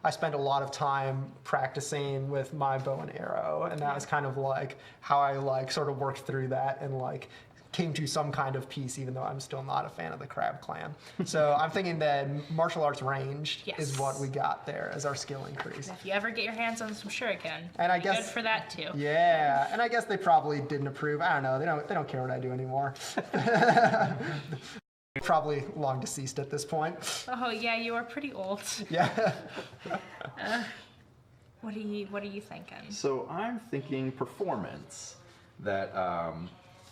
I spent a lot of time practicing with my bow and arrow, and that was kind of like how I like sort of worked through that and like came to some kind of peace, even though I'm still not a fan of the Crab Clan. So I'm thinking that martial arts ranged is what we got there as our skill increase. If you ever get your hands on some shuriken, and I you're guess good for that too. Yeah, and I guess they probably didn't approve. I don't know. They don't care what I do anymore. Probably long deceased at this point. Oh yeah, you are pretty old. Yeah. What are you thinking? So I'm thinking performance. That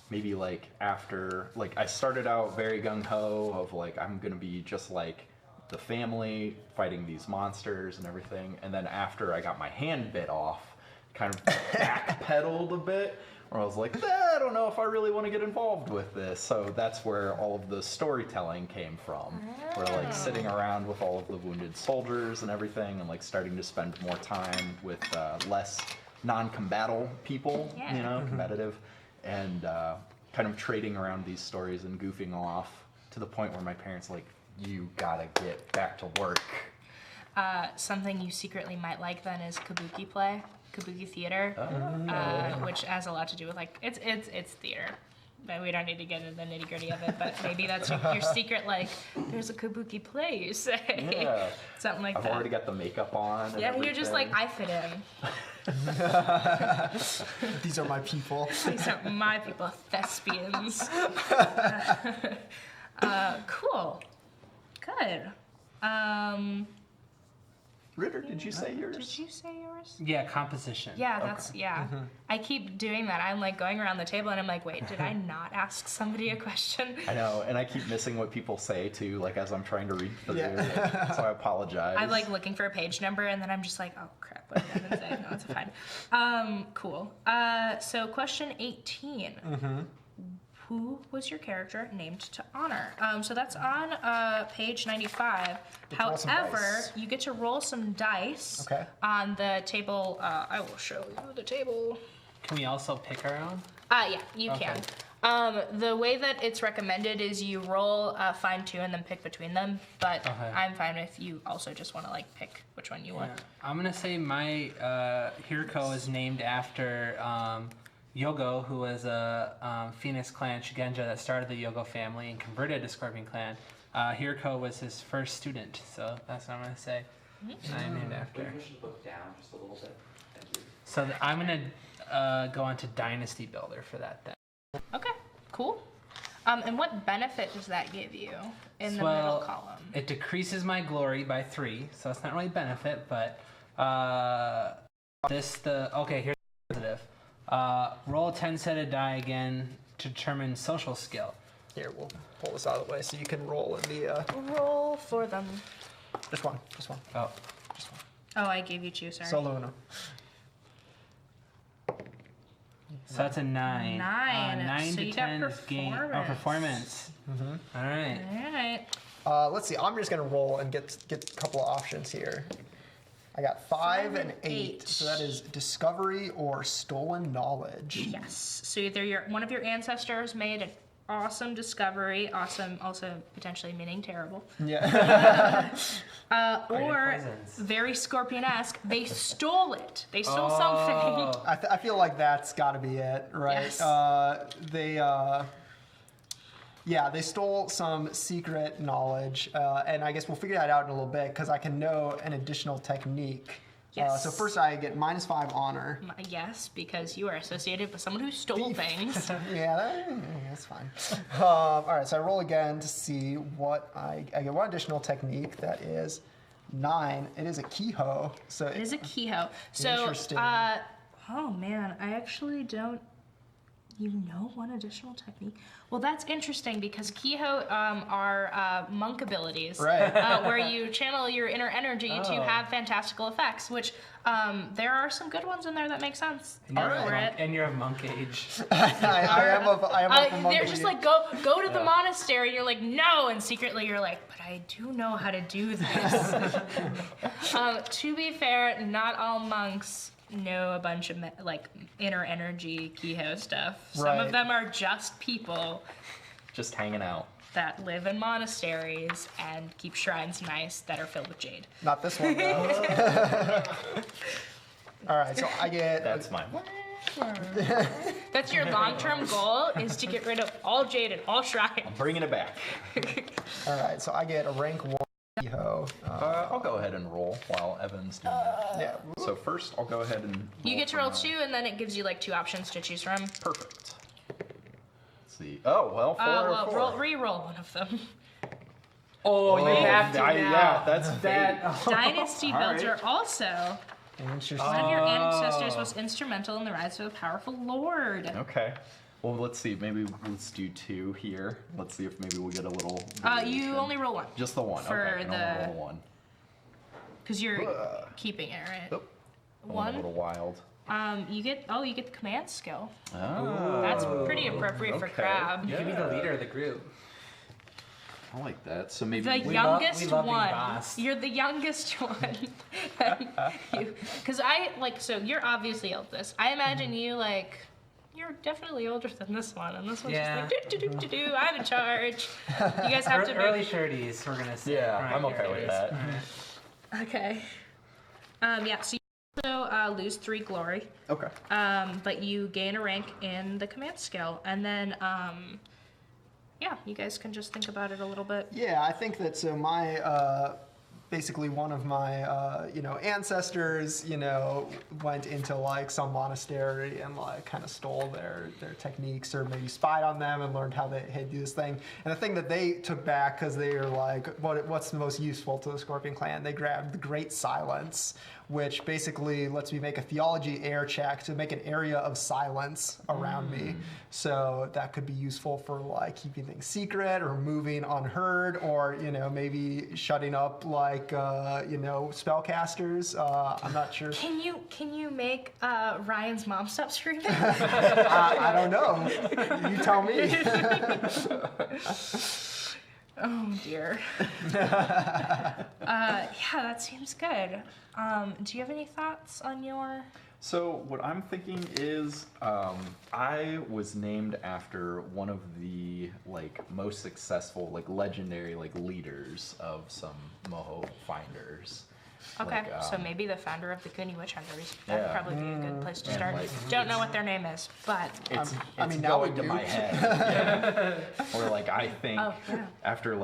maybe like after, like I started out very gung-ho of like I'm gonna be just like the family fighting these monsters and everything, and then after I got my hand bit off, kind of backpedaled a bit, where I was like, I don't know if I really want to get involved with this. So that's where all of the storytelling came from. We're like sitting around with all of the wounded soldiers and everything, and like starting to spend more time with less non-combatal people, combative, and kind of trading around these stories and goofing off to the point where my parents like, you gotta get back to work. Something you secretly might like then is kabuki play. Kabuki theater, which has a lot to do with like it's theater, but we don't need to get into the nitty gritty of it. But maybe that's your secret. Like, there's a kabuki play, you say, something like that. I've already got the makeup on. And and you're just like, I fit in. These are my people. These are my people, thespians. Cool, good. Ritter, did you say yours? Did you say yours? Yeah, composition. Yeah, that's I keep doing that. I'm like going around the table and I'm like, wait, did I not ask somebody a question? I know, and I keep missing what people say too, like as I'm trying to read through. So I apologize. I'm like looking for a page number and then I'm just like, oh crap, what did I say? No, it's fine. Cool. So question 18. Who was your character named to honor? So that's on page 95. Roll some However, dice. you get to roll some dice on the table. I will show you the table. Can we also pick our own? Yeah, you can. The way that it's recommended is you roll, find two, and then pick between them. But I'm fine if you also just want to like pick which one you want. I'm gonna say my Hiriko is named after Yogo, who was a Phoenix Clan Shugenja that started the Yogo family and converted to Scorpion Clan. Hiriko was his first student, so that's what I'm gonna say. I'm named after. Can you push the book down just a little bit? Thank you. So I'm gonna go on to Dynasty Builder for that then. Okay, cool. And what benefit does that give you in the middle column? It decreases my glory by 3, so it's not really benefit, but here's the positive. Roll a 10-sided die again to determine social skill. Here, we'll pull this out of the way so you can roll in the. Roll for them. Just one. Oh. Oh, I gave you two, sorry. Solo uno. So that's a 9. 9 So to you 10 got is gain. Oh, performance. All right. All right. Let's see. I'm just gonna roll and get a couple of options here. I got 5 and 8, so that is discovery or stolen knowledge. Yes. So either one of your ancestors made an awesome discovery, awesome also potentially meaning terrible, Yeah. or poisons. very Scorpion-esque, they stole it. They stole something. I feel like that's got to be it, right? Yes. They stole some secret knowledge, and I guess we'll figure that out in a little bit because I can know an additional technique. Yes. So first I get -5 honor. Yes, because you are associated with someone who stole things. That's fine. All right, so I roll again to see what I get. One additional technique that is 9. It is a kiho. So It is a kiho. So, Interesting. oh man, I actually don't You know one additional technique? Well, that's interesting because Kiho are monk abilities. Right. Where you channel your inner energy to Oh. have fantastical effects, which there are some good ones in there that make sense. And you're, For it. and you're of monk age. I am of the monkey. They're just like, go to the monastery. You're like, no. And secretly you're like, but I do know how to do this. To be fair, not all monks know a bunch of like inner energy Kiho stuff. Some Right. of them are just people Just hanging out. that live in monasteries and keep shrines nice that are filled with jade. Not this one, though. All right, so I get... That's mine. That's your long-term goal, is to get rid of all jade and all shrines. Bringing it back. All right, so I get a rank 1 Kiho. I'll go ahead and roll while Evan's doing that. Yeah. So first, I'll go ahead and You get to roll for 2, and then it gives you like 2 options to choose from. Perfect. Let's see. Oh, well, 4 or 4. Re-roll one of them. Oh, you have to now. Yeah, that's that. fate. Dynasty All right. Builder also. Interesting. One of your ancestors was instrumental in the rise of a powerful lord. Okay. Well, let's see. Maybe let's do 2 here. Let's see if maybe we get a little. You variation. only roll 1. Just the 1. for Okay. I can only roll 1. Because you're keeping it, right? Oh, I went a little 1. wild. You get the command skill. Oh. That's pretty appropriate for okay. Crab. You can be the leader of the group. I like that. So maybe The We youngest love being one. bossed. You're the youngest one. Because so you're obviously eldest. I imagine you like, you're definitely older than this one, and this one's Yeah. just like, do, I'm in charge. You guys have to Early make. 30s, we're gonna say. Yeah, Right, I'm okay with that. Okay. Yeah, so you also lose 3 glory, Okay. but you gain a rank in the command skill, and then, yeah, you guys can just think about it a little bit. Yeah, I think that so my basically one of my ancestors went into like some monastery and like kind of stole their techniques or maybe spied on them and learned how they do this thing. And the thing that they took back because they were like, what's the most useful to the Scorpion Clan? They grabbed the Great Silence, which basically lets me make a theology air check to make an area of silence around me. So that could be useful for like keeping things secret or moving unheard, or maybe shutting up like spellcasters. I'm not sure. Can you make Ryan's mom stop screaming? I don't know. You tell me. Oh dear. Yeah, that seems good. Do you have any thoughts on your? So what I'm thinking is, I was named after one of the most successful legendary leaders of some Moho finders. Okay, so maybe the founder of the Goonie Witch Hunters. That would Yeah. probably be a good place to And, start. Don't know what their name is, but It's I mean, now going we to do. my head. Yeah. Or I think Oh, yeah. after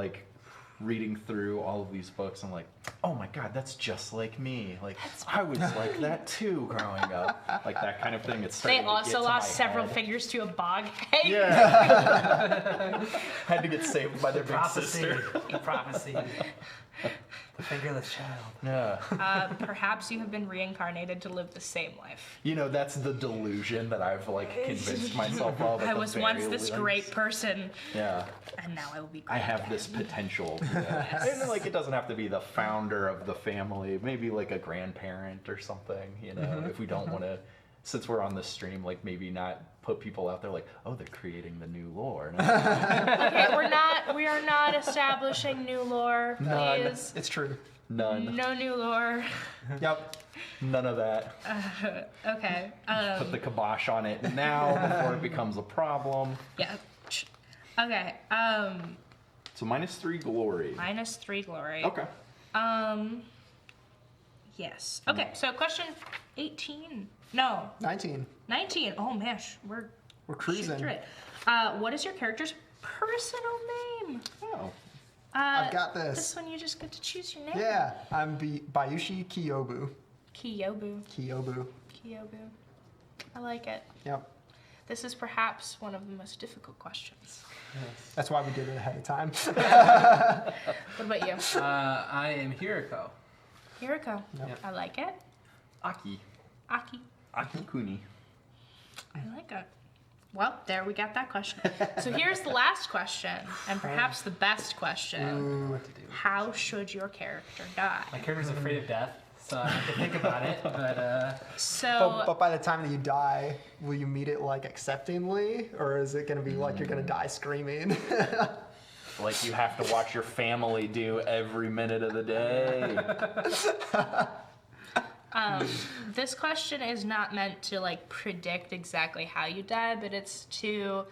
reading through all of these books, I'm like, oh my god, that's just like me. I was like that too growing up. That kind of thing. It's they starting to get also to lost my several head. fingers to a bog. Hey, Yeah. Had to get saved by their big Prophecy. sister. Prophecy. The fingerless child. Yeah. perhaps you have been reincarnated to live the same life. That's the delusion that I've convinced myself of. at I the was very once this least. great person, Yeah. and now I will be great I have again. this potential. To that. And it doesn't have to be the founder of the family. Maybe a grandparent or something. If we don't want to, since we're on this stream, maybe not put people out there oh, they're creating the new lore. Okay, we are not establishing new lore, None. please. It's true. None. No new lore. Yep. None of that. Okay. Put the kibosh on it now before it becomes a problem. Yeah. Okay. So -3 glory. -3 glory. Okay. Yes. Okay. So question 18. No, 19. 19. Oh man, we're We're shooting cruising. through it. What is your character's personal name? Oh. I've got This this. one you just get to choose your name. Yeah, I'm Bayushi Kiyobu. Kiyobu. Kiyobu. Kiyobu. I like it. Yep. This is perhaps one of the most difficult questions. That's why we did it ahead of time. What about you? I am Hiriko. Hiriko. Yep. I like it. Aki. Aki. Aki Kuni. I like it. Well, there we got that question. So here's the last question, and perhaps the best question. How should your character die? My character's afraid of death, so I have to think about it. But But by the time that you die, will you meet it like acceptingly, or is it going to be like you're going to die screaming? Like you have to watch your family do every minute of the day. This question is not meant to like predict exactly how you die, but it's to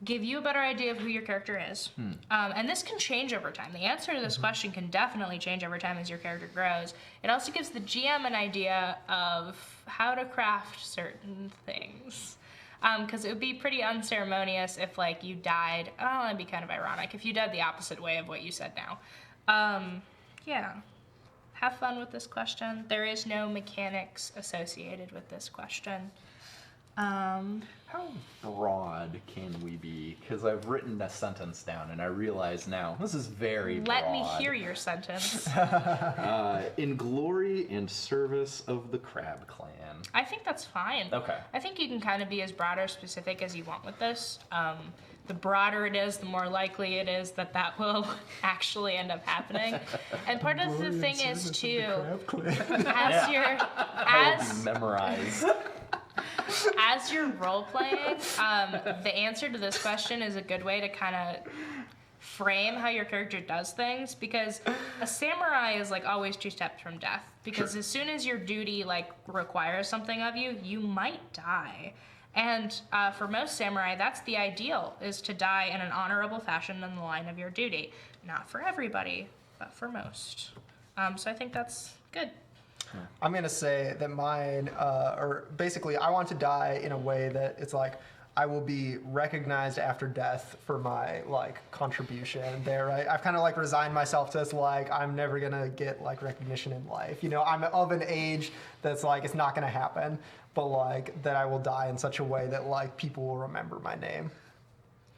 give you a better idea of who your character is. And this can change over time. The answer to this question can definitely change over time as your character grows. It also gives the GM an idea of how to craft certain things. Because it would be pretty unceremonious if like you died, it'd be kind of ironic if you died the opposite way of what you said now. Yeah. Have fun with this question. There is no mechanics associated with this question. How broad can we be? Because I've written a sentence down and I realize now this is very broad. Let me hear your sentence. In glory and service of the Crab Clan. I think that's fine. Okay. I think you can kind of be as broad or specific as you want with this. The broader it is, the more likely it is that that will actually end up happening. And part of the thing is too, as Memorized. as you're role playing, the answer to this question is a good way to kind of frame how your character does things, because a samurai is like always 2 steps from death, because as soon as your duty like requires something of you, you might die. And for most samurai, that's the ideal, is to die in an honorable fashion in the line of your duty. Not for everybody, but for most. So I think that's good. I'm going to say that mine, or basically I want to die in a way that it's like, I will be recognized after death for my like contribution there, right? I've kind of like resigned myself to this, like I'm never gonna get like recognition in life. You know, I'm of an age that's like it's not gonna happen, but like that I will die in such a way that like people will remember my name.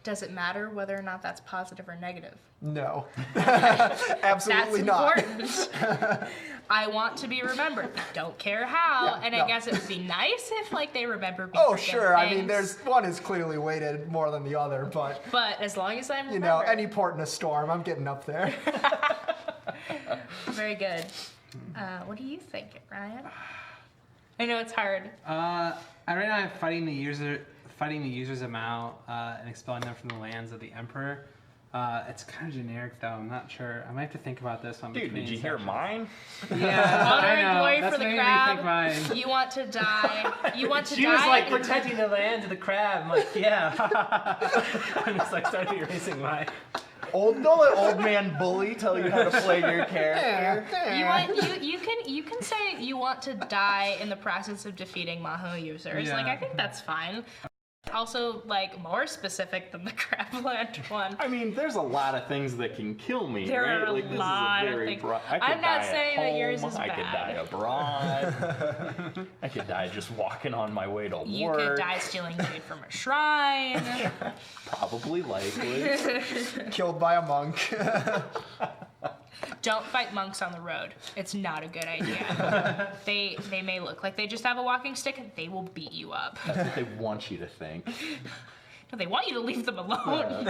Does it matter whether or not that's positive or negative? No, absolutely That's not. important. I want to be remembered. Don't care how. Yeah, and no. I guess it would be nice if like they remember me. Oh for good sure, I mean things. there's one is clearly weighted more than the other, but But as long as I'm you know, remembered. any port in a storm, I'm getting up there. Very good. What do you think, Ryan? I know it's hard. right now I'm fighting the users amount and expelling them from the lands of the Emperor. It's kind of generic though. I'm not sure. I might have to think about this one. Dude, did you hear mine? Yeah, Honor I and know. glory That's for the making me crab. think mine. You want to die. You want to She die. was like protecting the lands of the crab. I'm like, yeah. I'm just like started erasing mine. Don't let old man bully tell you how to play your character. You can say you want to die in the process of defeating Maho users. Yeah. Like I think that's fine. Also, like more specific than the crabland one. I mean, there's a lot of things that can kill me, There right? are a Like, this lot is a of very things. broad. I could I'm not die saying at that yours home, is I could die bad. abroad. I could die just walking on my way to You work. could die stealing food from a shrine. Probably likely. Killed by a monk. Don't fight monks on the road. It's not a good idea. They may look like they just have a walking stick. They will beat you up. That's what they want you to think. No, they want you to leave them alone.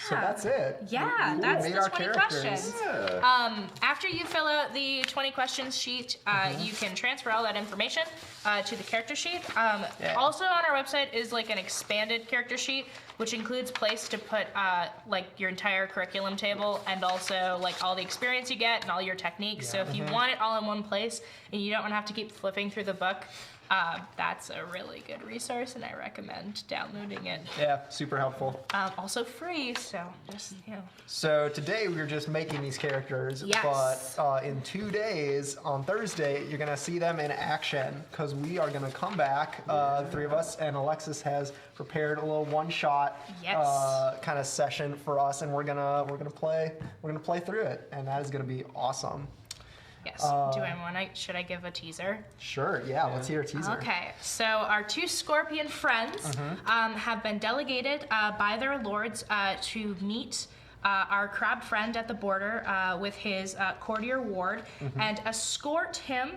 So that's it. Yeah, We that's made the our 20 characters. questions. Yeah. After you fill out the 20 questions sheet, you can transfer all that information to the character sheet. Also on our website is like an expanded character sheet, which includes place to put like your entire curriculum table and also like all the experience you get and all your techniques. So if you want it all in one place and you don't want to have to keep flipping through the book, that's a really good resource and I recommend downloading it. Yeah, super helpful. Also free, so just, you know. So today we were just making these characters, Yes. but in 2 days, on Thursday, you're gonna see them in action because we are gonna come back, the 3 of us, and Alexis has prepared a little one-shot Yes. kind of session for us, and we're gonna play through it, and that is gonna be awesome. Yes. Should I give a teaser? Sure, yeah. Let's hear a teaser. Okay, so our 2 scorpion friends have been delegated by their lords to meet our crab friend at the border with his courtier ward and escort him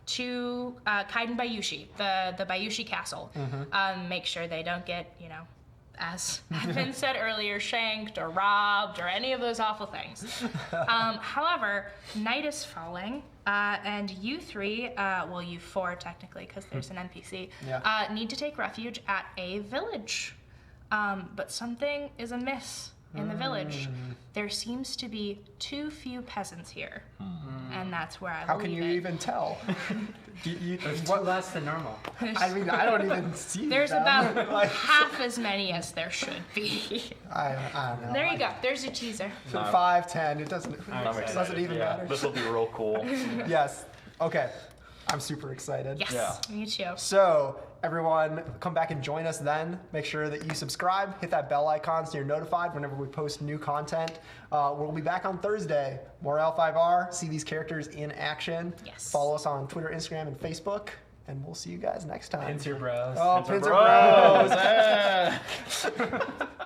to Kaiden Bayushi, the Bayushi Castle. Make sure they don't get, as Evan said earlier, shanked or robbed or any of those awful things. However, night is falling, and you three, well, you four technically, because there's an NPC, need to take refuge at a village. But something is amiss in the village. There seems to be too few peasants here, and that's where I How will can leave you it. even tell? There's two less than normal. I mean, I don't even see There's them. about Like, half as many as there should be. I don't know. There you go. There's your teaser. 5, 10, it doesn't, I'm it doesn't even matter. This will be real cool. Yes. Okay. I'm super excited. Yes, Yeah. me too. So, everyone, come back and join us then. Make sure that you subscribe, hit that bell icon so you're notified whenever we post new content. We'll be back on Thursday. More L5R, see these characters in action. Yes. Follow us on Twitter, Instagram, and Facebook, and we'll see you guys next time. Pincer bros. Oh, Pincer Pincer Bros! Bros.